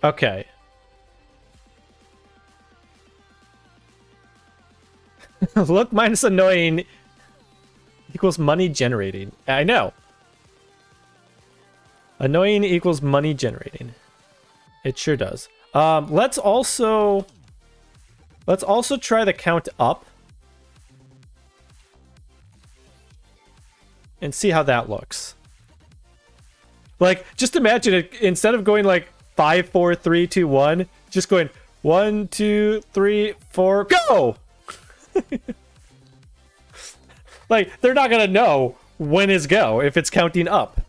Okay. Look minus annoying equals money generating. I know. Annoying equals money generating. It sure does. Let's also try the count up and see how that looks. Like, just imagine it, instead of going like 5, 4, 3, 2, 1, just going 1, 2, 3, 4, go! Like, they're not gonna know when is go if it's counting up.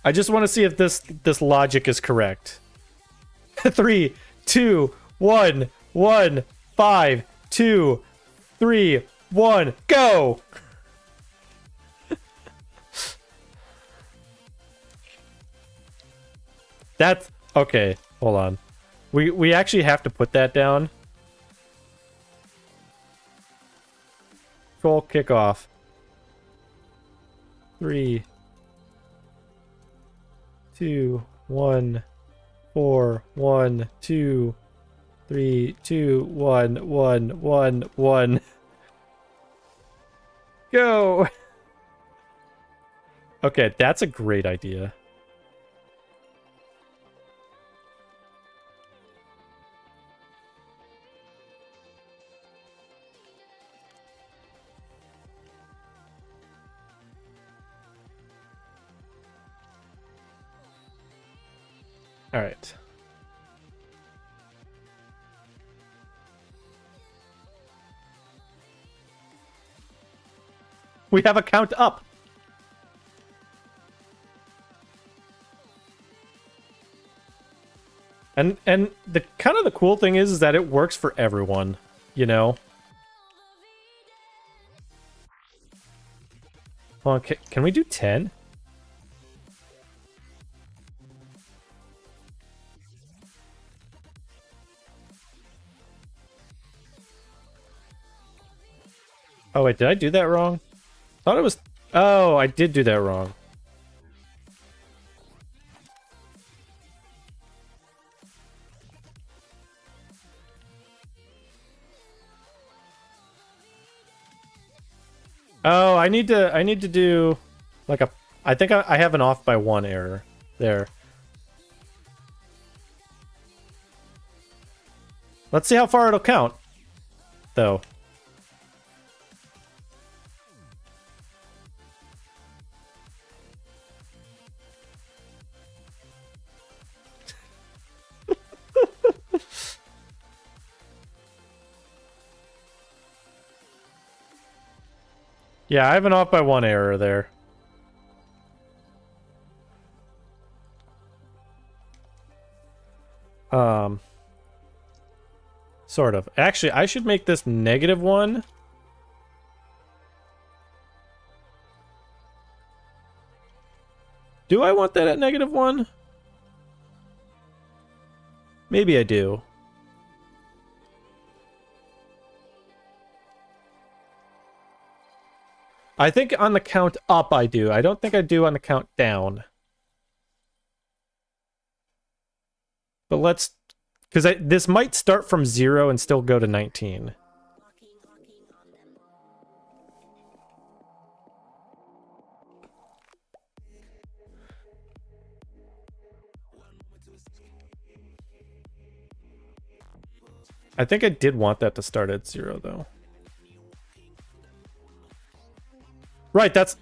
I just want to see if this logic is correct. 3, 2, 1, 1, 5, 2, 3, 1, go! That's okay. Hold on. We actually have to put that down. Full kickoff. 3, 2, 1, 4, 1, 2, 3, 2, 1, 1, 1, 1. Go! Okay, that's a great idea. All right. We have a count up. And the kind of the cool thing is that it works for everyone, you know? Well, can we do 10? Oh, wait, did I do that wrong? Thought it was... Oh, I did do that wrong. Oh, I need to do like a... I think I have an off by 1 error there. Let's see how far it'll count, though. Yeah, I have an off by 1 error there. Sort of. Actually, I should make this -1. Do I want that at -1? Maybe I do. I think on the count up I do. I don't think I do on the count down. But let's... Because this might start from 0 and still go to 19. I think I did want that to start at 0, though. Right, that's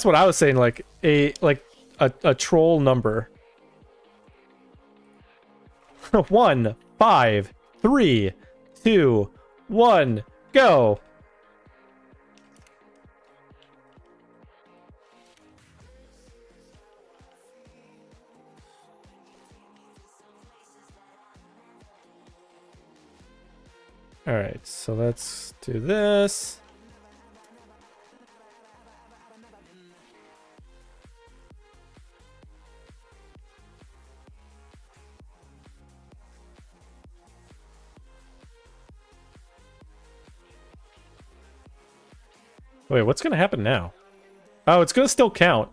what I was saying, like a troll number. 1, 5, 3, 2, 1, go. All right, so let's do this. Wait, what's gonna happen now? Oh, it's gonna still count.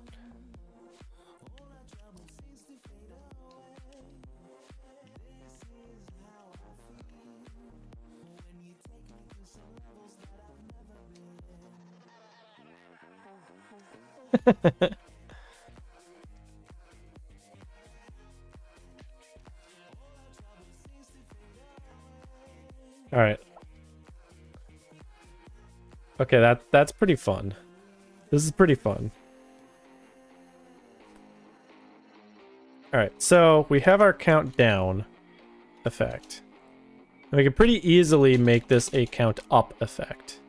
All right. Okay, that's pretty fun. This is pretty fun. All right, so we have our countdown effect. And we can pretty easily make this a count up effect.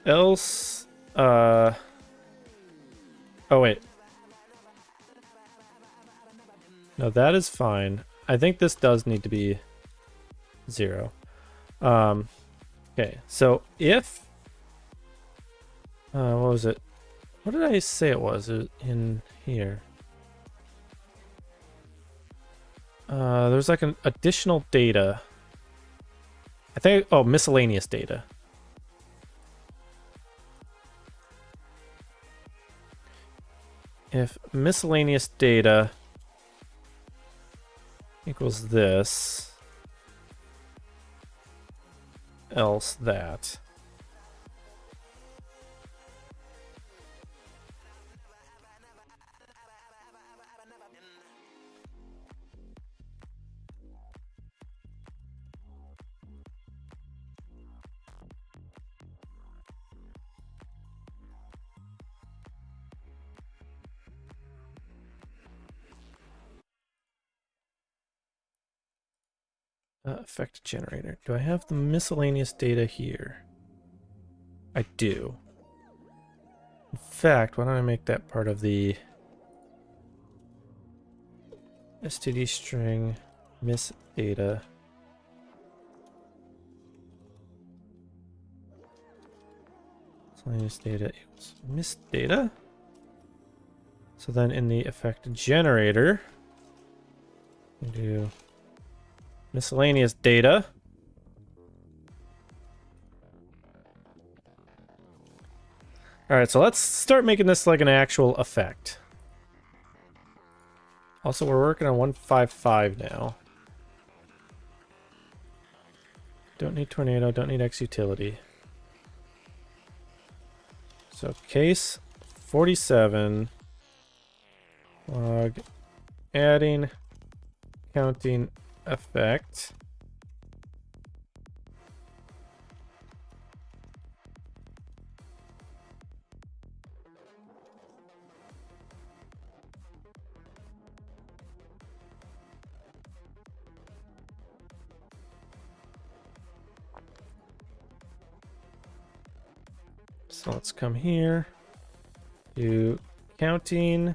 Else, oh wait. No, that is fine. I think this does need to be 0. Okay, so if, what was it? What did I say it was in here? There's like an additional data. I think, oh, miscellaneous data. If miscellaneous data equals this, else that. Effect generator. Do I have the miscellaneous data here? I do. In fact, why don't I make that part of the std string miss data. Miscellaneous data equals miss data. So then in the effect generator, we do miscellaneous data. All right, so let's start making this like an actual effect. Also, we're working on 155 now. Don't need tornado, don't need X utility. So case 47, log, adding, counting, effect. So let's come here, do counting.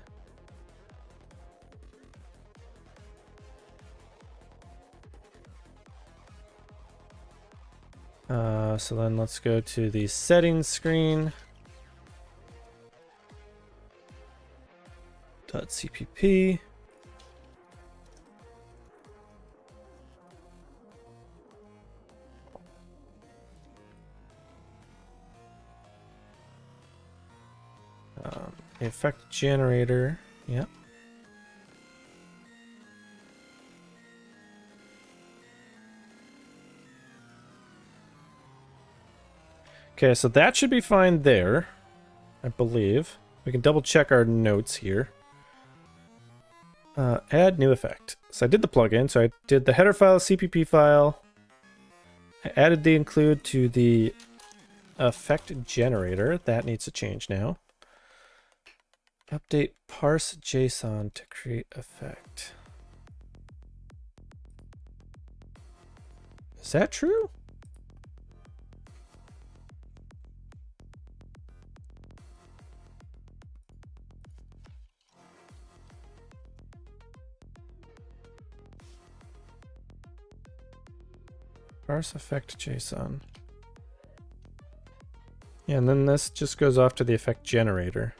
So then let's go to the settings screen. .cpp. The effect generator. Yep. Okay, so that should be fine there, I believe. We can double check our notes here. Add new effect. So I did the plugin, so I did the header file, CPP file. I added the include to the effect generator. That needs to change now. Update parse JSON to create effect. Is that true? Parse effect JSON. Yeah, and then this just goes off to the effect generator.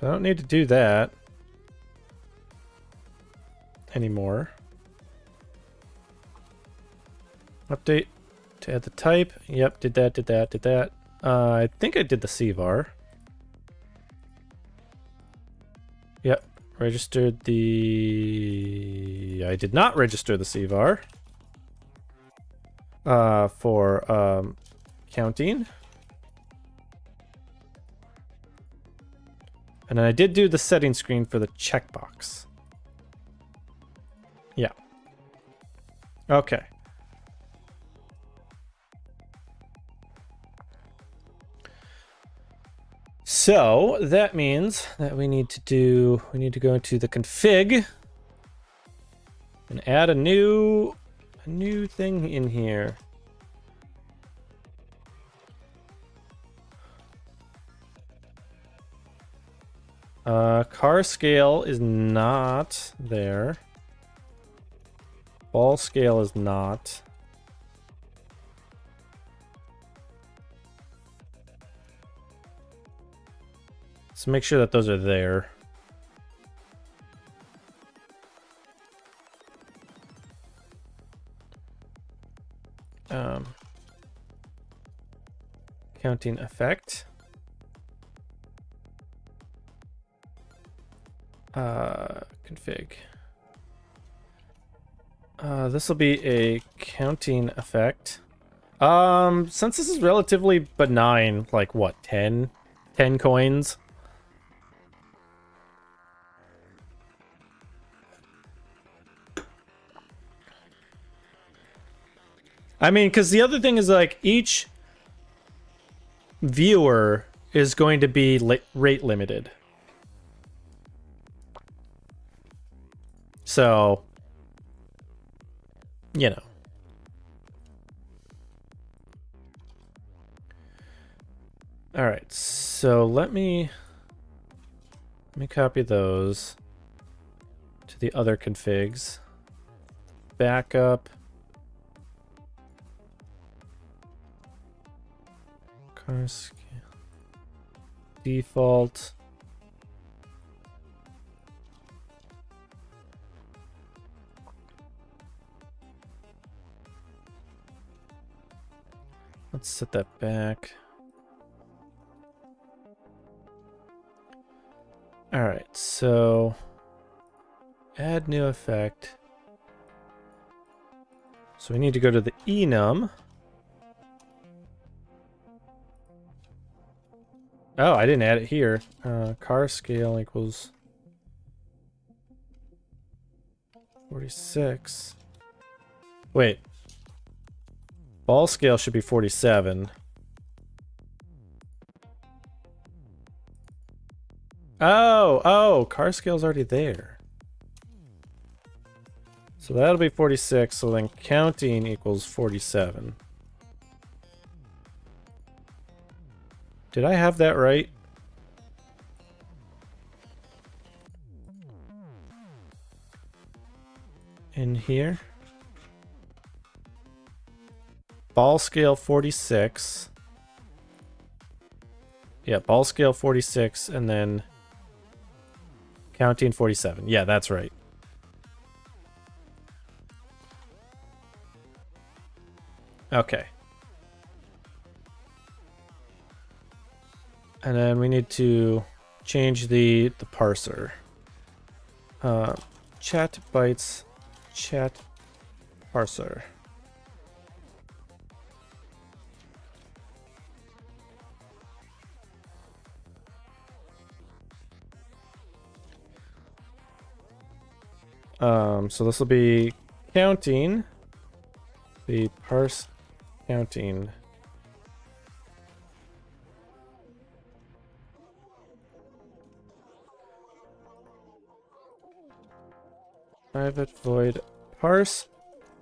So I don't need to do that anymore. Update to add the type. Yep, did that. I think I did the CVAR. Yep, registered the... I did not register the CVAR. For counting. And then I did do the setting screen for the checkbox. Yeah. Okay. So that means that we need to go into the config and add a new thing in here. Car scale is not there. Ball scale is not. So make sure that those are there. Counting effect. Config. This will be a counting effect. Since this is relatively benign, like what, 10 coins? I mean, because the other thing is, like, each viewer is going to be rate limited. So, you know. All right, so let me copy those to the other configs. Backup. Car scale. Default. Let's set that back. All right, so add new effect. So we need to go to the enum. Oh, I didn't add it here. Car scale equals 46. Wait. Ball scale should be 47. Oh, car scale's already there. So that'll be 46, so then counting equals 47. Did I have that right? In here? Ball scale 46. Yeah, ball scale 46, and then counting 47. Yeah, that's right. Okay. And then we need to change the parser. Chat bytes, chat parser. So this will be counting, the parse counting. Private void parse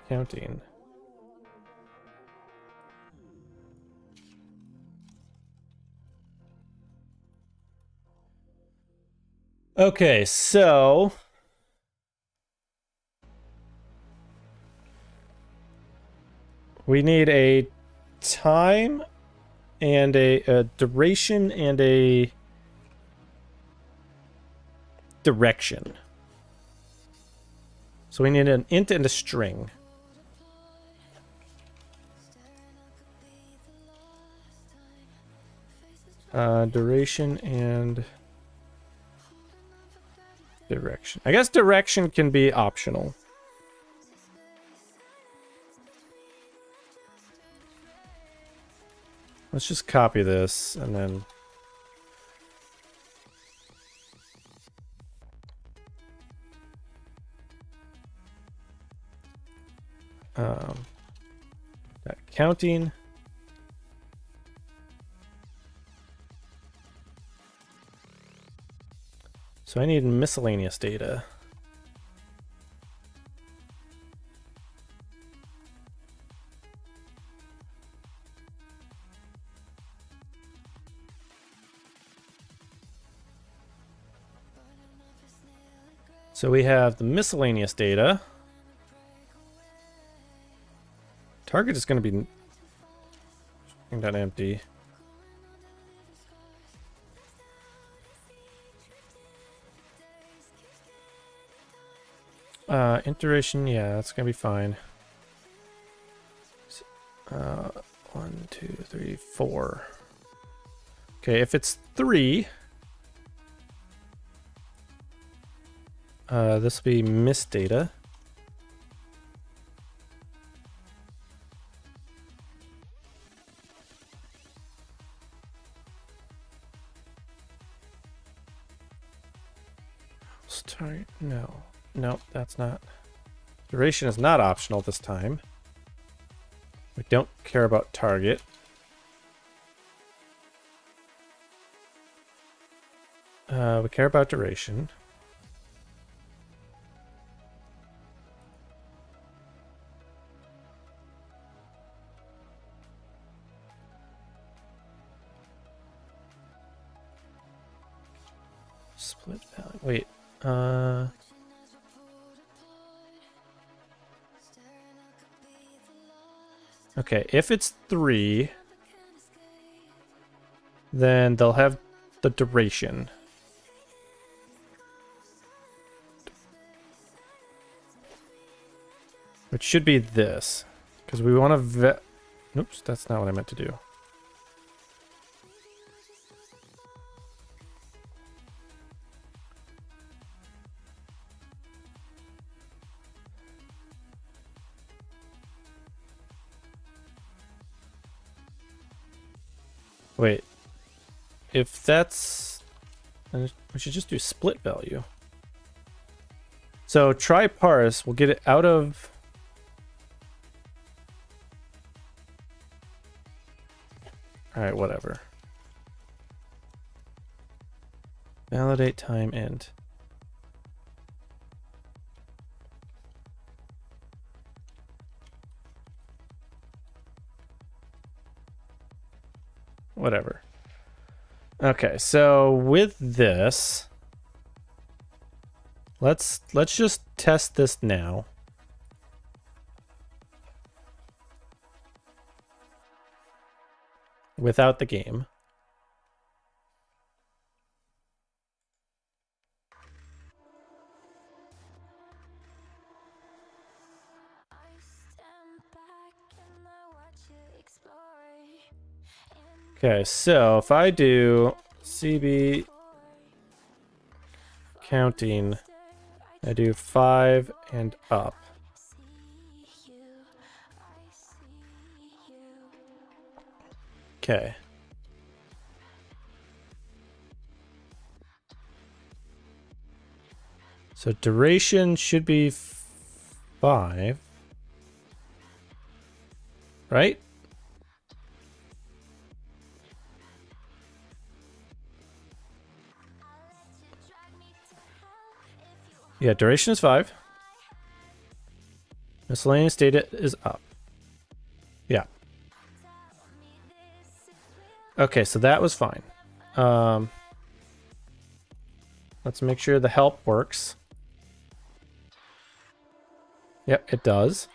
counting. Okay, so we need a time and a duration and a direction. So we need an int and a string. Duration and direction. I guess direction can be optional. Let's just copy this and then that counting. So I need miscellaneous data. So we have the miscellaneous data. Target is going to be that empty. Iteration, yeah, that's gonna be fine. 1, 2, 3, 4. Okay, if it's 3, this will be miss data. Start, no. Nope, that's not. Duration is not optional this time. We don't care about target. We care about duration. Split value. Wait. Okay, if it's 3, then they'll have the duration. Which should be this. Because we want to oops, that's not what I meant to do. Wait, if that's, then we should just do split value. So try parse, we'll get it out of, all right, whatever. Validate time end. Whatever. Okay, so with this, let's just test this now. Without the game. Okay, so if I do CB counting, I do 5 and up. Okay. So duration should be 5. Right? Yeah, duration is 5. Miscellaneous data is up. Yeah. Okay, so that was fine. Let's make sure the help works. Yep, it does.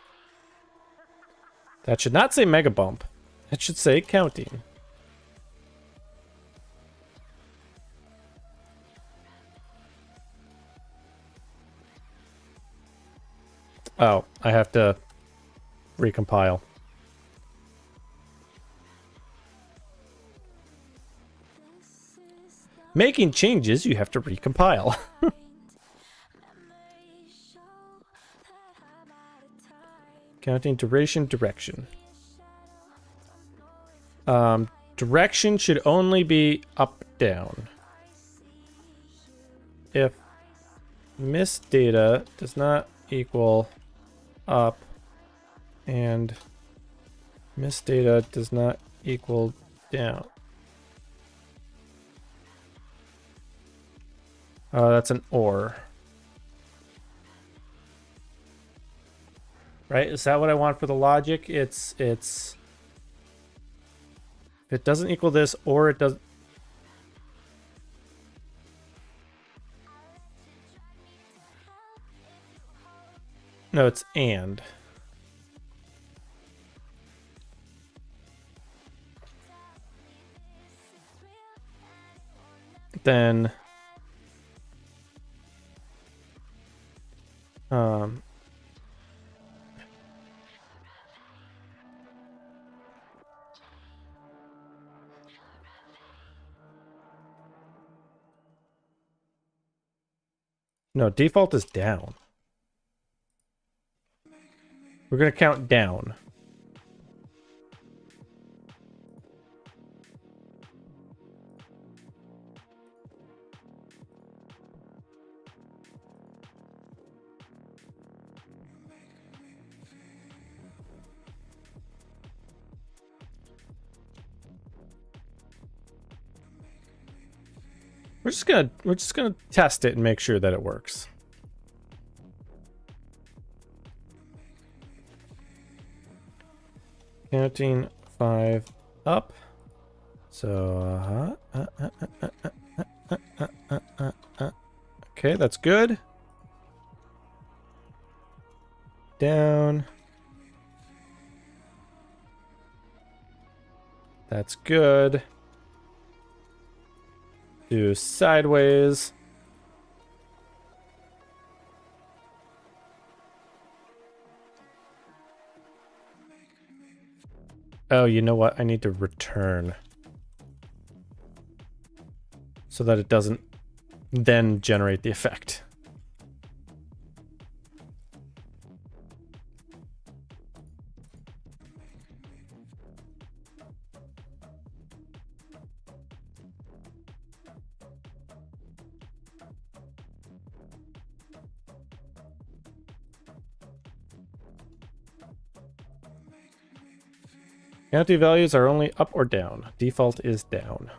That should not say mega bump. It should say counting. Oh, I have to recompile. Making changes, you have to recompile. Counting duration, direction. Direction should only be up, down. If miss data does not equal up and miss data does not equal down. That's an or. Right? Is that what I want for the logic? It's if it doesn't equal this or it does. No, it's and. Then no, default is down. We're going to count down. We're just gonna test it and make sure that it works. Counting 5 up. So okay, that's good. Down. That's good. Do sideways. Oh, you know what? I need to return so that it doesn't then generate the effect. County values are only up or down. Default is down.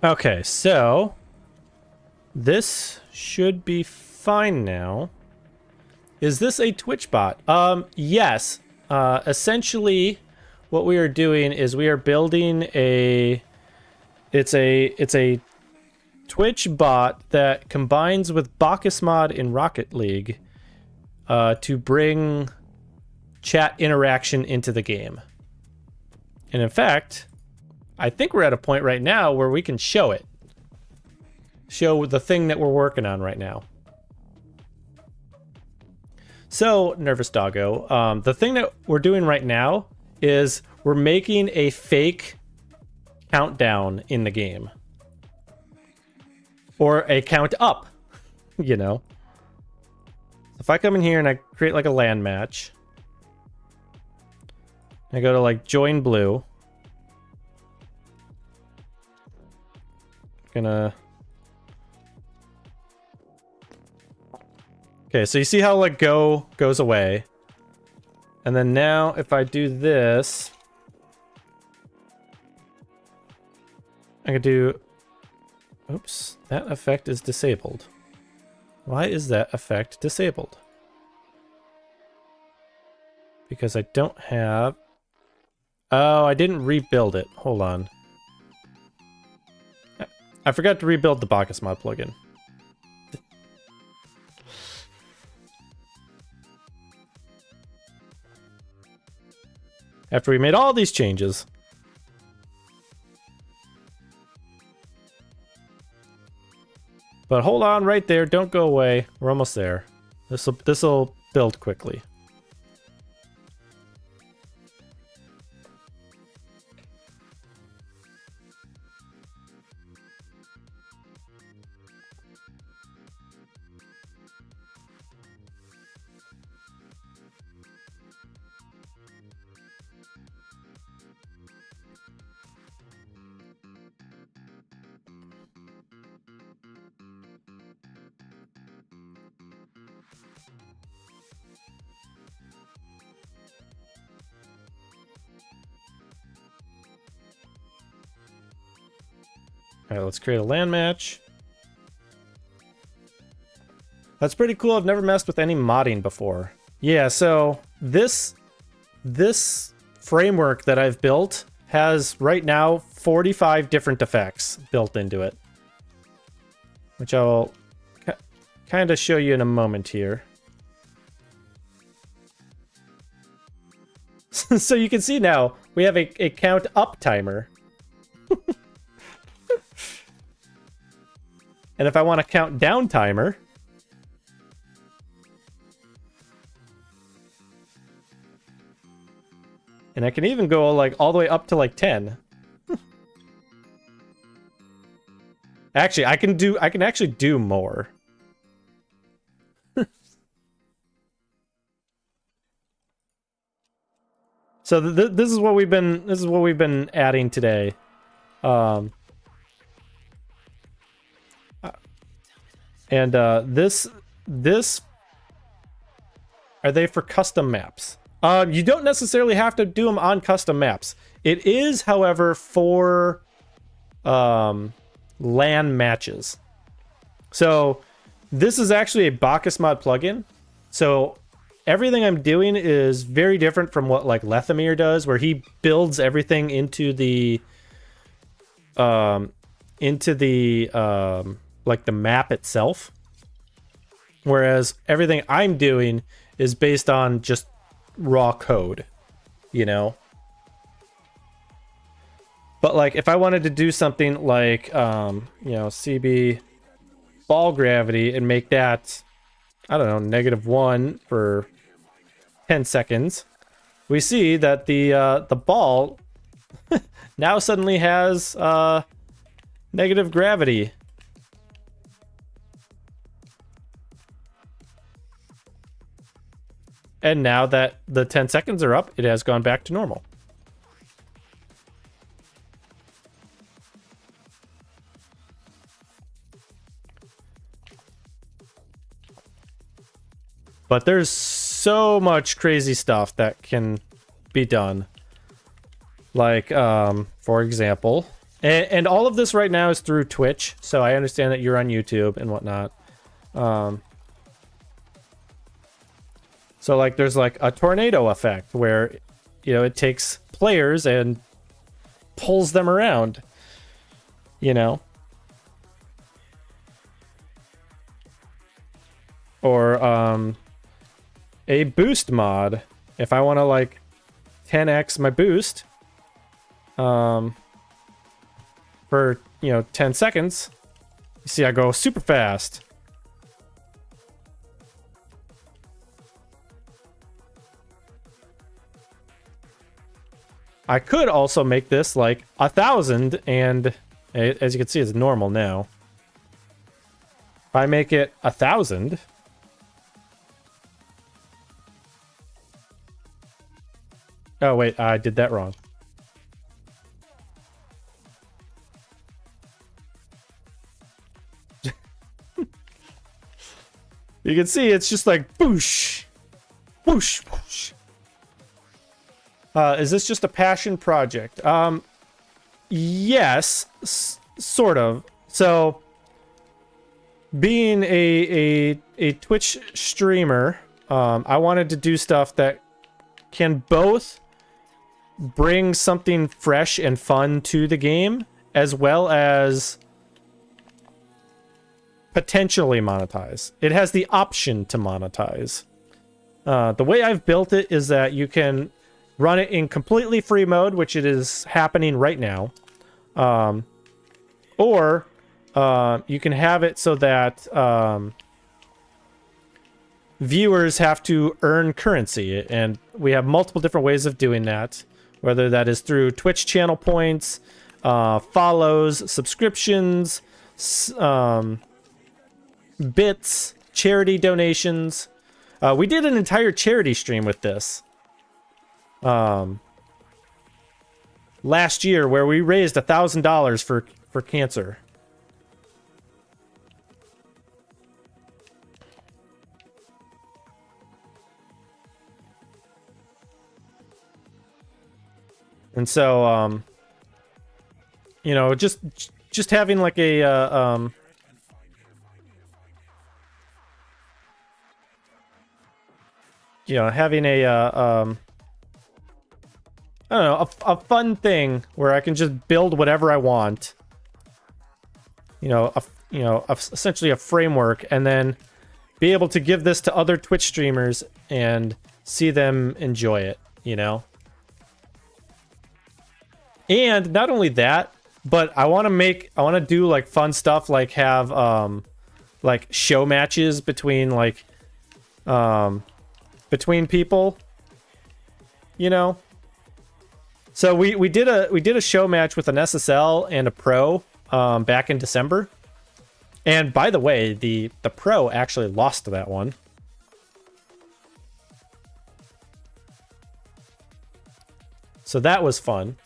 Okay, so this should be fine now. Is this a Twitch bot? Yes. Essentially, what we are doing is we are building a. It's a Twitch bot that combines with Bacchus mod in Rocket League to bring chat interaction into the game. And in fact, I think we're at a point right now where we can show it. Show the thing that we're working on right now. So, Nervous Doggo, the thing that we're doing right now is we're making a fake countdown in the game. Or a count up, you know. If I come in here and I create like a LAN match, I go to like join blue. Gonna. Okay, so you see how like go goes away. And then now if I do this, I can do, oops, that effect is disabled. Why is that effect disabled? Because I don't have, oh, I didn't rebuild it. Hold on. I forgot to rebuild the Bacchus mod plugin. After we made all these changes. But hold on right there, don't go away. We're almost there. This'll build quickly. Alright, let's create a land match. That's pretty cool. I've never messed with any modding before. Yeah, so this framework that I've built has right now 45 different effects built into it. Which I'll kind of show you in a moment here. So you can see now, we have a count up timer. And if I want to count down timer, and I can even go like all the way up to like 10. Actually, I can actually do more. So this is what we've been adding today. And this are they for custom maps? You don't necessarily have to do them on custom maps. It is, however, for LAN matches. So this is actually a Bacchus mod plugin. So everything I'm doing is very different from what like Lethamir does, where he builds everything into the like the map itself. Whereas everything I'm doing is based on just raw code, you know? But like if I wanted to do something like, you know, CB ball gravity and make that, I don't know, -1 for 10 seconds, we see that the ball now suddenly has negative gravity. And now that the 10 seconds are up, it has gone back to normal. But there's so much crazy stuff that can be done. Like, for example, and all of this right now is through Twitch, so I understand that you're on YouTube and whatnot. So like there's like a tornado effect where, you know, it takes players and pulls them around, you know. Or a boost mod. If I want to like 10x my boost for, you know, 10 seconds, you see I go super fast. I could also make this like 1,000, and as you can see, it's normal now. If I make it 1,000, oh wait, I did that wrong. You can see it's just like boosh, whoosh, whoosh. Is this just a passion project? Yes, sort of. So, being a Twitch streamer, I wanted to do stuff that can both bring something fresh and fun to the game, as well as potentially monetize. It has the option to monetize. The way I've built it is that you can run it in completely free mode, which it is happening right now. Or you can have it so that viewers have to earn currency. And we have multiple different ways of doing that, whether that is through Twitch channel points, follows, subscriptions, bits, charity donations. We did an entire charity stream with this last year, where we raised $1,000 for cancer. And so, you know, just having like a you know, having a I don't know, a fun thing where I can just build whatever I want. You know, essentially a framework, and then be able to give this to other Twitch streamers and see them enjoy it, you know? And not only that, but I want to do like fun stuff, like have like show matches between like between people, you know? So we did a show match with an SSL and a pro back in December. And by the way, the pro actually lost that one. So that was fun.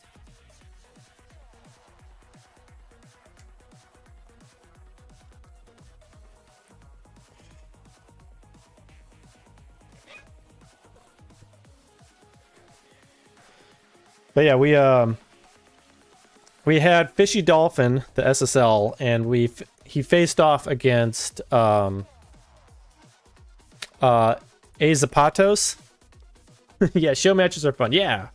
But yeah, we had Fishy Dolphin, the SSL, and he faced off against Azapatos. Yeah, show matches are fun. Yeah,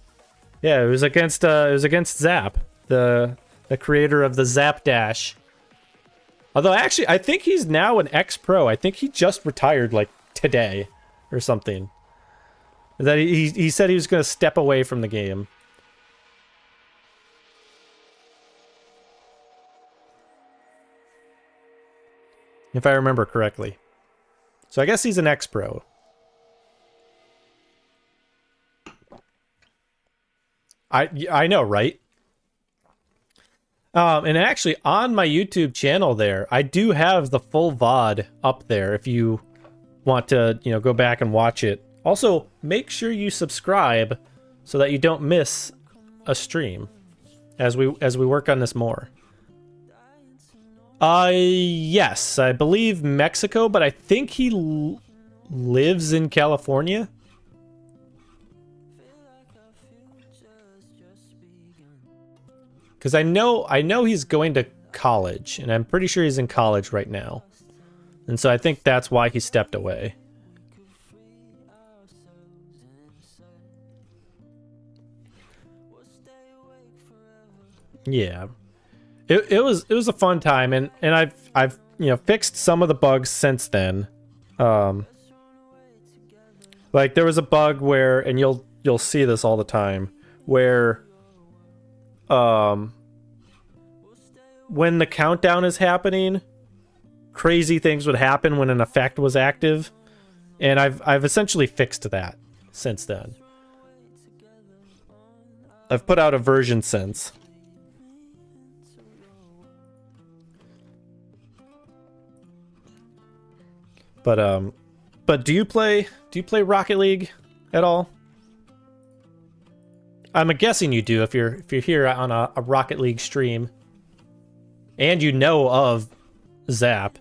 it was against Zap, the creator of the Zap Dash. Although actually, I think he's now an ex-pro. I think he just retired like today or something. That he said he was going to step away from the game. If I remember correctly. So I guess he's an ex-pro. I know, right? And actually, on my YouTube channel there, I do have the full VOD up there if you want to, you know, go back and watch it. Also, make sure you subscribe so that you don't miss a stream as we work on this more. Yes, I believe Mexico, but I think he lives in California. Because I know he's going to college, and I'm pretty sure he's in college right now. And so I think that's why he stepped away. Yeah. It was a fun time, and I've you know, fixed some of the bugs since then. Like there was a bug where, and you'll see this all the time, where when the countdown is happening, crazy things would happen when an effect was active, and I've essentially fixed that since then. I've put out a version since. But do you play Rocket League at all? I'm guessing you do if you're here on a Rocket League stream. And you know of Zap.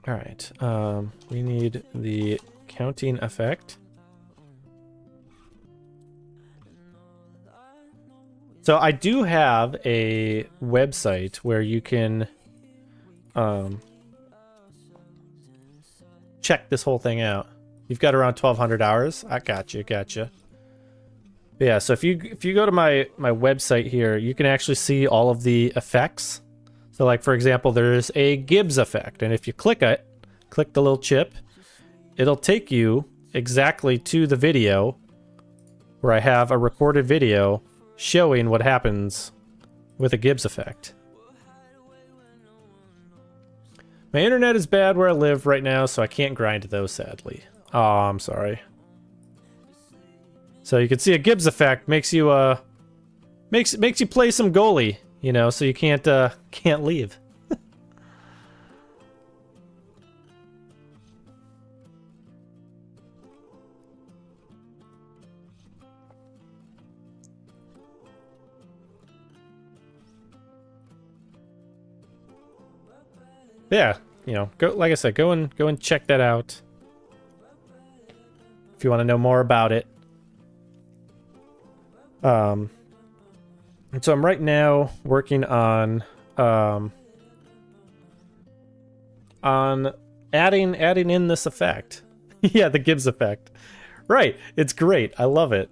All right. We need the counting effect. So I do have a website where you can check this whole thing out. You've got around 1,200 hours. I gotcha. But yeah, so if you go to my website here, you can actually see all of the effects. So like, for example, there's a Gibbs effect, and if you click the little chip, it'll take you exactly to the video where I have a recorded video showing what happens with a Gibbs effect. My internet is bad where I live right now, so I can't grind those, sadly. Oh, I'm sorry. So you can see a Gibbs effect makes you makes you play some goalie, you know, so you can't leave. Yeah, you know, go, like I said, go and check that out if you want to know more about it. And so I'm right now working on adding in this effect. Yeah, the Gibbs effect. Right, it's great. I love it.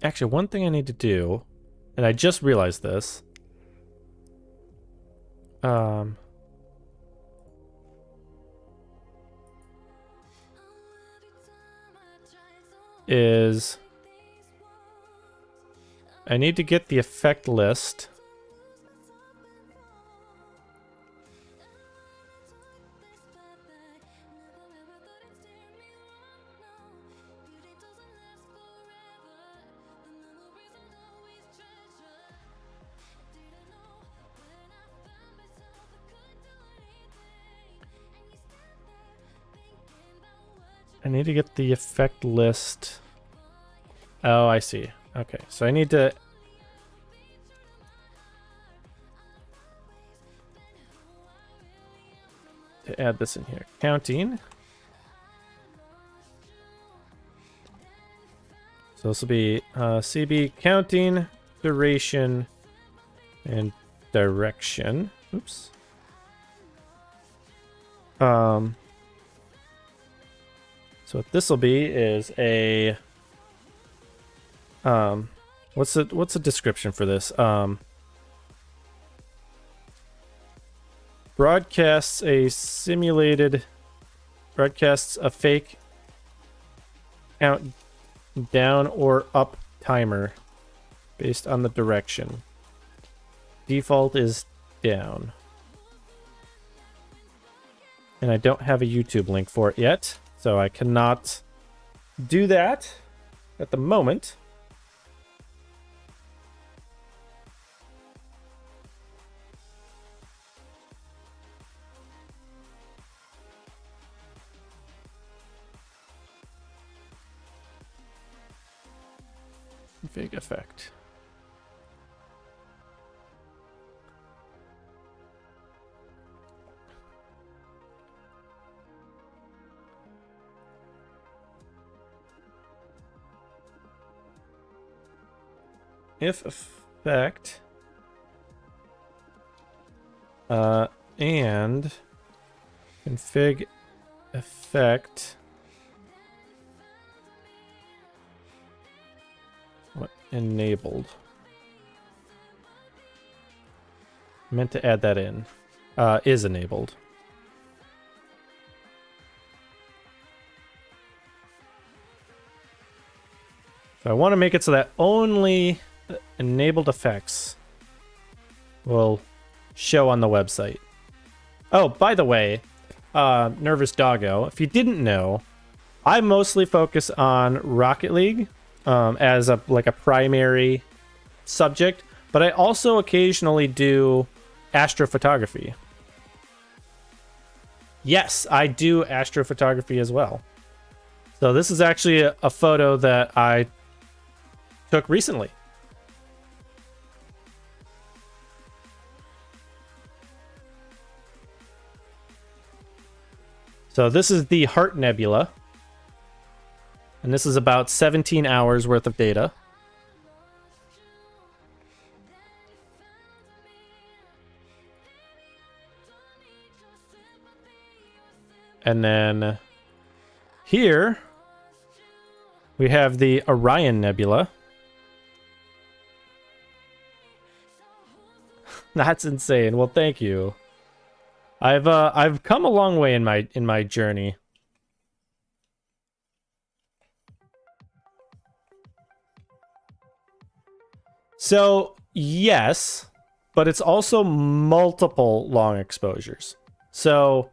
Actually, one thing I need to do, and I just realized this, is I need to get the effect list. I need to get the effect list. Oh, I see. Okay, so I need to add this in here. Counting. So this will be CB counting, duration, and direction. Oops. So what this will be is a what's the description for this? Broadcasts a fake count down or up timer based on the direction. Default is down. And I don't have a YouTube link for it yet, so I cannot do that at the moment. Config effect. If effect and config effect what enabled. Meant to add that in. Is enabled. So I want to make it so that only enabled effects will show on the website. Oh, by the way, Nervous Doggo, if you didn't know, I mostly focus on Rocket League as a primary subject, but I also occasionally do astrophotography. Yes, I do astrophotography as well. So this is actually a photo that I took recently. So this is the Heart Nebula. And this is about 17 hours worth of data. And then here we have the Orion Nebula. That's insane. Well, thank you. I've come a long way in my journey. So, yes, but it's also multiple long exposures. So,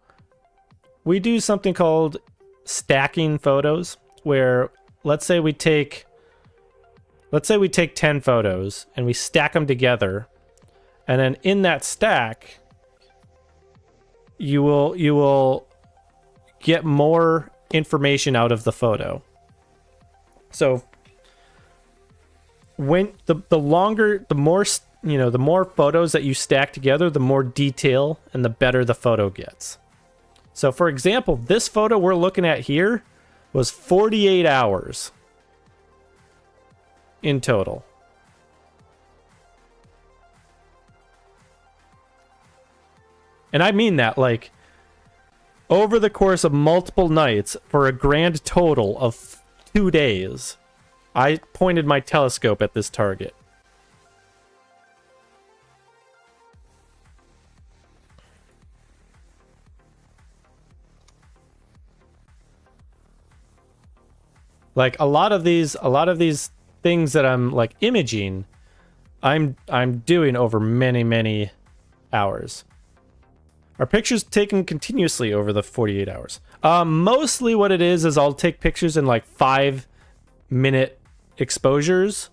we do something called stacking photos, where let's say we take 10 photos and we stack them together, and then in that stack you will get more information out of the photo. So when the more photos that you stack together, the more detail and the better the photo gets. So for example, this photo we're looking at here was 48 hours in total. And I mean that, like, over the course of multiple nights for a grand total of 2 days, I pointed my telescope at this target. Like a lot of these things that I'm like imaging, I'm doing over many hours. Are pictures taken continuously over the 48 hours? Mostly what it is I'll take pictures in like 5-minute exposures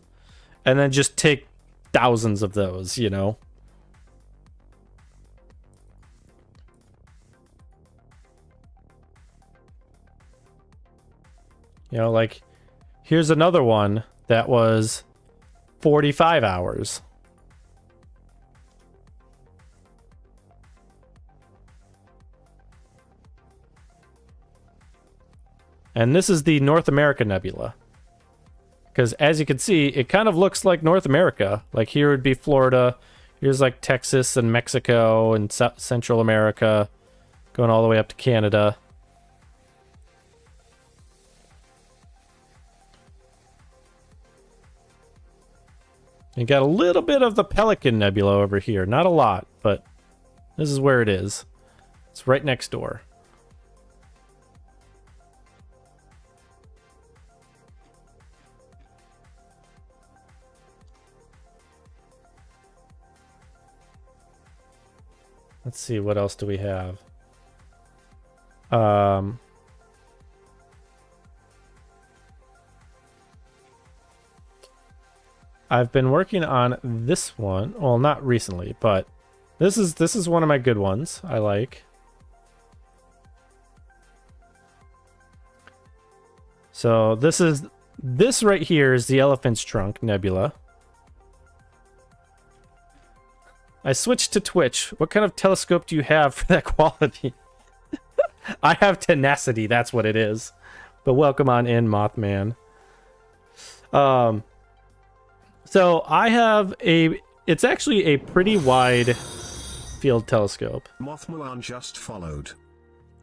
and then just take thousands of those, you know? You know, like, here's another one that was 45 hours. And this is the North America Nebula. Because as you can see, it kind of looks like North America. Like here would be Florida. Here's like Texas and Mexico and Central America. Going all the way up to Canada. You got a little bit of the Pelican Nebula over here. Not a lot, but this is where it is. It's right next door. Let's see, what else do we have? I've been working on this one. Well, not recently, but this is one of my good ones. I like. So this right here is the Elephant's Trunk Nebula. I switched to Twitch. What kind of telescope do you have for that quality? I have Tenacity, that's what it is. But welcome on in, Mothman. So I have it's actually a pretty wide field telescope. Mothman just followed.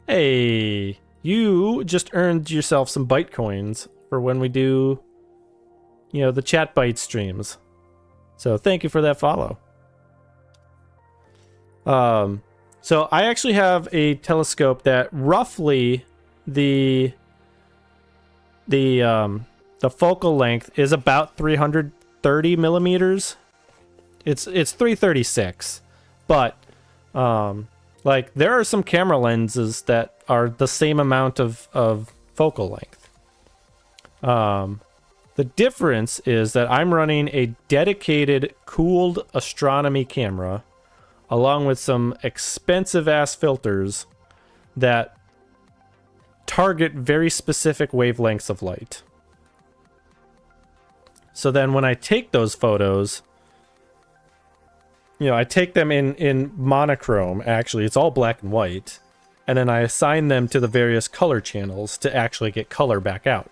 Hey, you just earned yourself some Bytecoins for when we do, you know, the chat bite streams. So thank you for that follow. So I actually have a telescope that roughly the focal length is about 330 millimeters. It's 336, but like there are some camera lenses that are the same amount of focal length. The difference is that I'm running a dedicated cooled astronomy camera along with some expensive ass filters that target very specific wavelengths of light. So then when I take those photos, I take them in monochrome, actually. It's all black and white. And then I assign them to the various color channels to actually get color back out.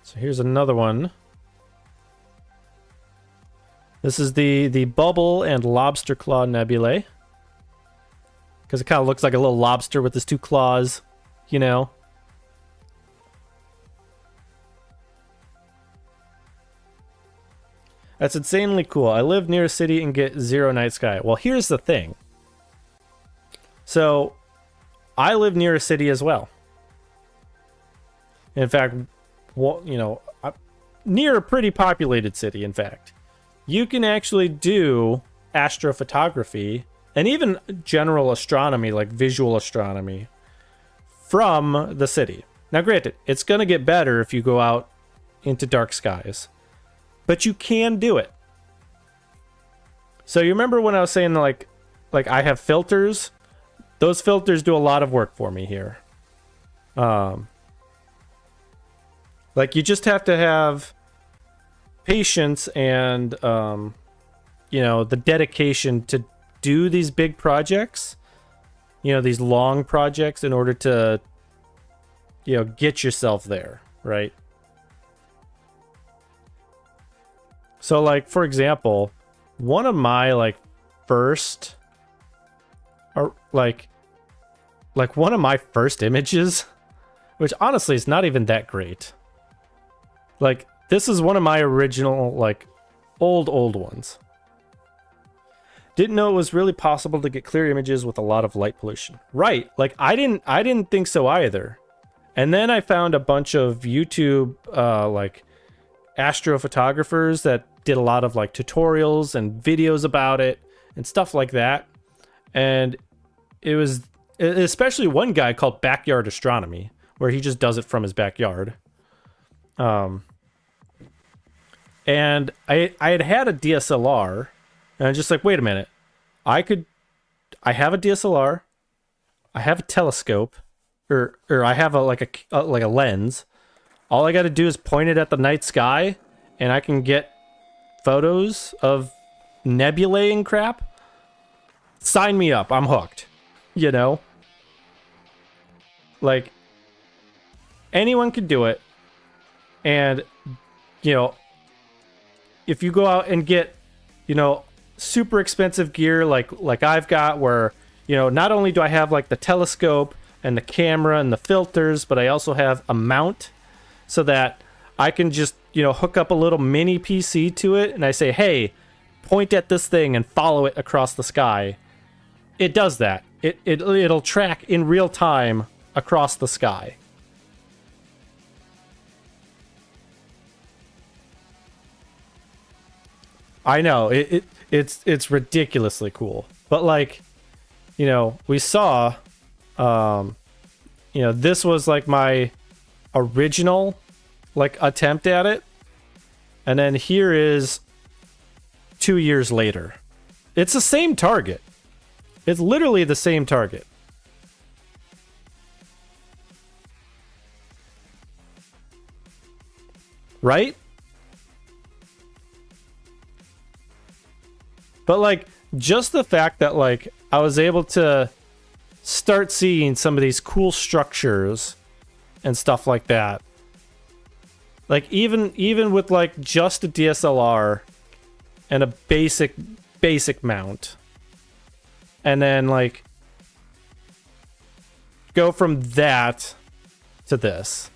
So here's another one. This is the Bubble and Lobster Claw Nebulae. Because it kind of looks like a little lobster with his two claws, That's insanely cool. I live near a city and get zero night sky. Well, here's the thing. So, I live near a city as well. In fact, near a pretty populated city, in fact. You can actually do astrophotography and even general astronomy, like visual astronomy, from the city. Now, granted, it's going to get better if you go out into dark skies, but you can do it. So you remember when I was saying like I have filters? Those filters do a lot of work for me here. Like you just have to have patience and the dedication to do these big projects, these long projects, in order to get yourself there, right? So like, for example, one of my first one of my first images, which honestly is not even that great. Like, this is one of my original, old ones. Didn't know it was really possible to get clear images with a lot of light pollution. Right, I didn't think so either. And then I found a bunch of YouTube, astrophotographers that did a lot of, tutorials and videos about it and stuff like that. And it was especially one guy called Backyard Astronomy, where he just does it from his backyard. And I had a DSLR, and I'm just like, wait a minute. I have a DSLR, I have a telescope, or I have a lens. All I got to do is point it at the night sky, and I can get photos of nebulae and crap. Sign me up. I'm hooked. Anyone could do it. And, if you go out and get, super expensive gear like I've got, where, not only do I have the telescope and the camera and the filters, but I also have a mount so that I can just, hook up a little mini PC to it, and I say, hey, point at this thing and follow it across the sky. It does that. It'll track in real time across the sky. I know it's ridiculously cool, but we saw, this was my original attempt at it, and then here is 2 years later. It's the same target. It's literally the same target. Right? But just the fact that I was able to start seeing some of these cool structures and stuff like that. Even with just a DSLR and a basic mount. And then go from that to this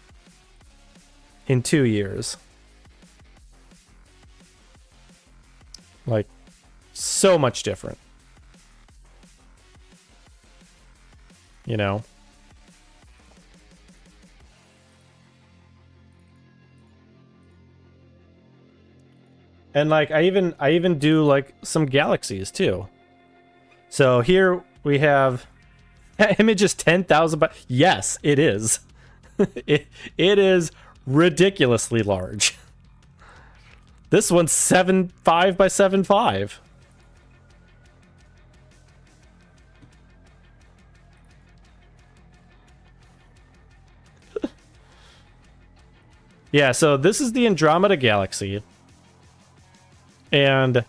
in 2 years. So much different. And I even do some galaxies too. So here we have that image is 10,000, but yes, it is. it is ridiculously large. This one's 7.5 by 7.5. Yeah, so this is the Andromeda Galaxy. And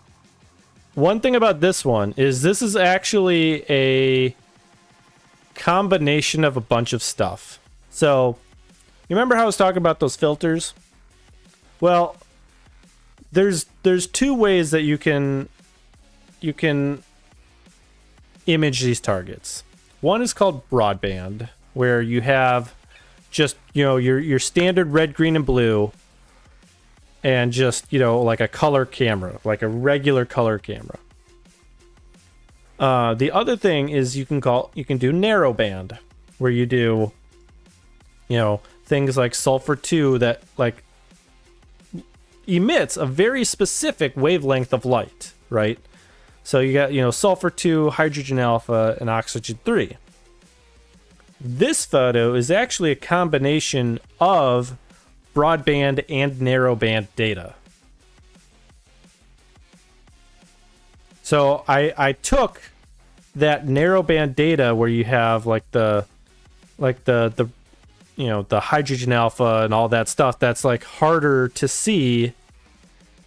one thing about this one is this is actually a combination of a bunch of stuff. So, you remember how I was talking about those filters? Well, there's two ways that you can image these targets. One is called broadband, where you have just, your standard red, green, and blue, and just, like a color camera, like a regular color camera. The other thing is you can do narrowband, where you do, things like sulfur 2 that like emits a very specific wavelength of light, right? So you got, sulfur 2, hydrogen alpha, and oxygen 3. This photo is actually a combination of broadband and narrowband data. So I took that narrowband data where you have like the hydrogen alpha and all that stuff that's like harder to see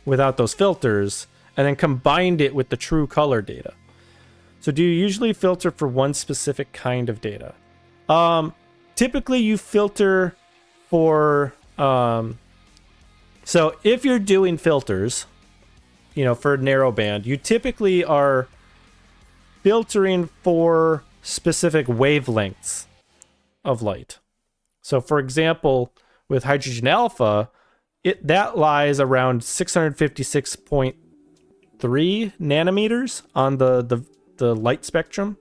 without those filters, and then combined it with the true color data. So do you usually filter for one specific kind of data? Typically you filter for, so if you're doing filters, for narrowband, you typically are filtering for specific wavelengths of light. So for example, with hydrogen alpha, that lies around 656.3 nanometers on the light spectrum.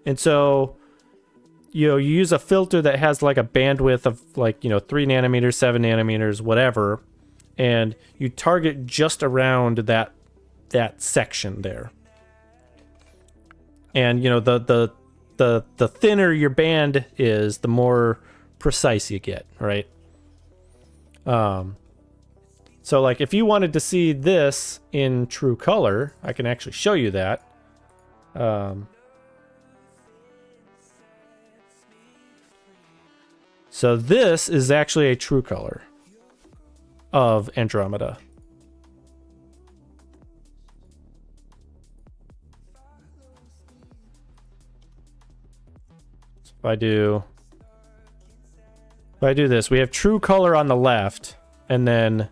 And so you use a filter that has like a bandwidth of like 3 nanometers, 7 nanometers, whatever, and you target just around that section there. And the thinner your band is, the more precise you get, right? So like if you wanted to see this in true color, I can actually show you that. So this is actually a true color of Andromeda. So if I do this, we have true color on the left, and then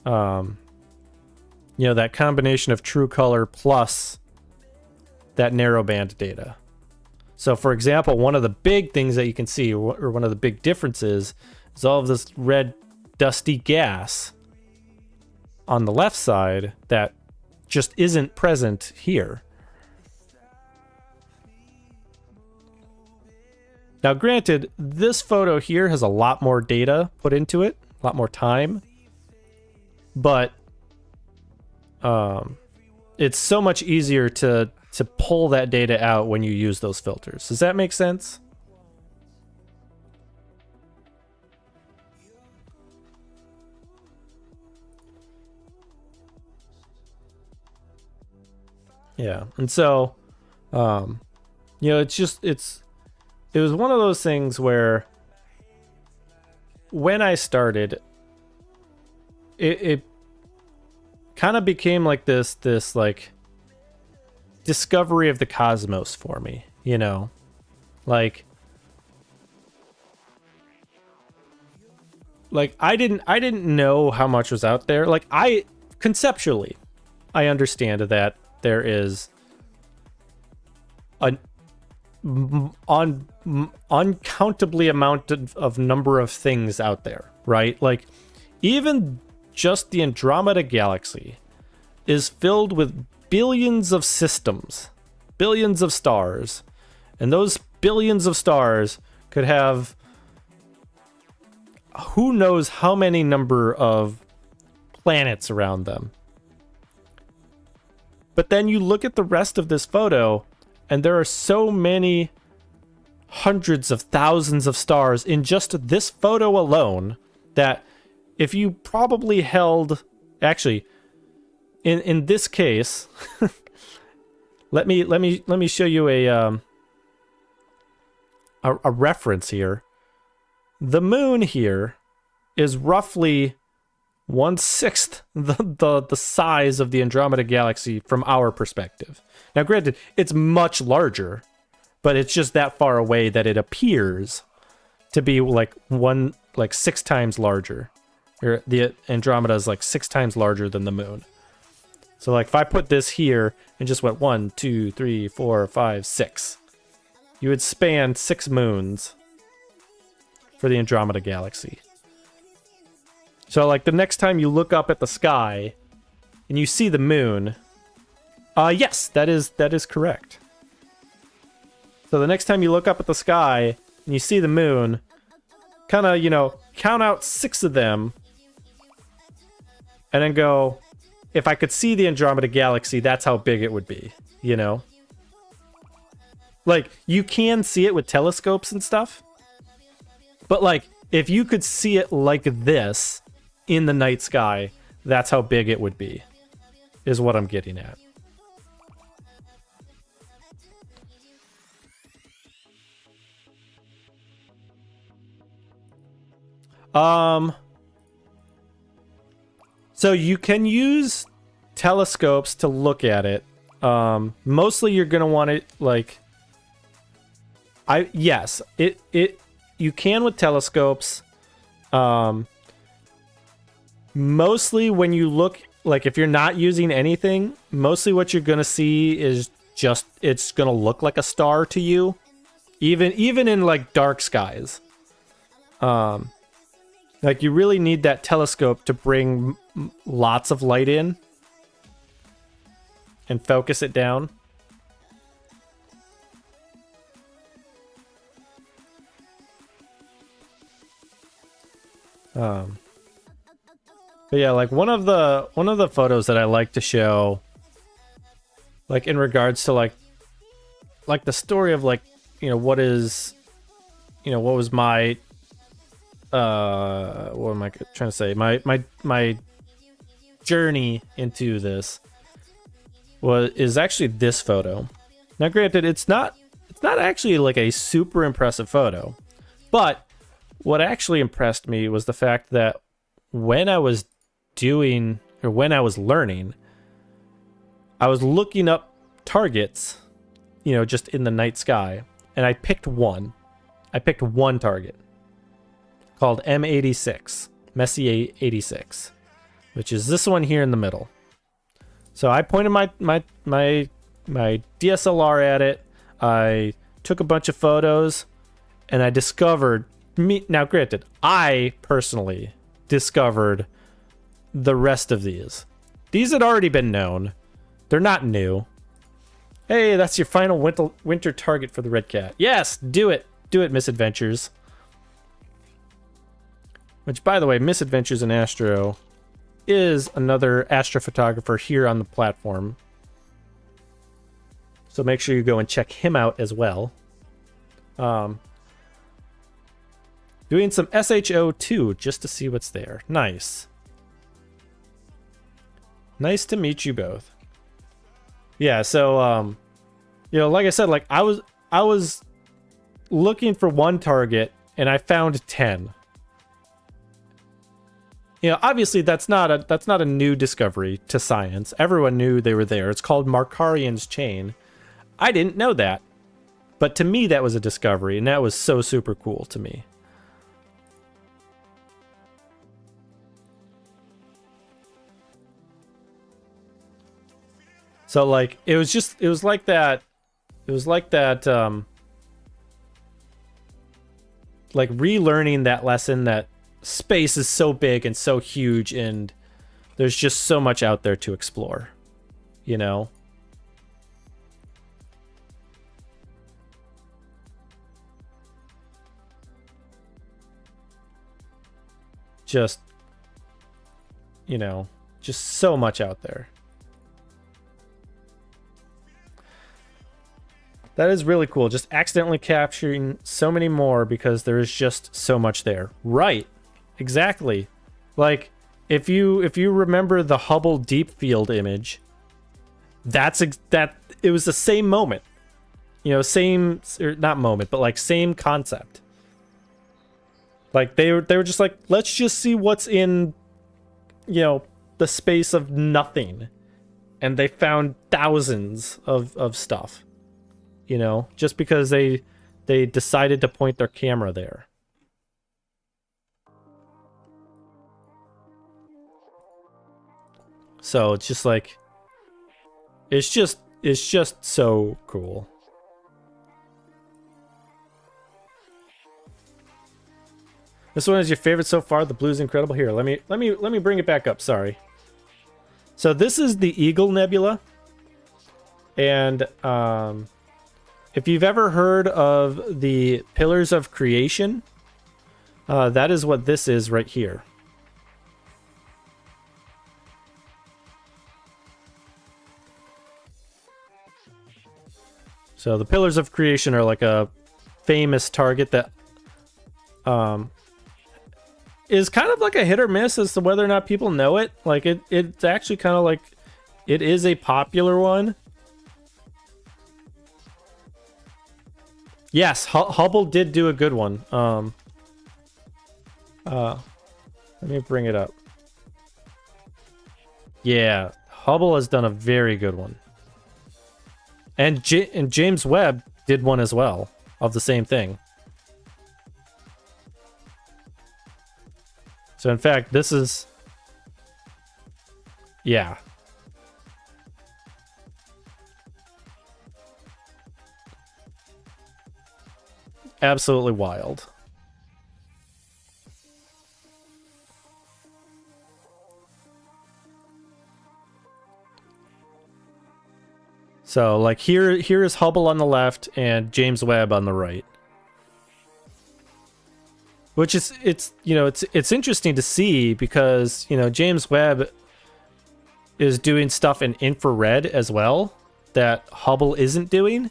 that combination of true color plus that narrowband data. So for example, one of the big things that you can see, or one of the big differences, is all of this red dusty gas on the left side that just isn't present here. Now granted, this photo here has a lot more data put into it, a lot more time, but it's so much easier to pull that data out when you use those filters. Does that make sense? Yeah, and so, it was one of those things where when I started, it kind of became like this like discovery of the cosmos for me, like I didn't know how much was out there. Like conceptually, I understand that there is an uncountably amount of number of things out there, right? Like even just the Andromeda Galaxy is filled with billions of systems, billions of stars, and those billions of stars could have who knows how many number of planets around them. But then you look at the rest of this photo, and there are so many hundreds of thousands of stars in just this photo alone that if you probably held, actually, in this case, let me show you a reference here. The moon here is roughly 1/6 the size of the Andromeda Galaxy from our perspective. Now, granted, it's much larger, but it's just that far away that it appears to be like 6 times larger. Or the Andromeda is like 6 times larger than the moon. So like if I put this here and just went 1, 2, 3, 4, 5, 6, you would span 6 moons for the Andromeda Galaxy. So like the next time you look up at the sky and you see the moon, yes, that is correct. So the next time you look up at the sky and you see the moon, kind of, count out 6 of them and then go, if I could see the Andromeda Galaxy, that's how big it would be, Like, you can see it with telescopes and stuff, but like, if you could see it like this in the night sky, that's how big it would be, is what I'm getting at. So you can use telescopes to look at it. Mostly you're gonna want it like, you can with telescopes. Mostly when you look, like if you're not using anything, mostly what you're gonna see is just, it's gonna look like a star to you, even in like dark skies. Like you really need that telescope to bring lots of light in and focus it down. But yeah, like one of the photos that I like to show, like in regards to like the story of like, what was my what am I trying to say? My journey into this is actually this photo. Now, granted, it's not actually like a super impressive photo, but what actually impressed me was the fact that when I was learning, I was looking up targets, just in the night sky, and I picked one. I picked one target called M86, Messier 86, which is this one here in the middle. So I pointed my DSLR at it. I took a bunch of photos, and I discovered now, granted, I personally discovered the rest of these. These had already been known. They're not new. Hey, that's your final winter target for the Red Cat. Yes, do it. Do it, Misadventures. Which, by the way, Misadventures in Astro is another astrophotographer here on the platform. So make sure you go and check him out as well. Doing some SHO2 just to see what's there. Nice. Nice to meet you both. Yeah, so like I said, like I was looking for one target and I found 10. Obviously that's not a new discovery to science. Everyone knew they were there. It's called Markarian's chain. I didn't know that. But to me that was a discovery, and that was so super cool to me. So like it was like that like relearning that lesson that space is so big and so huge and there's just so much out there to explore, Just so much out there. That is really cool. Just accidentally capturing so many more because there is just so much there. Right. Exactly. Like, if you remember the Hubble Deep Field image, that it was the same moment. You know, same, or not moment, but like same concept. Like they were just like, let's just see what's in, you know, the space of nothing. And they found thousands of stuff. You know, just because they decided to point their camera there. So it's just like, it's just so cool. This one is your favorite so far. The blue's incredible. Here, let me bring it back up. Sorry. So this is the Eagle Nebula, and if you've ever heard of the Pillars of Creation, that is what this is right here. So the Pillars of Creation are like a famous target that is kind of like a hit or miss as to whether or not people know it. Like it's actually kind of like, it is a popular one. Yes, Hubble did do a good one. Let me bring it up. Yeah, Hubble has done a very good one. And James Webb did one as well of the same thing. So in fact, this is, yeah. Absolutely wild. So like here is Hubble on the left and James Webb on the right. Which is, it's interesting to see because, you know, James Webb is doing stuff in infrared as well that Hubble isn't doing.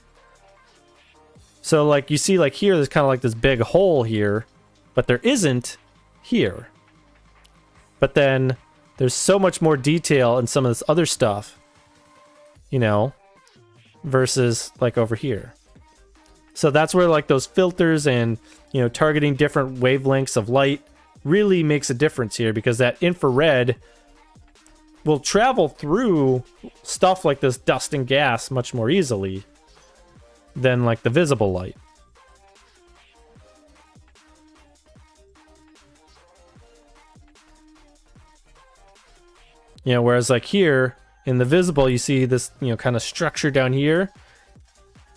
So like you see like here, there's kind of like this big hole here, but there isn't here. But then there's so much more detail in some of this other stuff, you know, versus like over here. So that's where like those filters and, you know, targeting different wavelengths of light really makes a difference here, because that infrared will travel through stuff like this dust and gas much more easily than like the visible light. You know, whereas like here in the visible, you see this, you know, kind of structure down here.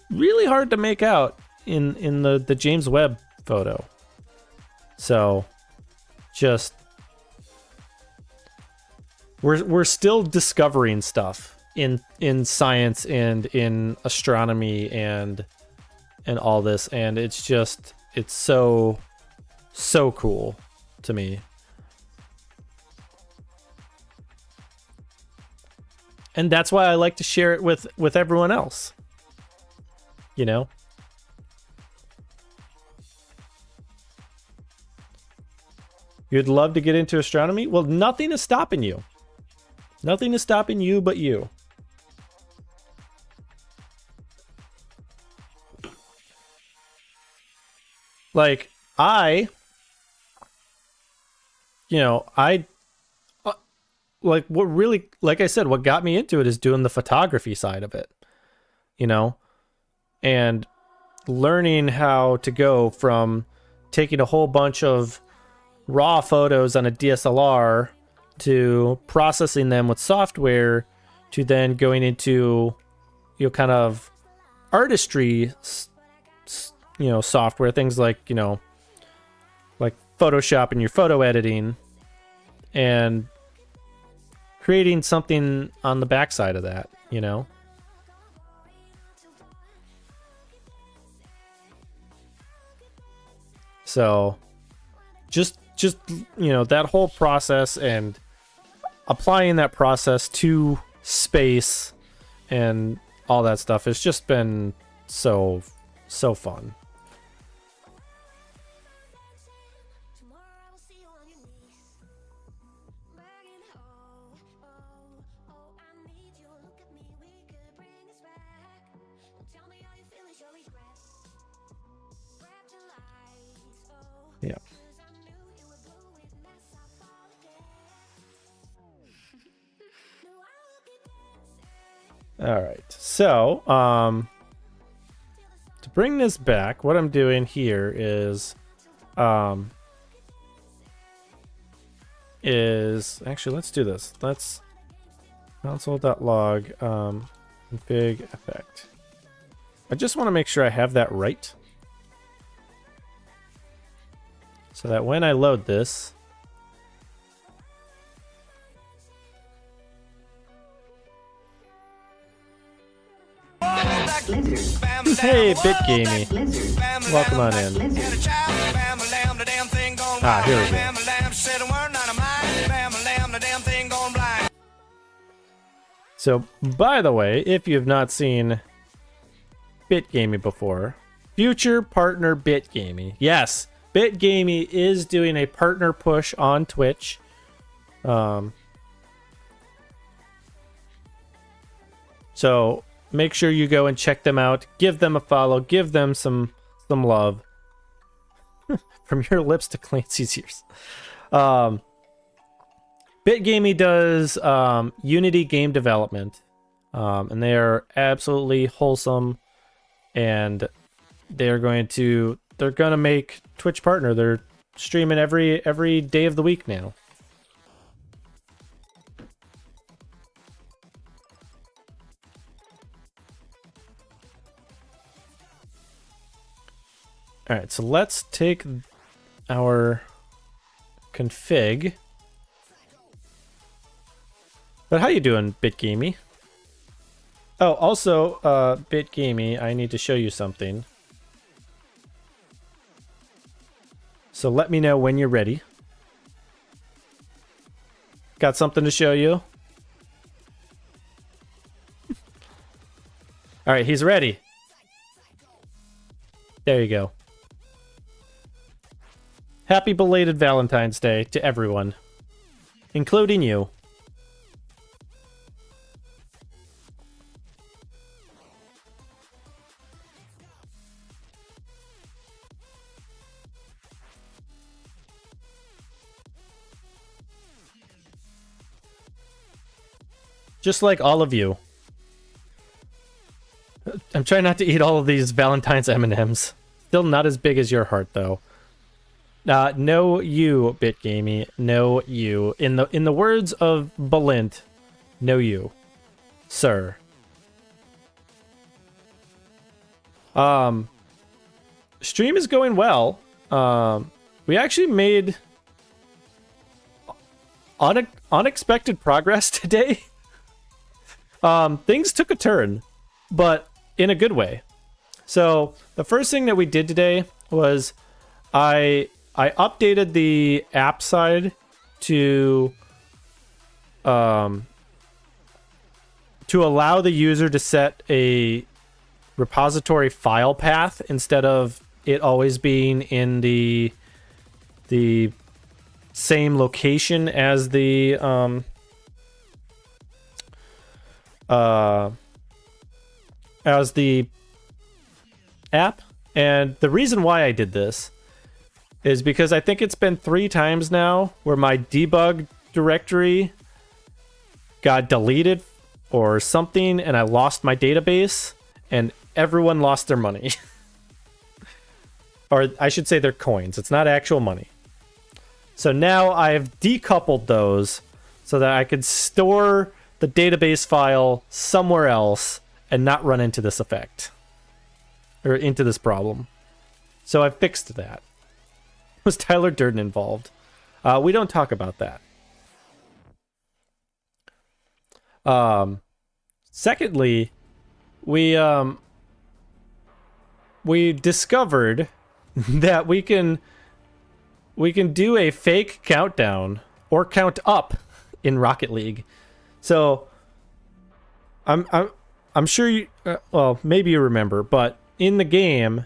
Really hard to make out in the James Webb photo. So just we're still discovering stuff in science and in astronomy and all this, and it's so cool to me. And that's why I like to share it with everyone else. You know? You'd love to get into astronomy? Well, nothing is stopping you. Nothing is stopping you but you. Like, like what really, like I said, what got me into it is doing the photography side of it, you know? And learning how to go from taking a whole bunch of raw photos on a DSLR to processing them with software to then going into, you know, kind of artistry, you know, software, things like, you know, like Photoshop and your photo editing, and creating something on the backside of that, you know? So just you know, that whole process and applying that process to space and all that stuff has just been so fun. All right. So, to bring this back, what I'm doing here is actually, let's do this. Let's console.log config effect. I just want to make sure I have that right, so that when I load this, hey, BitGamey, welcome on in. Ah, here we go. So, by the way, if you've not seen BitGamey before, future partner BitGamey. Yes, BitGamey is doing a partner push on Twitch. So make sure you go and check them out. Give them a follow. Give them some love. From your lips to Clancy's ears. BitGamey does Unity game development, and they are absolutely wholesome. And they're gonna make Twitch partner. They're streaming every day of the week now. All right, so let's take our config. But how you doing, BitGamey? Oh, also, BitGamey, I need to show you something. So let me know when you're ready. Got something to show you? All right, he's ready. There you go. Happy belated Valentine's Day to everyone, including you. Just like all of you. I'm trying not to eat all of these Valentine's M&Ms. Still not as big as your heart, though. No you, BitGamey. No you. In the words of Balint, no you, sir. Stream is going well. We actually made unexpected progress today. Things took a turn, but in a good way. So the first thing that we did today was I updated the app side to allow the user to set a repository file path instead of it always being in the same location as the app. And the reason why I did this is because I think it's been 3 times now where my debug directory got deleted or something and I lost my database and everyone lost their money. Or I should say their coins. It's not actual money. So now I've decoupled those so that I could store the database file somewhere else and not run into this effect or into this problem. So I fixed that. Was Tyler Durden involved? We don't talk about that. Secondly, we discovered that we can do a fake countdown or count up in Rocket League. So I'm sure you well, maybe you remember, but in the game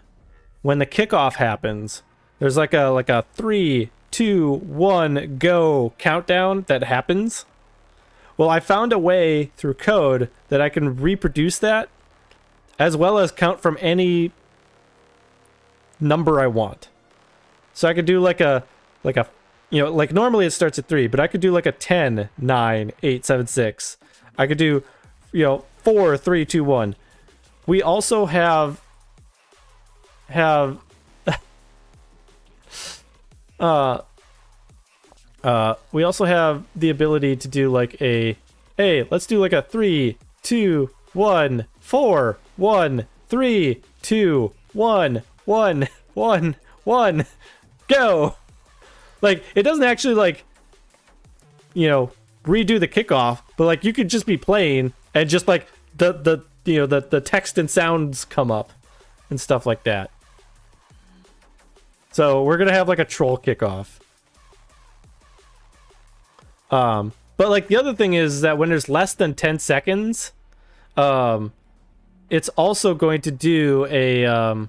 when the kickoff happens, there's like a 3, 2, 1 go countdown that happens. Well, I found a way through code that I can reproduce that as well as count from any number I want. So I could do like a normally it starts at 3, but I could do like a 10, 9, 8, 7, 6. I could do 4, 3, 2, 1. We also have we also have the ability to do like hey, let's do like a 3, 2, 1, 4, 1, 3, 2, 1, 1, 1, 1, go. Like, it doesn't actually like, redo the kickoff, but like you could just be playing and just like the text and sounds come up and stuff like that. So we're gonna have like a troll kickoff. But like the other thing is that when there's less than 10 seconds, it's also going to do a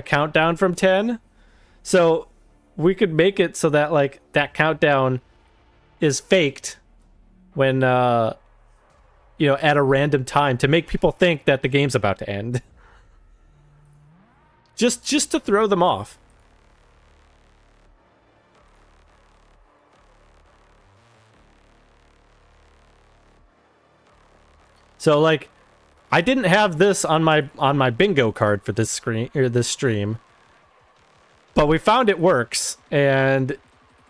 countdown from 10. So we could make it so that like that countdown is faked when at a random time to make people think that the game's about to end. just to throw them off. So like I didn't have this on my bingo card for this stream. But we found it works and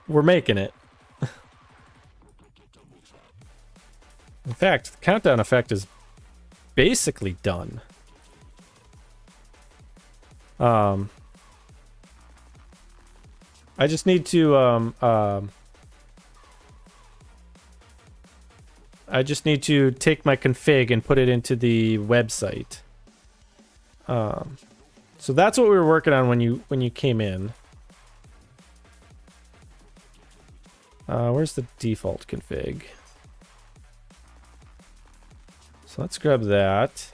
we're making it. In fact, the countdown effect is basically done. I just need to take my config and put it into the website. So that's what we were working on when you came in. Where's the default config? So let's grab that.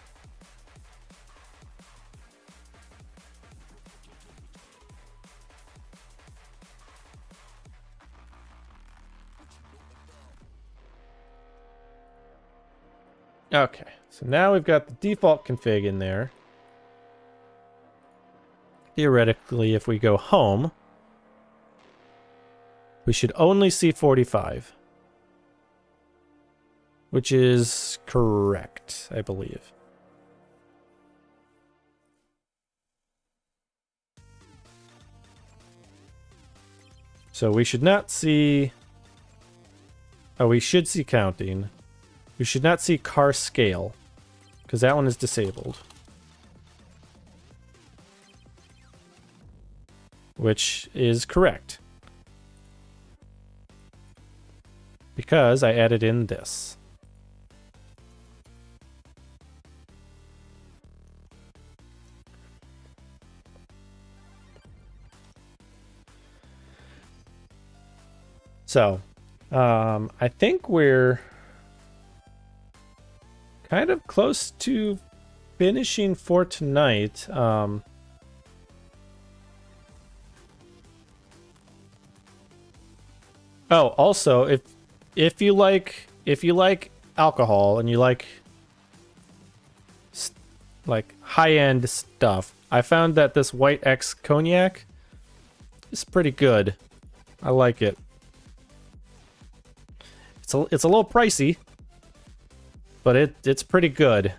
Okay, so now we've got the default config in there. Theoretically, if we go home, we should only see 45. Which is correct, I believe. So we should not see... Oh, we should see counting. We should not see car scale, because that one is disabled. Which is correct. Because I added in this. So, I think we're kind of close to finishing for tonight. Oh, also, if you like alcohol and you like high-end stuff, I found that this White X cognac is pretty good. I like it. It's a little pricey, but it's pretty good.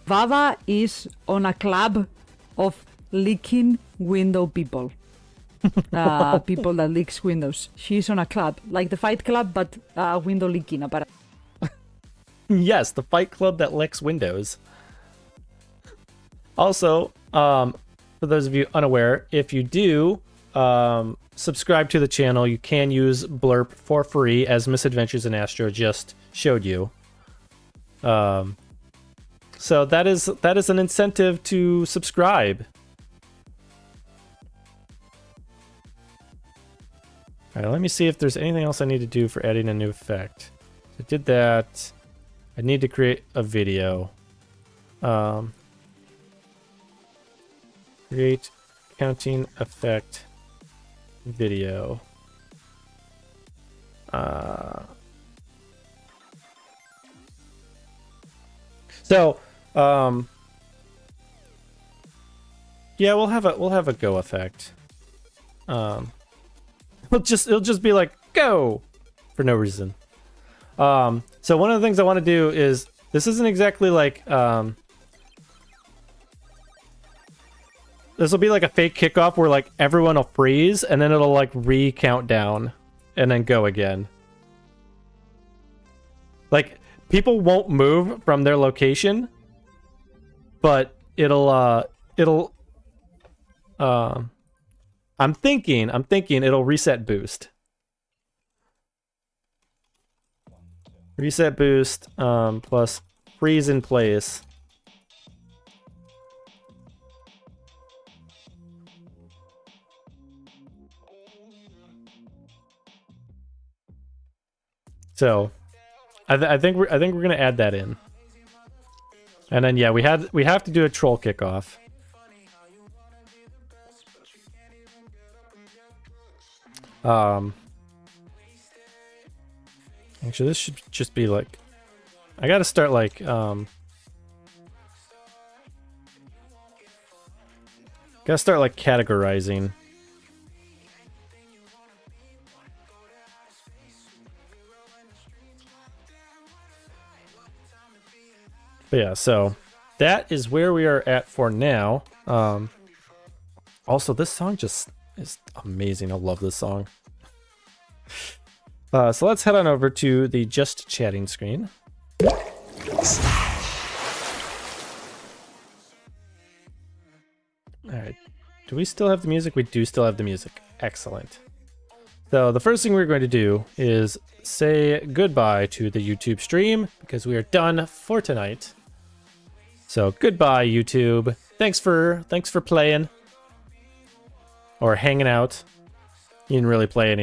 Vava is on a club of leaking window people. People that leaks windows. She's on a club, like the Fight Club, but window leaking. Yes, the Fight Club that licks windows. Also, for those of you unaware, if you do subscribe to the channel, you can use Blurp for free, as Misadventures in Astro just showed you. So that is an incentive to subscribe. All right, let me see if there's anything else I need to do for adding a new effect. I did that. I need to create a video. Create counting effect video. Yeah, we'll have a go effect. It'll just be like go for no reason. So one of the things I want to do is, this isn't exactly like this will be like a fake kickoff where like everyone will freeze and then it'll like re-count down and then go again. Like people won't move from their location, but I'm thinking it'll reset boost. Reset boost plus freeze in place. So, I think we're gonna add that in, and then yeah, we have to do a troll kickoff. Actually, this should just be like, I gotta start like gotta start like categorizing. But yeah, so that is where we are at for now. Also, this song just is amazing. I love this song. So let's head on over to the just chatting screen. Alright. Do we still have the music? We do still have the music. Excellent. So the first thing we're going to do is say goodbye to the YouTube stream because we are done for tonight. So goodbye, YouTube. Thanks for playing or hanging out. You didn't really play anything.